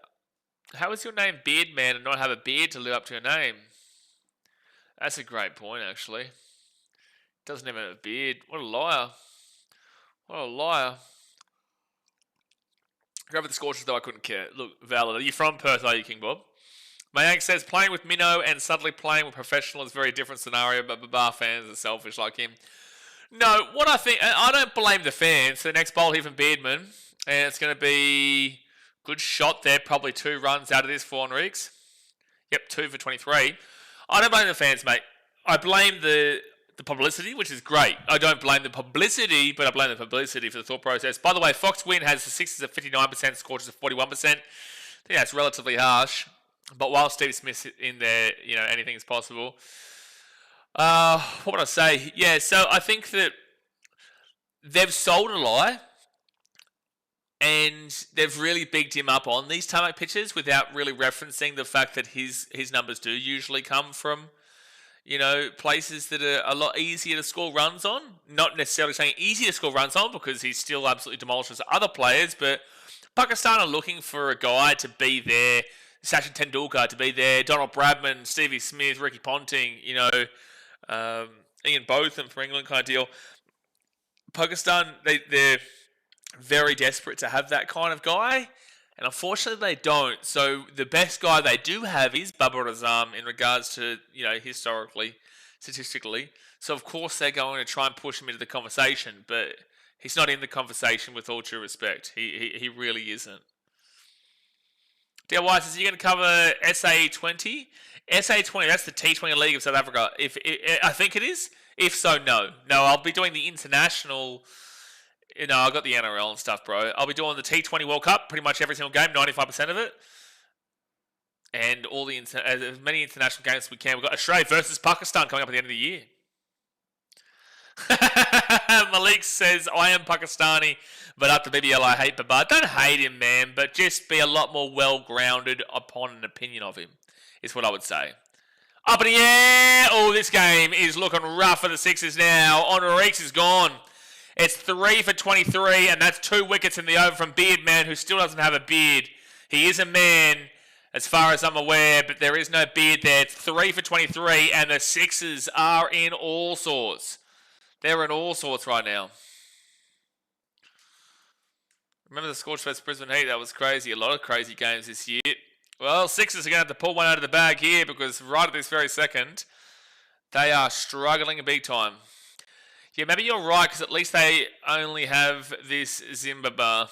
How is your name Beardman and not have a beard to live up to your name? That's a great point, actually. Doesn't even have a beard. What a liar. What a liar. Grab the Scorchers, though I couldn't care. Look, valid. Are you from Perth, are you, King Bob? Mayank says, playing with Minnow and suddenly playing with professional is a very different scenario, but Babar fans are selfish like him. No, what I think, I don't blame the fans. The next bowl here from Beardman, and it's going to be good shot there. Probably 2 runs out of this for Enriques. Yep, 2 for 23. I don't blame the fans, mate. I blame the publicity, which is great. I don't blame the publicity, but I blame the publicity for the thought process. By the way, Fox Win has the Sixers at 59%, Scorchers at 41%. I think that's relatively harsh. But while Steve Smith's in there, anything is possible. What would I say? Yeah, so I think that they've sold a lie, and they've really bigged him up on these tarmac pitches without really referencing the fact that his numbers do usually come from places that are a lot easier to score runs on. Not necessarily saying easy to score runs on because he still absolutely demolishes other players, but Pakistan are looking for a guy to be there, Sachin Tendulkar to be there, Donald Bradman, Stevie Smith, Ricky Ponting, Ian Botham for England kind of deal. Pakistan, they're very desperate to have that kind of guy, and unfortunately they don't. So the best guy they do have is Babar Azam in regards to, historically, statistically. So of course they're going to try and push him into the conversation, but he's not in the conversation with all due respect. He really isn't. DIY says, you're going to cover SA20? SA20, that's the T20 League of South Africa. If I think it is. If so, no. No, I'll be doing the international. I got the NRL and stuff, bro. I'll be doing the T20 World Cup, pretty much every single game, 95% of it. And all as many international games as we can. We've got Australia versus Pakistan coming up at the end of the year. Malik says, I am Pakistani, but after BBL, I hate Babar. Don't hate him, man, but just be a lot more well-grounded upon an opinion of him, is what I would say. Up in the air! Oh, this game is looking rough for the Sixers now. Enriquez is gone. It's 3 for 23, and that's 2 wickets in the over from Beardman, who still doesn't have a beard. He is a man, as far as I'm aware, but there is no beard there. It's 3 for 23, and the Sixers are in all sorts. They're in all sorts right now. Remember the Scorchers vs Brisbane Heat? That was crazy. A lot of crazy games this year. Well, Sixers are going to have to pull one out of the bag here because right at this very second, they are struggling big time. Yeah, maybe you're right because at least they only have this Zimbabwe. I'm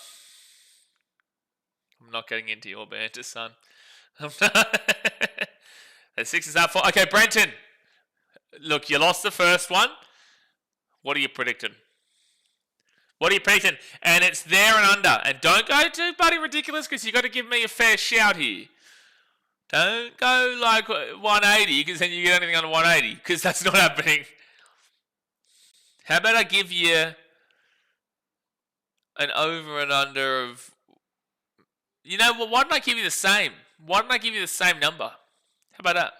not getting into your banter, son. The Sixers are for... Okay, Brenton. Look, you lost the first one. What are you predicting? What are you predicting? And it's there and under. And don't go too bloody ridiculous because you've got to give me a fair shout here. Don't go like 180 because then you get anything under 180 because that's not happening. How about I give you an over and under of... why don't I give you the same? Why don't I give you the same number? How about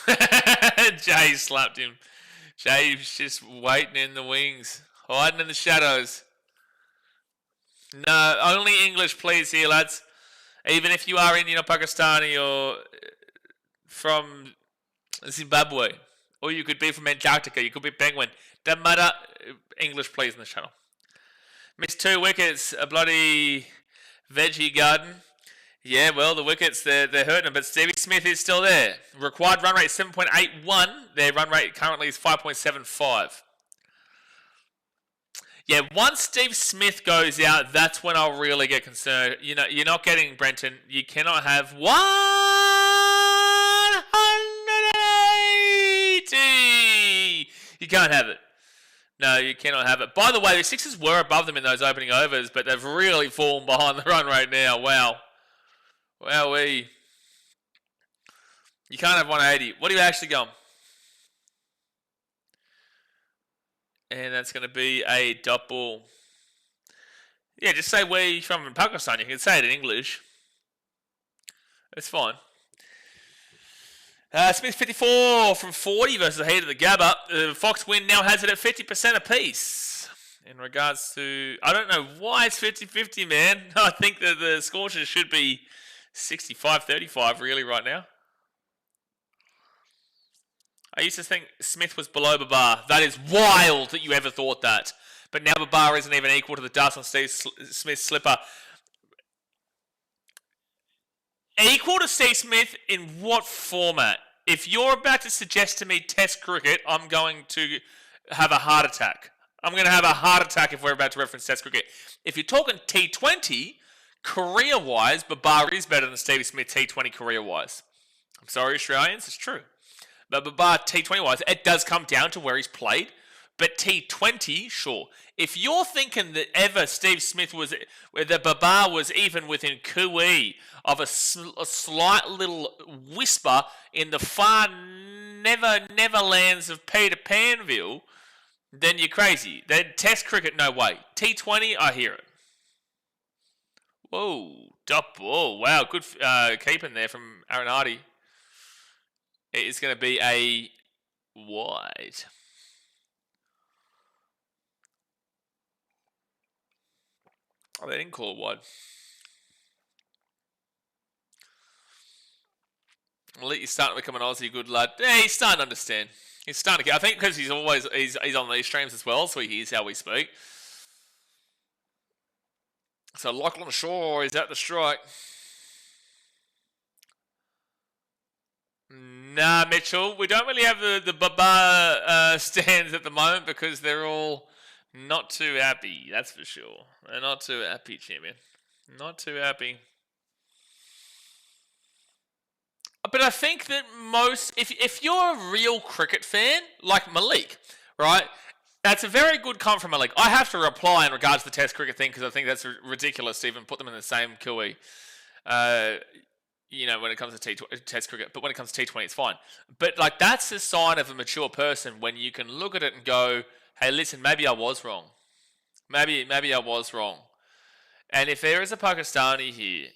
that? Jay slapped him. Jay's just waiting in the wings. Hiding in the shadows. No, only English please here, lads. Even if you are Indian or Pakistani or from Zimbabwe. Or you could be from Antarctica. You could be Penguin. Doesn't matter. English please in the channel. Missed 2 wickets. A bloody veggie garden. Yeah, well, the wickets, they're hurting them. But Stevie Smith is still there. Required run rate 7.81. Their run rate currently is 5.75. Yeah, once Steve Smith goes out, that's when I'll really get concerned. You're not getting Brenton. You cannot have 180. You can't have it. No, you cannot have it. By the way, the Sixers were above them in those opening overs, but they've really fallen behind the run rate now. Wow. Wowee. You can't have 180. What are you actually going? And that's going to be a dot ball. Yeah, just say where you're from in Pakistan. You can say it in English. It's fine. Smith 54 from 40 versus the Heat of the Gabba. Fox win now has it at 50% apiece. In regards to... I don't know why it's 50-50, man. I think that the Scorchers should be 65-35 really right now. I used to think Smith was below Babar. That is wild that you ever thought that. But now Babar isn't even equal to the dust on Steve Smith's slipper. Equal to Steve Smith in what format? If you're about to suggest to me Test cricket, I'm going to have a heart attack. I'm going to have a heart attack if we're about to reference Test cricket. If you're talking T20, career-wise, Babar is better than Stevie Smith T20 career-wise. I'm sorry, Australians, it's true. But Babar T20-wise, it does come down to where he's played. But T20, sure. If you're thinking that ever Steve Smith was, whether Babar was even within cooee of a slight little whisper in the far neverlands of Peter Panville, then you're crazy. Then Test cricket, no way. T20, I hear it. Whoa, wow, good keeping there from Aaron Hardy. It is going to be a wide. Oh, they didn't call it wide. He's starting to become an Aussie good lad. Yeah, he's starting to understand. He's starting to get. I think because he's on these streams as well, so he hears how we speak. So Lachlan Shaw is at the strike. Nah, Mitchell, we don't really have the Baba stands at the moment because they're all not too happy. That's for sure. They're not too happy, champion. Not too happy. But I think that if you're a real cricket fan, like Malik, right? That's a very good comment from Malik. I have to reply in regards to the Test cricket thing because I think that's ridiculous to even put them in the same QE. When it comes to Test cricket, but when it comes to T20, it's fine. But like that's a sign of a mature person when you can look at it and go, "Hey, listen, maybe I was wrong. Maybe I was wrong." And if there is a Pakistani here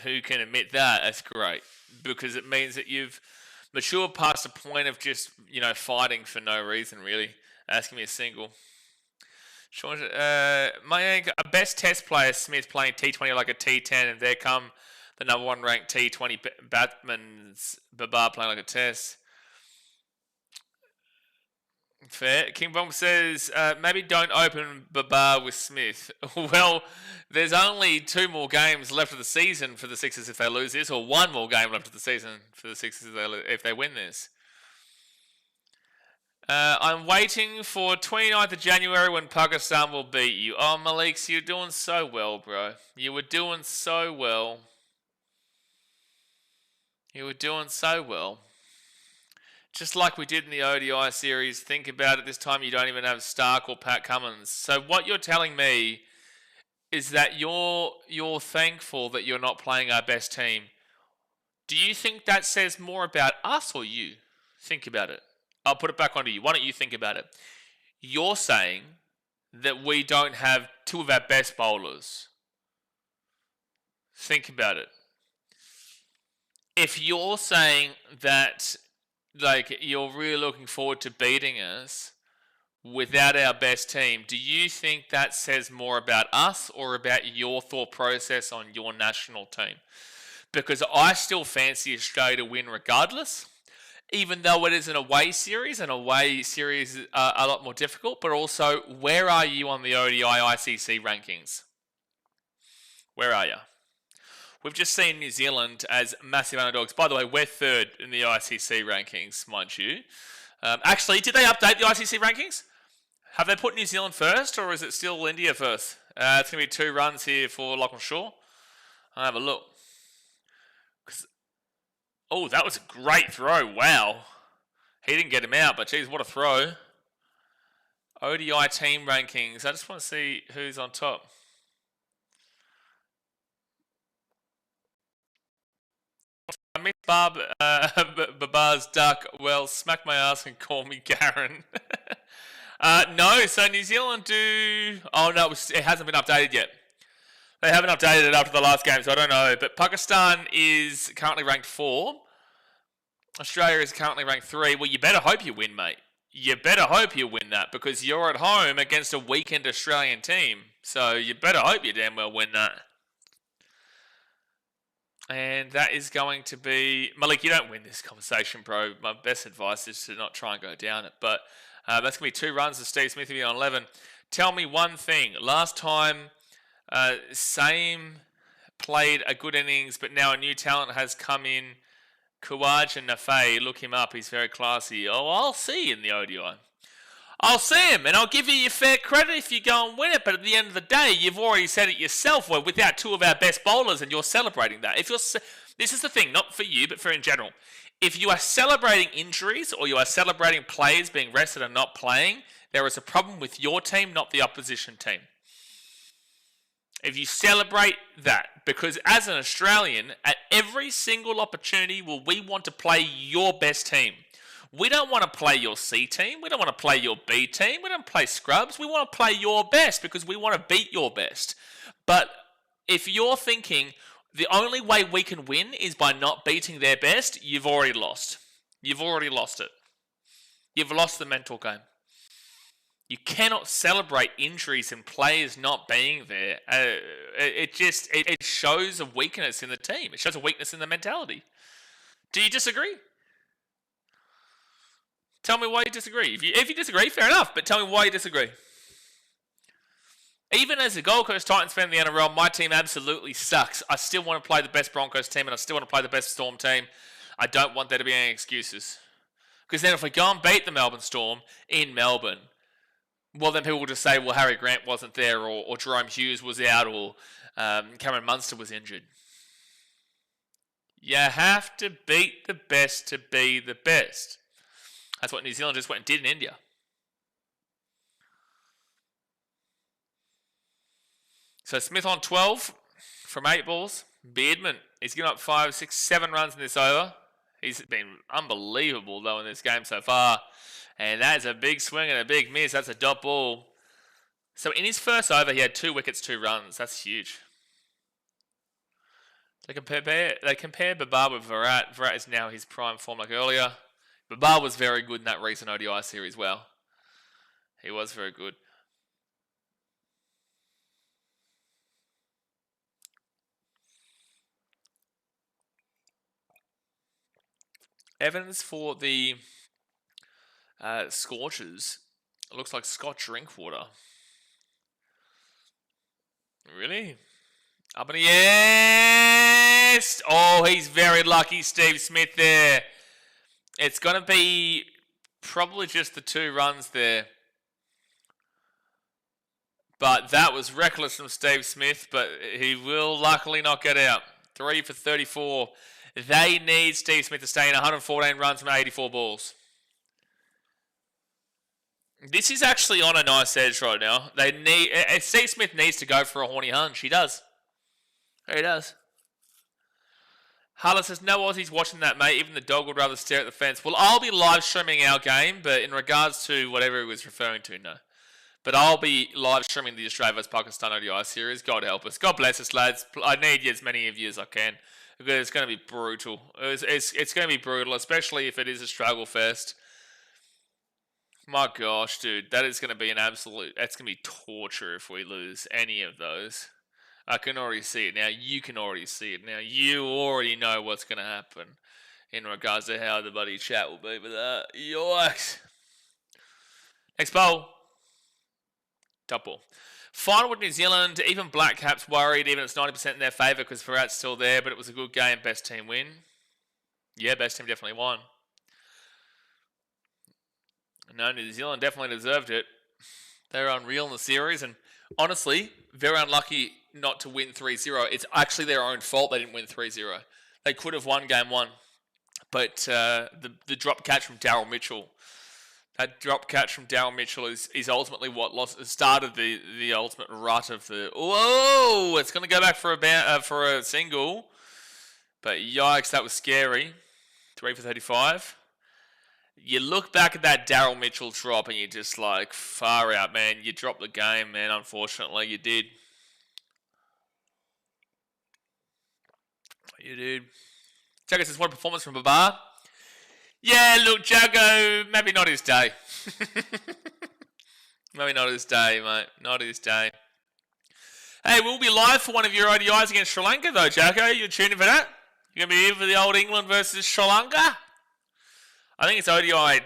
who can admit that, that's great because it means that you've matured past the point of just fighting for no reason, really. Asking me a single. Mayank, a best Test player, Smith playing T20 like a T10, and there come the number one ranked T20 batsman's Babar playing like a Test. Fair. King Bomb says, maybe don't open Babar with Smith. Well, there's only 2 more games left of the season for the Sixers if they lose this, or 1 more game left of the season for the Sixers if they win this. I'm waiting for 29th of January when Pakistan will beat you. Oh, Malik, you're doing so well, bro. You were doing so well. You were doing so well. Just like we did in the ODI series, think about it, this time you don't even have Stark or Pat Cummins. So what you're telling me is that you're thankful that you're not playing our best team. Do you think that says more about us or you? Think about it. I'll put it back onto you. Why don't you think about it? You're saying that we don't have 2 of our best bowlers. Think about it. If you're saying that you're really looking forward to beating us without our best team, do you think that says more about us or about your thought process on your national team? Because I still fancy Australia to win regardless. Even though it is an away series, and away series are a lot more difficult, but also, where are you on the ODI ICC rankings? Where are you? We've just seen New Zealand as massive underdogs. By the way, we're 3rd in the ICC rankings, mind you. Actually, did they update the ICC rankings? Have they put New Zealand first, or is it still India first? It's going to be 2 runs here for Lachlan Shaw. I'll have a look. Oh, that was a great throw. Wow. He didn't get him out, but geez, what a throw. ODI team rankings. I just want to see who's on top. I miss Babar's duck. Well, smack my ass and call me Garen. No, so New Zealand do... Oh, no, it hasn't been updated yet. They haven't updated it after the last game, so I don't know. But Pakistan is currently ranked 4. Australia is currently ranked 3. Well, you better hope you win, mate. You better hope you win that because you're at home against a weakened Australian team. So you better hope you damn well win that. And that is going to be... Malik, you don't win this conversation, bro. My best advice is to not try and go down it. But that's going to be 2 runs to Steve Smith on 11. Tell me one thing. Last time... Same played a good innings, but now a new talent has come in. Kuwaj and Nafay, look him up. He's very classy. Oh, I'll see you in the ODI. I'll see him, and I'll give you your fair credit if you go and win it. But at the end of the day, you've already said it yourself. We're without 2 of our best bowlers, and you're celebrating that. This is the thing, not for you, but for in general. If you are celebrating injuries or you are celebrating players being rested and not playing, there is a problem with your team, not the opposition team. If you celebrate that, because as an Australian, at every single opportunity we want to play your best team. We don't want to play your C team. We don't want to play your B team. We don't play scrubs. We want to play your best because we want to beat your best. But if you're thinking the only way we can win is by not beating their best, you've already lost. You've already lost it. You've lost the mental game. You cannot celebrate injuries and players not being there. It shows a weakness in the team. It shows a weakness in the mentality. Do you disagree? Tell me why you disagree. If you disagree, fair enough, but tell me why you disagree. Even as a Gold Coast Titans fan in the NRL, my team absolutely sucks. I still want to play the best Broncos team and I still want to play the best Storm team. I don't want there to be any excuses. Because then if we go and beat the Melbourne Storm in Melbourne, well then people will just say, well, Harry Grant wasn't there or Jerome Hughes was out or Cameron Munster was injured. You have to beat the best to be the best. That's what New Zealand just went and did in India. So Smith on 12 from 8 balls. Beardman, he's given up 5, 6, 7 runs in this over. He's been unbelievable, though, in this game so far. And that is a big swing and a big miss. That's a dot ball. So in his first over, he had 2 wickets, 2 runs. That's huge. They compare Babar with Virat. Virat is now his prime form like earlier. Babar was very good in that recent ODI series well. He was very good. Evidence for the Scorchers. It looks like Scotch drink water. Really? Up in the yes! Oh, he's very lucky, Steve Smith there. It's going to be probably just the 2 runs there. But that was reckless from Steve Smith, but he will luckily not get out. 3 for 34. They need Steve Smith to stay in 114 runs from 84 balls. This is actually on a nice edge right now. Steve Smith needs to go for a horny hunch. He does. He does. Harlan says, no Aussies watching that, mate. Even the dog would rather stare at the fence. Well, I'll be live streaming our game, but in regards to whatever he was referring to, no. But I'll be live streaming the Australia vs Pakistan ODI series. God help us. God bless us, lads. I need as many of you as I can. Because it's going to be brutal. It's going to be brutal, especially if it is a struggle fest. My gosh, dude. That is going to be an absolute... That's going to be torture if we lose any of those. I can already see it now. You can already see it now. You already know what's going to happen in regards to how the bloody chat will be with that. Yikes. Next bowl. Top ball. Final with New Zealand. Even Black Caps worried, even it's 90% in their favour because Virat's still there, but it was a good game. Best team win. Yeah, best team definitely won. No, New Zealand definitely deserved it. They were unreal in the series, and honestly, very unlucky not to win 3-0. It's actually their own fault they didn't win 3-0. They could have won game 1. But the drop catch from Daryl Mitchell, that drop catch from Daryl Mitchell is ultimately what started the ultimate rut of the... Whoa! It's going to go back for a single. But yikes, that was scary. 3 for 35. You look back at that Daryl Mitchell drop and you're just like, far out, man. You dropped the game, man. Unfortunately, you did. You did. Jacko says, what a performance from Babar. Yeah, look, Jacko, maybe not his day. Maybe not his day, mate. Not his day. Hey, we'll be live for one of your ODIs against Sri Lanka, though, Jacko. You're tuning for that? You're going to be here for the old England versus Sri Lanka? I think it's ODI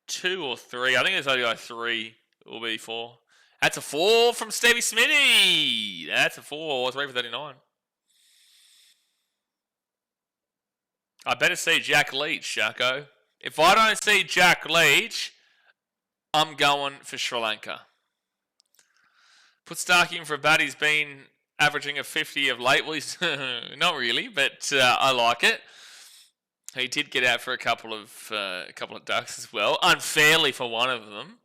2 or 3. I think it's ODI 3 will be 4. That's a 4 from Stevie Smitty. That's a 4. 3 for 39. I better see Jack Leach, Jacko. If I don't see Jack Leach, I'm going for Sri Lanka. Put Starkey in for a bat. He's been averaging a 50 of late. Well, he's not really, but I like it. He did get out for a couple of ducks as well, unfairly for one of them.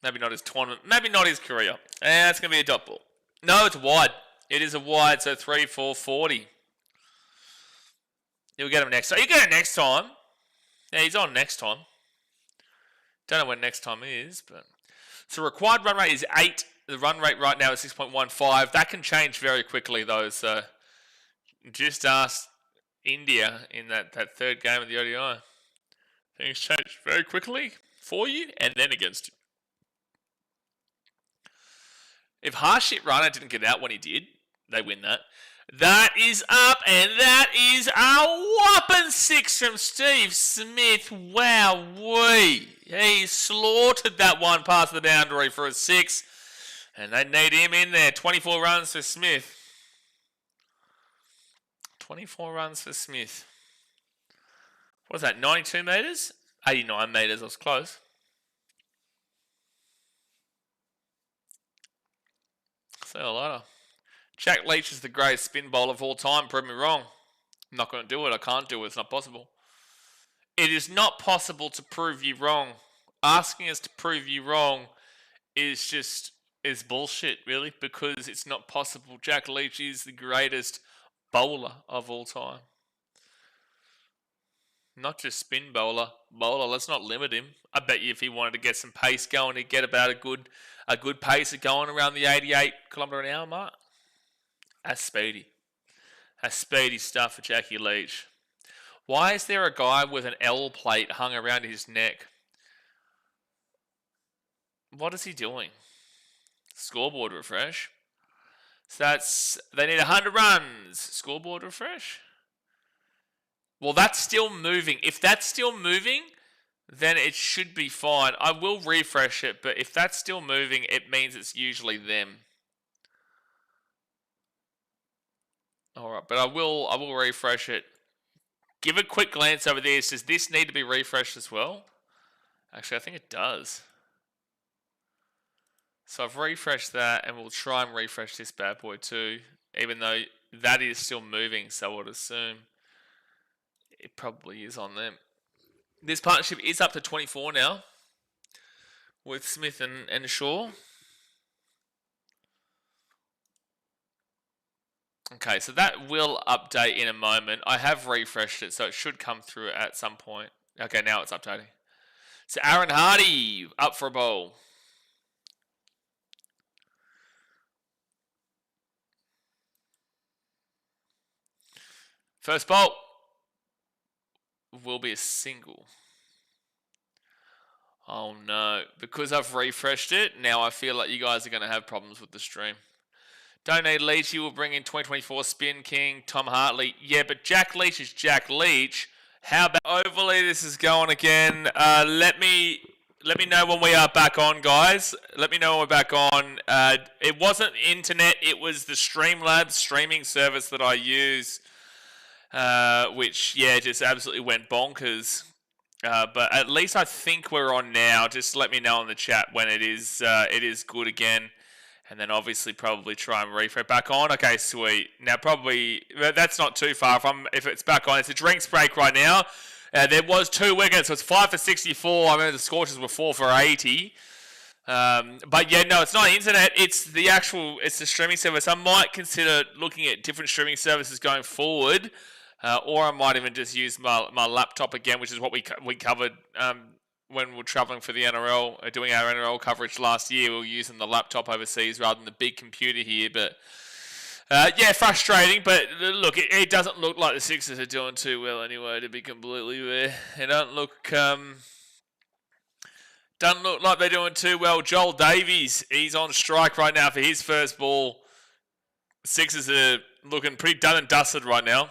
Maybe not his tournament, maybe not his career. And that's going to be a dot ball. No, it's wide. It is a wide, so 3 for 40. You'll get him next time. You get him next time. Yeah, he's on next time. Don't know when next time is, but so required run rate is 8. The run rate right now is 6.15. That can change very quickly, though. So just ask India in that third game of the ODI. Things changed very quickly for you and then against you. If Harshit Rana didn't get out when he did, they win that. That is up, and that is a whopping 6 from Steve Smith. Wow-wee. He slaughtered that one past the boundary for a 6. And they need him in there. 24 runs for Smith. 24 runs for Smith. What was that, 92 metres? 89 metres, I was close. See you later. Jack Leach is the greatest spin bowler of all time. Prove me wrong. I'm not going to do it. I can't do it. It's not possible. It is not possible to prove you wrong. Asking us to prove you wrong is bullshit, really, because it's not possible. Jack Leach is the greatest bowler of all time. Not just spin bowler. Let's not limit him. I bet you if he wanted to get some pace going, he'd get about a good pace of going around the 88 kilometre an hour mark. That's speedy. That's speedy stuff for Jackie Leach. Why is there a guy with an L plate hung around his neck? What is he doing? Scoreboard refresh. So they need 100 runs. Scoreboard refresh. Well, that's still moving. If that's still moving, then it should be fine. I will refresh it, but if that's still moving, it means it's usually them. Alright, but I will refresh it. Give a quick glance over this. Does this need to be refreshed as well? Actually, I think it does. So I've refreshed that, and we'll try and refresh this bad boy too. Even though that is still moving, so I would assume it probably is on them. This partnership is up to 24 now with Smith and Shaw. Okay, so that will update in a moment. I have refreshed it, so it should come through at some point. Okay, now it's updating. So Aaron Hardy up for a bowl. First bolt will be a single. Oh no, because I've refreshed it, now I feel like you guys are going to have problems with the stream. Don't need Leach, you will bring in 2024 Spin King, Tom Hartley. Yeah, but Jack Leach is Jack Leach. How about overly this is going again? Let me know when we are back on, guys. Let me know when we're back on. It wasn't internet, it was the Streamlabs streaming service that I use. Which, yeah, just absolutely went bonkers. But at least I think we're on now. Just let me know in the chat when it is good again. And then obviously probably try and refresh back on. Okay, sweet. Now probably, that's not too far. If it's back on, it's a drinks break right now. There was 2 wickets, so it's 5 for 64. I remember the Scorchers were 4 for 80. But yeah, no, it's not internet. It's the streaming service. I might consider looking at different streaming services going forward. Or I might even just use my laptop again, which is what we covered when we were traveling for the NRL, doing our NRL coverage last year. We were using the laptop overseas rather than the big computer here. But yeah, frustrating. But look, it doesn't look like the Sixers are doing too well anyway, to be completely fair. It doesn't look like they're doing too well. Joel Davies, he's on strike right now for his first ball. Sixers are looking pretty done and dusted right now.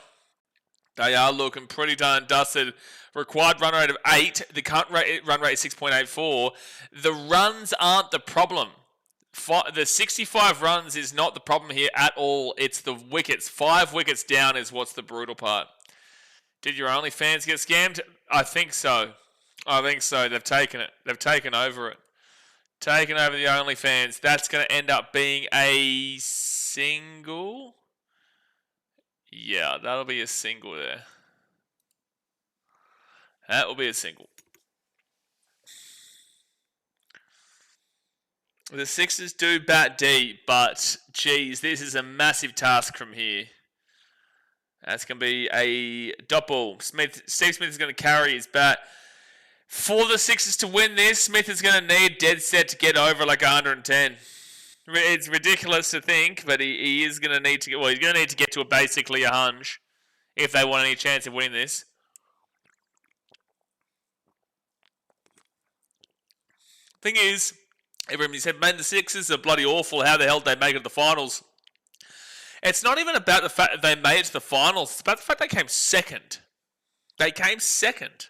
They are looking pretty done and dusted. Required run rate of 8. The current run rate is 6.84. The runs aren't the problem. The 65 runs is not the problem here at all. It's the wickets. 5 wickets down is what's the brutal part. Did your OnlyFans get scammed? I think so. They've taken it. They've taken over it. Taken over the OnlyFans. That's going to end up being a single. Yeah, that'll be a single there. That will be a single. The Sixers do bat deep, but geez, this is a massive task from here. That's going to be a dot ball. Steve Smith is going to carry his bat. For the Sixers to win this, Smith is going to need dead set to get over like 110. It's ridiculous to think, but he is going to need to get. Well, he's going to need to get to basically a hunch if they want any chance of winning this. Thing is, everybody said, man, the Sixers are bloody awful. How the hell did they make it to the finals? It's not even about the fact that they made it to the finals. It's about the fact they came second. They came second.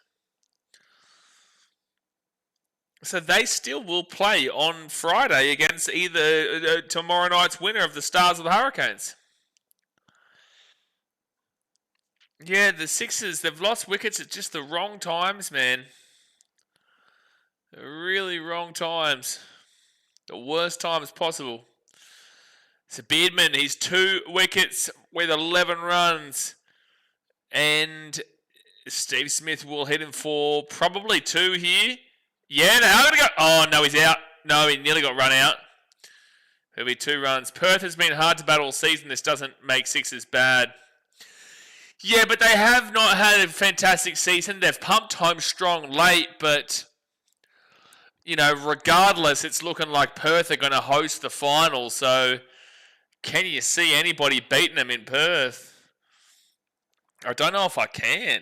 So they still will play on Friday against either tomorrow night's winner of the Stars or the Hurricanes. Yeah, the Sixers, they've lost wickets at just the wrong times, man. Really wrong times. The worst times possible. So Beardman, he's 2 wickets with 11 runs. And Steve Smith will hit him for probably 2 here. Yeah, they're going to go. Oh, no, he's out. No, he nearly got run out. There'll be 2 runs. Perth has been hard to battle all season. This doesn't make Sixers bad. Yeah, but they have not had a fantastic season. They've pumped home strong late, but, you know, regardless, it's looking like Perth are going to host the final. So, can you see anybody beating them in Perth? I don't know if I can.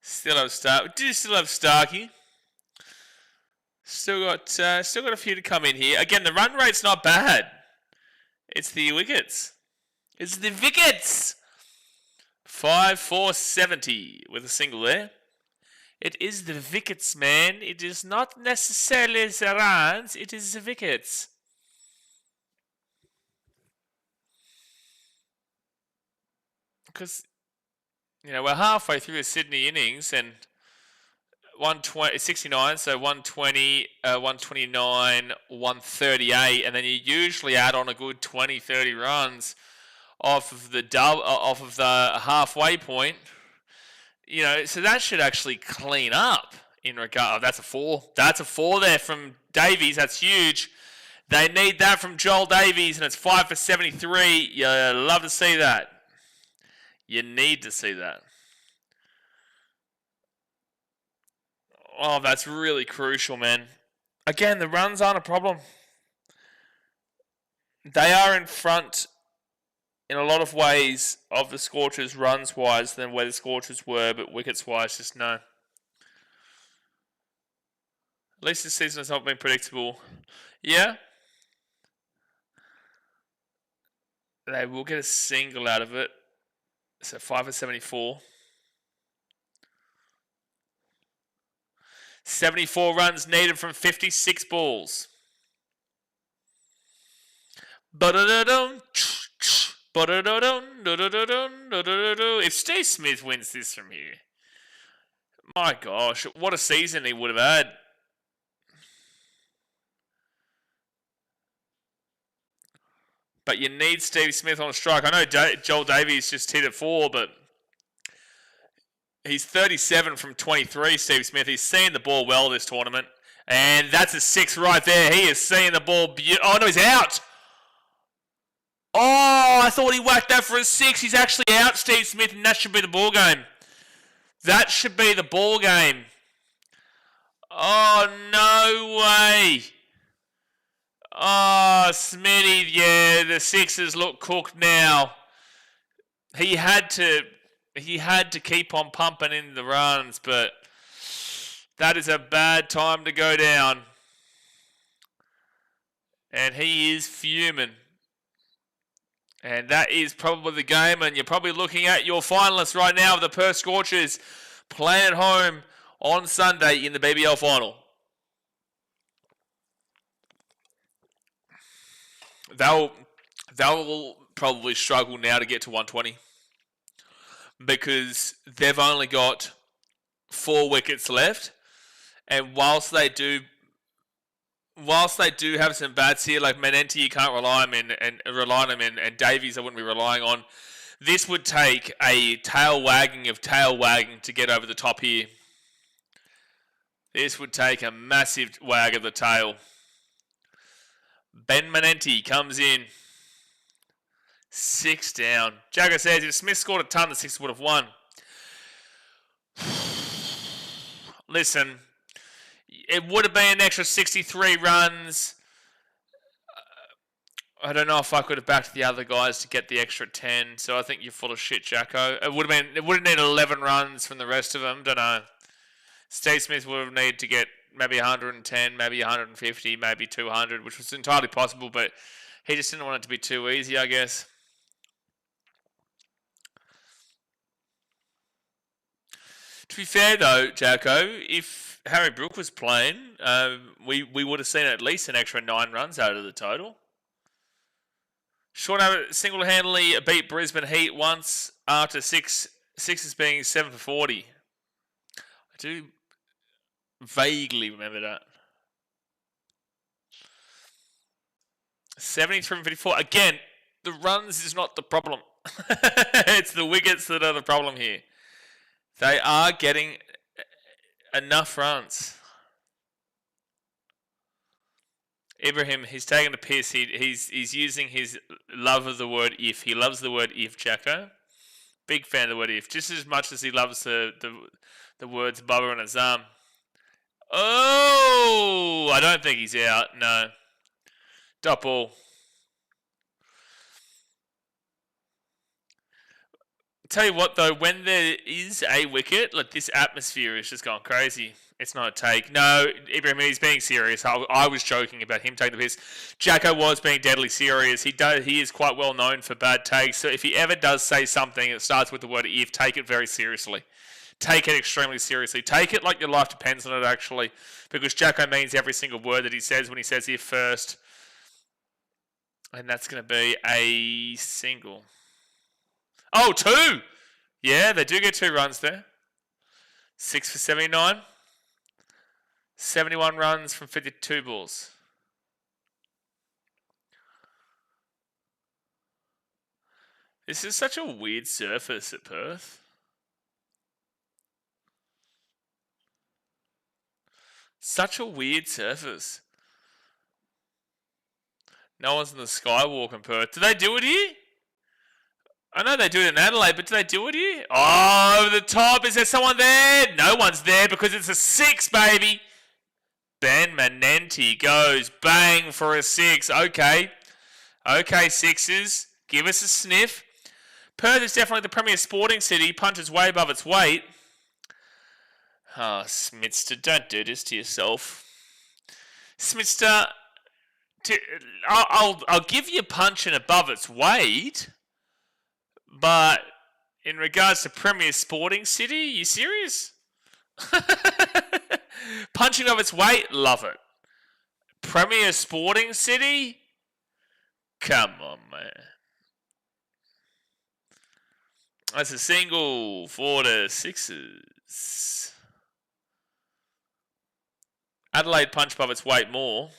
Still have Starkey. Still got a few to come in here. Again, the run rate's not bad. It's the wickets. It's the wickets. 5-4-70 with a single there. It is the wickets, man. It is not necessarily the runs. It is the wickets. Because, you know, we're halfway through the Sydney innings and 69, so 120, 129, 138, and then you usually add on a good 20, 30 runs off of the halfway point. You know, so that should actually clean up in regard. Oh, that's a 4. That's a 4 there from Davies. That's huge. They need that from Joel Davies, and it's 5 for 73. You love to see that. You need to see that. Oh, that's really crucial, man. Again, the runs aren't a problem. They are in front in a lot of ways of the Scorchers runs-wise than where the Scorchers were, but wickets-wise, just no. At least this season has not been predictable. Yeah. They will get a single out of it. So 5 for 74. 74 runs needed from 56 balls. If Steve Smith wins this from here, my gosh, what a season he would have had. But you need Steve Smith on strike. I know Joel Davies just hit it 4, but he's 37 from 23, Steve Smith. He's seen the ball well this tournament. And that's a 6 right there. He is seeing the ball. Oh, no, he's out. Oh, I thought he whacked that for a 6. He's actually out, Steve Smith, and that should be the ball game. That should be the ball game. Oh, no way. Oh, Smitty, yeah, the Sixers look cooked now. He had to keep on pumping in the runs, but that is a bad time to go down. And he is fuming. And that is probably the game, and you're probably looking at your finalists right now of the Perth Scorchers playing at home on Sunday in the BBL final. They'll probably struggle now to get to 120 because they've only got 4 wickets left, and whilst they do have some bats here, like Menenti, you can't rely on him, and Davies I wouldn't be relying on. This would take a tail wagging to get over the top here. This would take a massive wag of the tail. Ben Menenti comes in. 6 down. Jagger says if Smith scored a ton, the Sixers would have won. Listen, it would have been an extra 63 runs. I don't know if I could have backed the other guys to get the extra 10, so I think you're full of shit, Jacko. It would have needed 11 runs from the rest of them. Don't know. Steve Smith would have needed to get maybe 110, maybe 150, maybe 200, which was entirely possible, but he just didn't want it to be too easy, I guess. To be fair, though, Jacko, if Harry Brook was playing, we would have seen at least an extra 9 runs out of the total. Sean Abbott single-handedly beat Brisbane Heat once after sixes being 7 for 40. I do vaguely remember that. 73 and 54. Again, the runs is not the problem. It's the wickets that are the problem here. They are getting enough runs. Ibrahim, he's taking a piss. He's using his love of the word if. He loves the word if, Jacko. Big fan of the word if. Just as much as he loves the words Bubba and Azam. Oh! I don't think he's out. No. Dot ball. Tell you what, though, when there is a wicket, like this atmosphere is just going crazy. It's not a take. No, Ibrahim, he's being serious. I was joking about him taking the piss. Jacko was being deadly serious. He is quite well known for bad takes. So if he ever does say something that starts with the word if, take it very seriously. Take it extremely seriously. Take it like your life depends on it, actually. Because Jacko means every single word that he says when he says if first. And that's going to be a single. Oh, 2! Yeah, they do get 2 runs there. 6 for 79. 71 runs from 52 balls. This is such a weird surface at Perth. Such a weird surface. No one's in the Skywalk in Perth. Do they do it here? I know they do it in Adelaide, but do they do it here? Oh, over the top. Is there someone there? No one's there because it's a 6, baby. Ben Manenti goes bang for a 6. Okay. Okay, Sixers. Give us a sniff. Perth is definitely the premier sporting city. Punches way above its weight. Oh, Smithster, don't do this to yourself. Smithster, I'll give you punching above its weight, but in regards to premier sporting city, you serious? Punching of its weight, love it. Premier sporting city? Come on, man. That's a single for the Sixers. Adelaide punch above its weight more.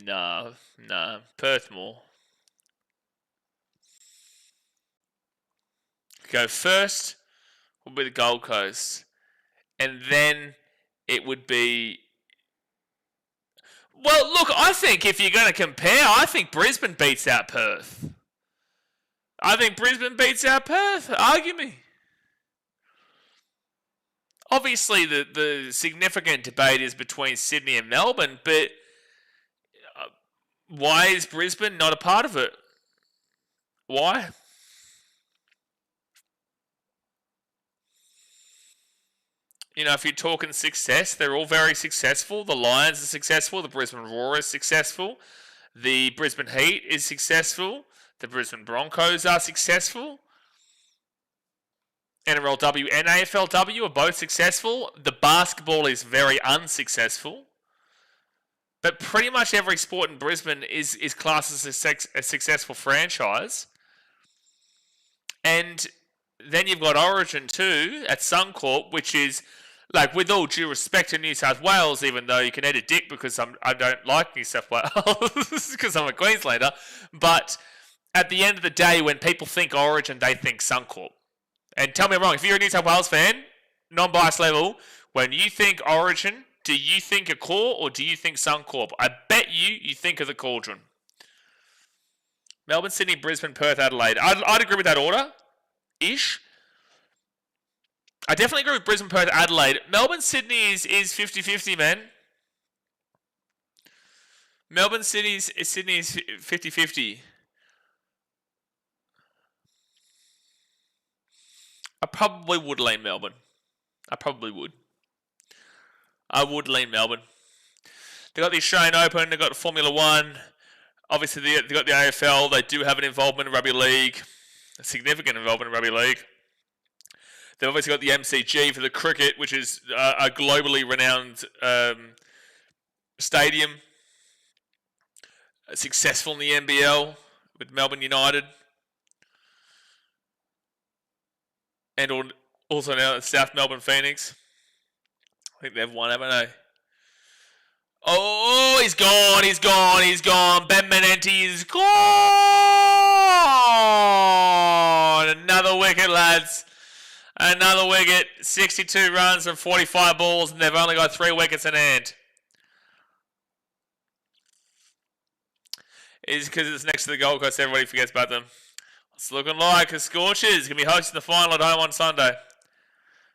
No. Perth more. Go first would be the Gold Coast. And then it would be... Well, look, I think if you're going to compare, I think Brisbane beats out Perth. Argue me. Obviously, the significant debate is between Sydney and Melbourne, but why is Brisbane not a part of it? Why? You know, if you're talking success, they're all very successful. The Lions are successful. The Brisbane Roar is successful. The Brisbane Heat is successful. The Brisbane Broncos are successful. NRLW and AFLW are both successful. The basketball is very unsuccessful. But pretty much every sport in Brisbane is classed as a successful franchise. And then you've got Origin too at Suncorp, which is, like, with all due respect to New South Wales, even though you can eat a dick because I don't like New South Wales because I'm a Queenslander. But at the end of the day, when people think Origin, they think Suncorp. And tell me I'm wrong, if you're a New South Wales fan, non-biased level, when you think Origin, do you think Accor or do you think Suncorp? I bet you think of the Cauldron. Melbourne, Sydney, Brisbane, Perth, Adelaide. I'd agree with that order. Ish. I definitely agree with Brisbane, Perth, Adelaide. Melbourne, Sydney is 50-50, man. Melbourne, Sydney's 50-50. I probably would lean Melbourne. I probably would. I would lean Melbourne. They got the Australian Open. They got Formula One. Obviously, they got the AFL. They do have an involvement in rugby league, a significant involvement in rugby league. They've obviously got the MCG for the cricket, which is a globally renowned stadium. Successful in the NBL with Melbourne United. And also now South Melbourne Phoenix. I think they've won, haven't they? Oh, he's gone. Ben Menenti is gone. Another wicket, lads. Another wicket. 62 runs from 45 balls, and they've only got 3 wickets in hand. It's because it's next to the Gold Coast. Everybody forgets about them. It's looking like the Scorchers going to be hosting the final at home on Sunday.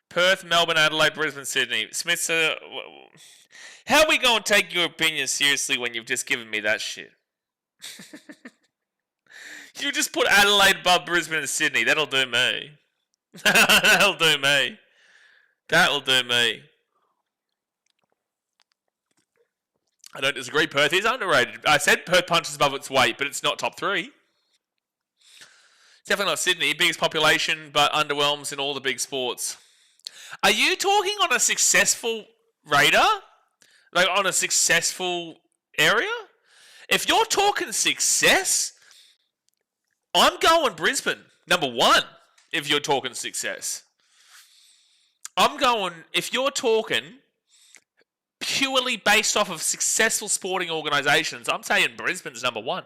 Perth, Melbourne, Adelaide, Brisbane, Sydney. Smith, how are we going to take your opinion seriously when you've just given me that shit? You just put Adelaide above Brisbane and Sydney. That'll do me. That'll do me. That'll do me. I don't disagree. Perth is underrated. I said Perth punches above its weight, but it's not top 3. It's definitely not Sydney. Biggest population, but underwhelms in all the big sports. Are you talking on a successful radar? Like on a successful area? If you're talking success, I'm going Brisbane. Number 1, if you're talking success. I'm going, if you're talking purely based off of successful sporting organisations, I'm saying Brisbane's number 1.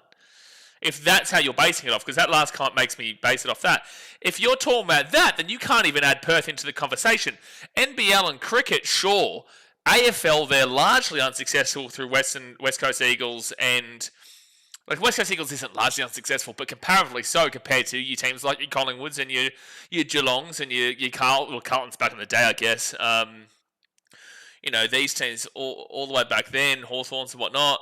If that's how you're basing it off, because that last comment makes me base it off that. If you're talking about that, then you can't even add Perth into the conversation. NBL and cricket, sure. AFL, they're largely unsuccessful through West Coast Eagles, and like West Coast Eagles isn't largely unsuccessful, but comparatively so compared to your teams like your Collingwoods and your Geelongs and your Carlton's back in the day, I guess. You know, these teams all the way back then, Hawthorns and whatnot.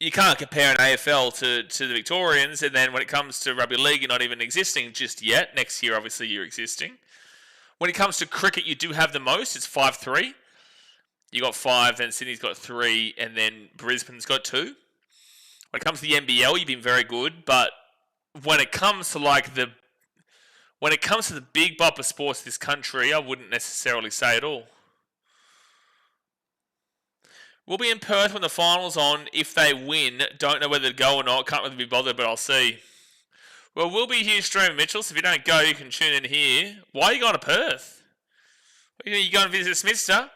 You can't compare an AFL to the Victorians, and then when it comes to rugby league, you're not even existing just yet. Next year, obviously, you're existing. When it comes to cricket, you do have the most. It's 5-3. You got 5, then Sydney's got 3, and then Brisbane's got 2. When it comes to the NBL, you've been very good, but when it comes to the big bopper sports of this country, I wouldn't necessarily say at all. We'll be in Perth when the final's on. If they win, don't know whether to go or not. Can't really be bothered, but I'll see. Well, we'll be here streaming, Mitchell, so if you don't go, you can tune in here. Why are you going to Perth? Are you going to visit Smithster?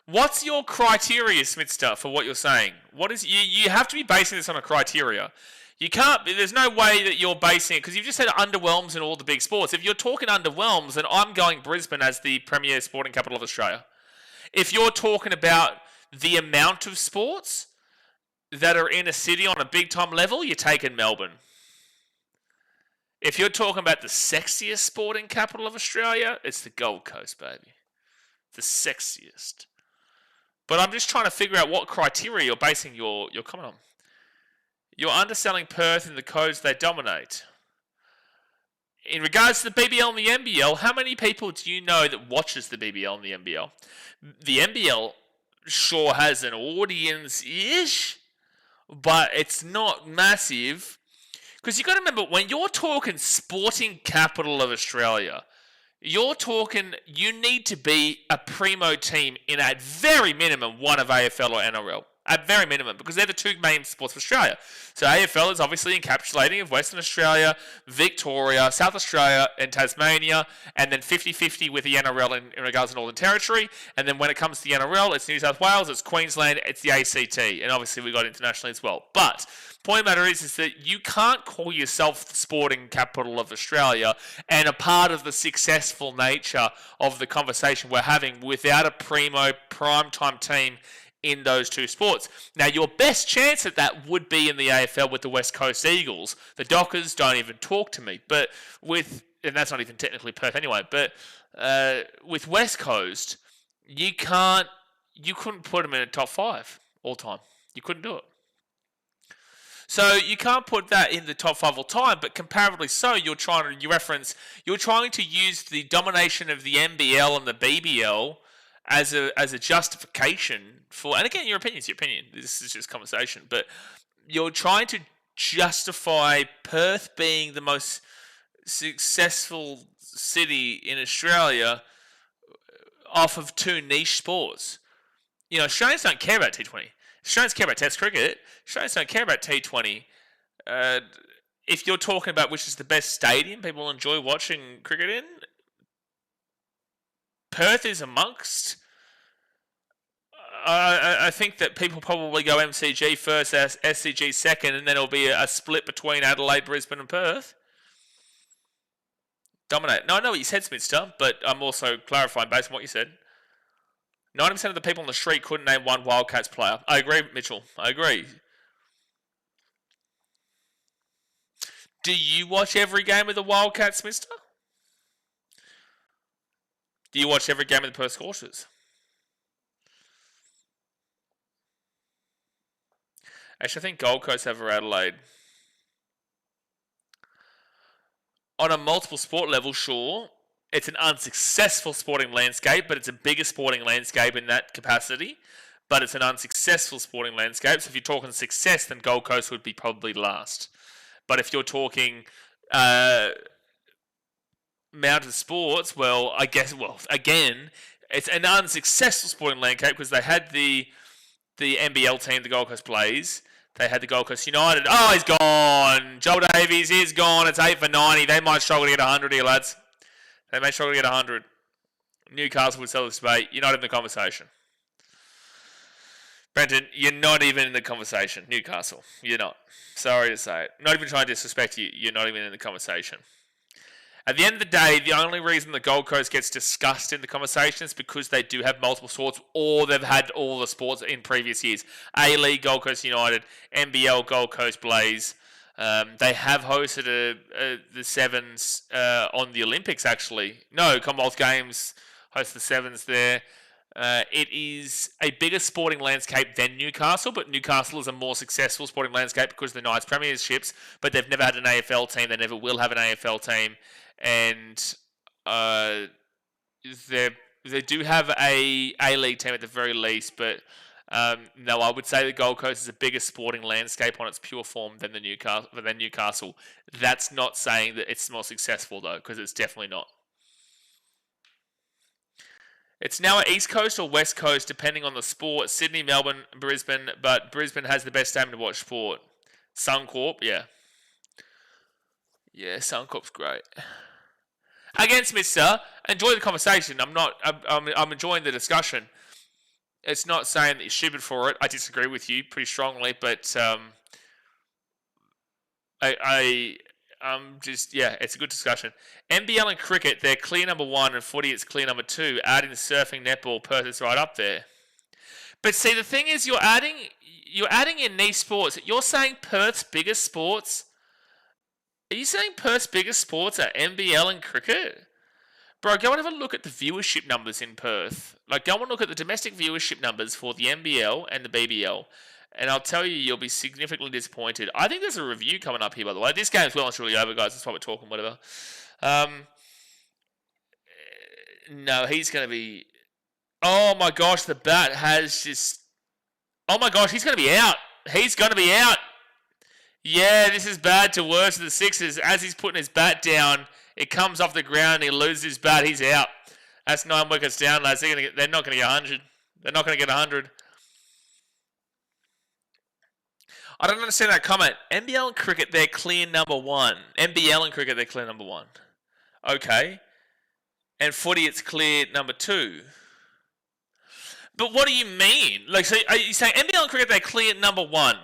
What's your criteria, Smithster, for what you're saying? What is you have to be basing this on a criteria. You can't. There's no way that you're basing it, because you've just said underwhelms in all the big sports. If you're talking underwhelms, then I'm going Brisbane as the premier sporting capital of Australia. If you're talking about the amount of sports that are in a city on a big-time level, you're taking Melbourne. If you're talking about the sexiest sporting capital of Australia, it's the Gold Coast, baby. The sexiest. But I'm just trying to figure out what criteria you're basing your comment on. You're underselling Perth in the codes they dominate. In regards to the BBL and the NBL, how many people do you know that watches the BBL and the NBL? The NBL sure has an audience-ish, but it's not massive. Because you've got to remember, when you're talking sporting capital of Australia, you're talking you need to be a primo team in at very minimum one of AFL or NRL. At very minimum, because they're the 2 main sports of Australia. So AFL is obviously encapsulating of Western Australia, Victoria, South Australia, and Tasmania, and then 50-50 with the NRL in regards to Northern Territory. And then when it comes to the NRL, it's New South Wales, it's Queensland, it's the ACT, and obviously we got internationally as well. But point of the matter is that you can't call yourself the sporting capital of Australia and a part of the successful nature of the conversation we're having without a primo primetime team in those 2 sports. Now, your best chance at that would be in the AFL with the West Coast Eagles. The Dockers don't even talk to me. But and that's not even technically Perth anyway, but with West Coast, You couldn't put them in a top 5 all time. You couldn't do it. So you can't put that in the top 5 all time, but comparatively so, you're trying to use the domination of the NBL and the BBL as a justification for, and again, your opinion's your opinion. This is just conversation, but you're trying to justify Perth being the most successful city in Australia off of 2 niche sports. You know, Australians don't care about T20. Australians care about Test cricket. Australians don't care about T20. If you're talking about which is the best stadium people enjoy watching cricket in, Perth is amongst. I think that people probably go MCG first, SCG second, and then it'll be a split between Adelaide, Brisbane, and Perth. Dominate. No, I know what you said, Smithster, but I'm also clarifying based on what you said. 90% of the people on the street couldn't name one Wildcats player. I agree, Mitchell. I agree. Do you watch every game of the Wildcats, Mister? Do you watch every game of the Perth Scorchers? Actually, I think Gold Coast over Adelaide. On a multiple sport level, sure. It's an unsuccessful sporting landscape, but it's a bigger sporting landscape in that capacity. But it's an unsuccessful sporting landscape. So if you're talking success, then Gold Coast would be probably last. But if you're talking mountain sports, well, again, it's an unsuccessful sporting landscape because they had the NBL team, the Gold Coast Blaze. They had the Gold Coast United. Oh, he's gone. Joel Davies is gone. It's 8 for 90. They might struggle to get 100 here, lads. They may struggle to get 100. Newcastle would sell this debate. You're not in the conversation. Brenton, you're not even in the conversation. Newcastle, you're not. Sorry to say it. Not even trying to disrespect you. You're not even in the conversation. At the end of the day, the only reason the Gold Coast gets discussed in the conversation is because they do have multiple sports, or they've had all the sports in previous years. A-League, Gold Coast United, NBL, Gold Coast Blaze. They have hosted the Sevens on the Olympics, actually. No, Commonwealth Games host the Sevens there. It is a bigger sporting landscape than Newcastle, but Newcastle is a more successful sporting landscape because of the Knights Premierships, but they've never had an AFL team. They never will have an AFL team. And they do have a A-League team at the very least, but no, I would say the Gold Coast is a bigger sporting landscape on its pure form than Newcastle. That's not saying that it's more successful though, because it's definitely not. It's now at East Coast or West Coast, depending on the sport. Sydney, Melbourne, Brisbane, but Brisbane has the best stadium to watch sport. Suncorp, yeah. Yeah, Suncorp's great. Again, Smithster, enjoy the conversation. I'm enjoying the discussion. It's not saying that you're stupid for it. I disagree with you pretty strongly, but it's a good discussion. NBL and cricket, they're clear number 1, and footy, it's clear number 2. Adding the surfing, netball, Perth is right up there. But see, the thing is, you're adding in niche sports. You're saying Perth's biggest sports. Are you saying Perth's biggest sports are NBL and cricket? Bro, go and have a look at the viewership numbers in Perth. Like, go and look at the domestic viewership numbers for the NBL and the BBL. And I'll tell you, you'll be significantly disappointed. I think there's a review coming up here, by the way. This game's well and truly over, guys. That's why we're talking, whatever. No, he's going to be... Oh, my gosh, the bat has just... Oh, my gosh, he's going to be out. He's going to be out. Yeah, this is bad to worse of the Sixers. As he's putting his bat down, it comes off the ground and he loses his bat. He's out. That's 9 wickets down, lads. They're not going to get 100. They're not going to get 100. I don't understand that comment. NBL and cricket, they're clear number 1. NBL and cricket, they're clear number 1. Okay. And footy, it's clear number 2. But what do you mean? Like, so are you saying NBL and cricket, they're clear number 1?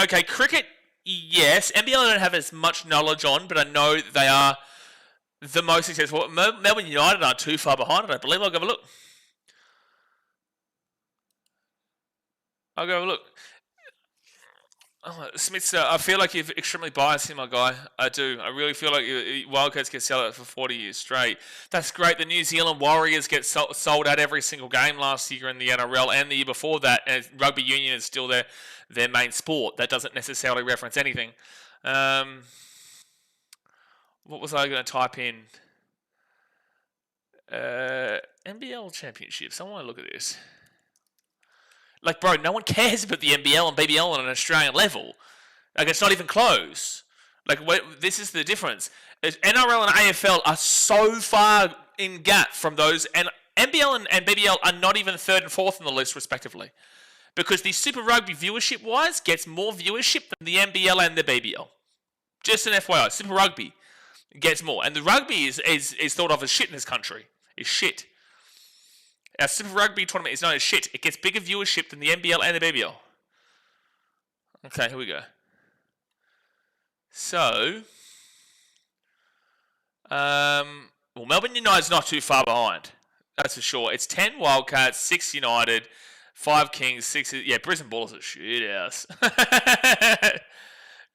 Okay, cricket, yes. NBL I don't have as much knowledge on, but I know that they are the most successful. Melbourne United aren't too far behind, I don't believe. I'll go have a look. Oh, Smiths, I feel like you're extremely biased here, my guy. I do. I really feel like Wildcats get sold out for 40 years straight. That's great. The New Zealand Warriors get sold out every single game last year in the NRL and the year before that. And rugby union is still their main sport. That doesn't necessarily reference anything. What was I going to type in? NBL Championship. Someone look at this. Like, bro, no one cares about the NBL and BBL on an Australian level. Like, it's not even close. Like, this is the difference. NRL and AFL are so far in gap from those, and NBL and BBL are not even third and fourth on the list, respectively. Because the Super Rugby viewership-wise gets more viewership than the NBL and the BBL. Just an FYI, Super Rugby gets more. And the rugby is thought of as shit in this country. It's shit. Our Super Rugby tournament is known as shit. It gets bigger viewership than the NBL and the BBL. Okay, here we go. So, well, Melbourne United's not too far behind. That's for sure. It's 10 Wildcats, 6 United, 5 Kings, 6... Yeah, Brisbane Bullets are shit house.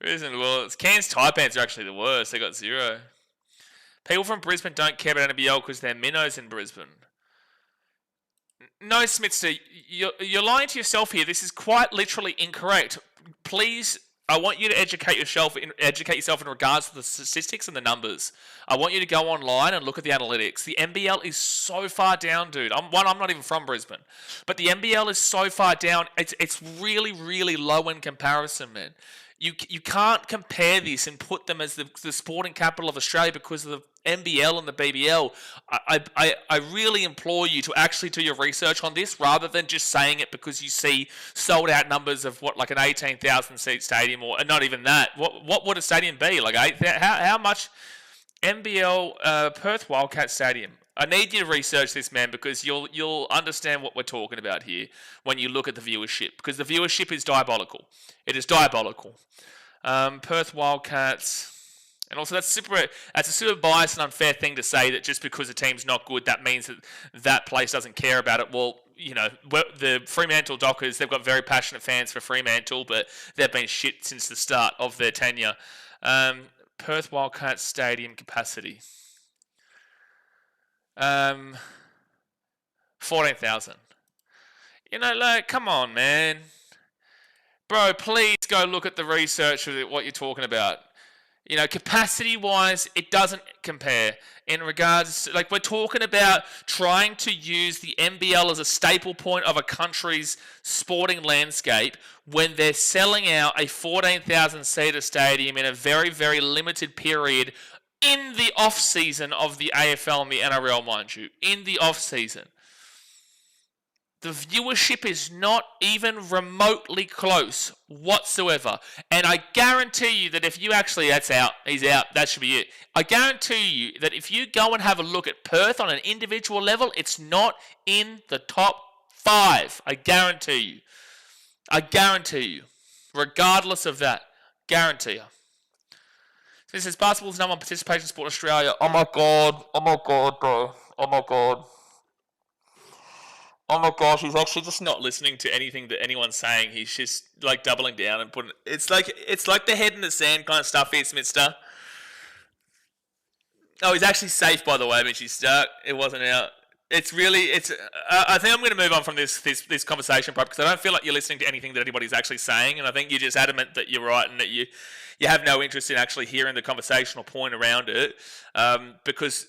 Brisbane Bullets. Cairns Taipans are actually the worst. They got 0. People from Brisbane don't care about NBL because they're minnows in Brisbane. No, Smithster, you're lying to yourself here. This is quite literally incorrect. Please, I want you to educate yourself in regards to the statistics and the numbers. I want you to go online and look at the analytics. The NBL is so far down, dude. I'm not even from Brisbane, but the NBL is so far down. It's really, really low in comparison, man. You can't compare this and put them as the sporting capital of Australia because of the NBL and the BBL. I really implore you to actually do your research on this rather than just saying it because you see sold out numbers of like an 18,000 seat stadium or not even that. What would a stadium be? Like how much? NBL Perth Wildcat Stadium. I need you to research this, man, because you'll understand what we're talking about here when you look at the viewership, because the viewership is diabolical. It is diabolical. Perth Wildcats, and also that's a super biased and unfair thing to say that just because a team's not good, that means that place doesn't care about it. Well, you know, the Fremantle Dockers, they've got very passionate fans for Fremantle, but they've been shit since the start of their tenure. Perth Wildcats Stadium capacity. 14,000. You know, like, come on, man. Bro, please go look at the research of what you're talking about. You know, capacity-wise, it doesn't compare. In regards, like, we're talking about trying to use the NBL as a staple point of a country's sporting landscape when they're selling out a 14,000-seater stadium in a very, very limited period in the off-season of the AFL and the NRL, mind you. In the off-season. The viewership is not even remotely close whatsoever. And I guarantee you that if you actually... That's out. He's out. That should be it. I guarantee you that if you go and have a look at Perth on an individual level, it's not in the top 5. I guarantee you. I guarantee you. Regardless of that. Guarantee you. This says basketball's number one participation sport in Australia. Oh my god. Oh my god, bro. Oh my god. Oh my gosh, he's actually just not listening to anything that anyone's saying. He's just like doubling down and putting it's like the head in the sand kind of stuff here, Smithster. Oh, he's actually safe, by the way, Mitch. He's stuck. It wasn't out. I think I'm going to move on from this conversation, bro, because I don't feel like you're listening to anything that anybody's actually saying, and I think you're just adamant that you're right and that you have no interest in actually hearing the conversational point around it, because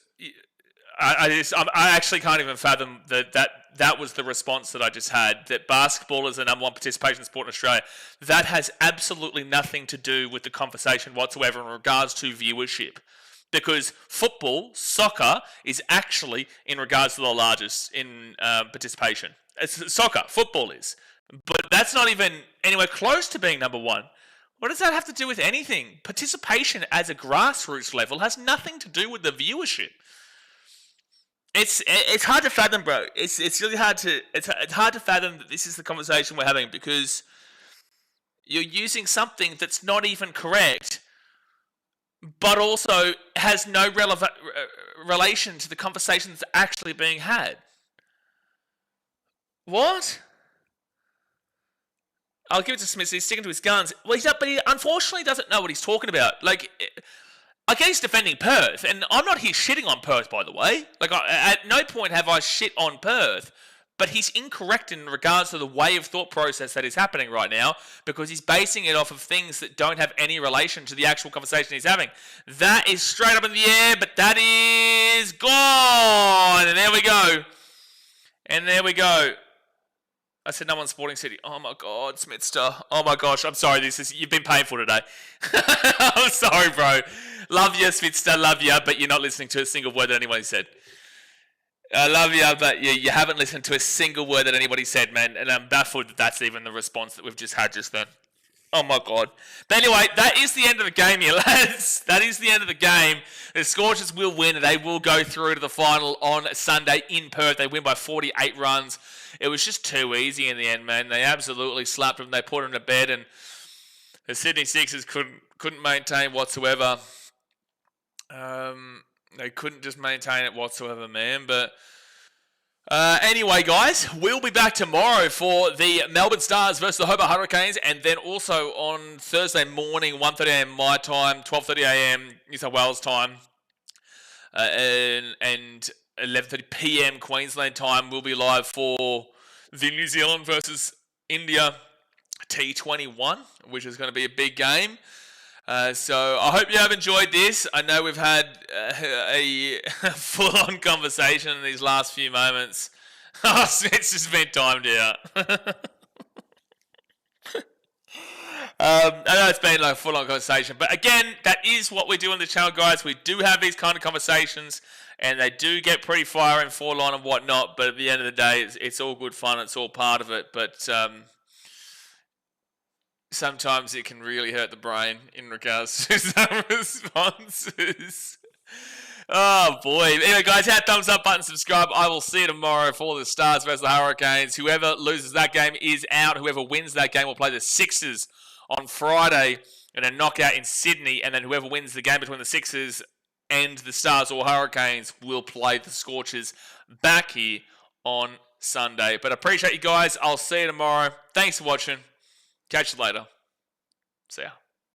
I actually can't even fathom that was the response that I just had, that basketball is the number one participation sport in Australia. That has absolutely nothing to do with the conversation whatsoever in regards to viewership. Because football, soccer, is actually in regards to the largest in participation. It's soccer, football is. But that's not even anywhere close to being number one. What does that have to do with anything? Participation as a grassroots level has nothing to do with the viewership. It's hard to fathom, bro. It's really hard to it's hard to fathom that this is the conversation we're having, because you're using something that's not even correct, but also has no relevant relation to the conversation that's actually being had. What? I'll give it to Smith. He's sticking to his guns. Well, but he unfortunately doesn't know what he's talking about. Like, I guess he's defending Perth, and I'm not here shitting on Perth, by the way. Like, at no point have I shit on Perth, but he's incorrect in regards to the way of thought process that is happening right now, because he's basing it off of things that don't have any relation to the actual conversation he's having. That is straight up in the air, but that is gone. And there we go. And there we go. I said no one Sporting City. Oh my God, Smithster. Oh my gosh, I'm sorry. You've been painful today. I'm sorry, bro. Love you, Smithster. Love you, but you're not listening to a single word that anybody said. I love you, but you haven't listened to a single word that anybody said, man. And I'm baffled that that's even the response that we've just had just then. Oh my God. But anyway, that is the end of the game here, lads. That is the end of the game. The Scorchers will win, and they will go through to the final on Sunday in Perth. They win by 48 runs. It was just too easy in the end, man. They absolutely slapped them. They put them to bed, and the Sydney Sixers couldn't maintain whatsoever. They couldn't just maintain it whatsoever, man. But anyway, guys, we'll be back tomorrow for the Melbourne Stars versus the Hobart Hurricanes, and then also on Thursday morning, 1:30 a.m. my time, 12:30 a.m. New South Wales time, and 11:30 p.m. Queensland time, we'll be live for the New Zealand versus India T21, which is going to be a big game. So I hope you have enjoyed this. I know we've had a full-on conversation in these last few moments. Oh, it's just been timed out. I know it's been like a full-on conversation, but again, that is what we do on the channel, guys. We do have these kind of conversations, and they do get pretty fire and full-on and whatnot, but at the end of the day, it's all good fun. It's all part of it, but sometimes it can really hurt the brain in regards to some responses. Oh, boy. Anyway, guys, hit that thumbs up button, subscribe. I will see you tomorrow for the Stars versus the Hurricanes. Whoever loses that game is out. Whoever wins that game will play the Sixers on Friday in a knockout in Sydney. And then whoever wins the game between the Sixers and the Stars or Hurricanes will play the Scorchers back here on Sunday. But I appreciate you guys. I'll see you tomorrow. Thanks for watching. Catch you later. See ya.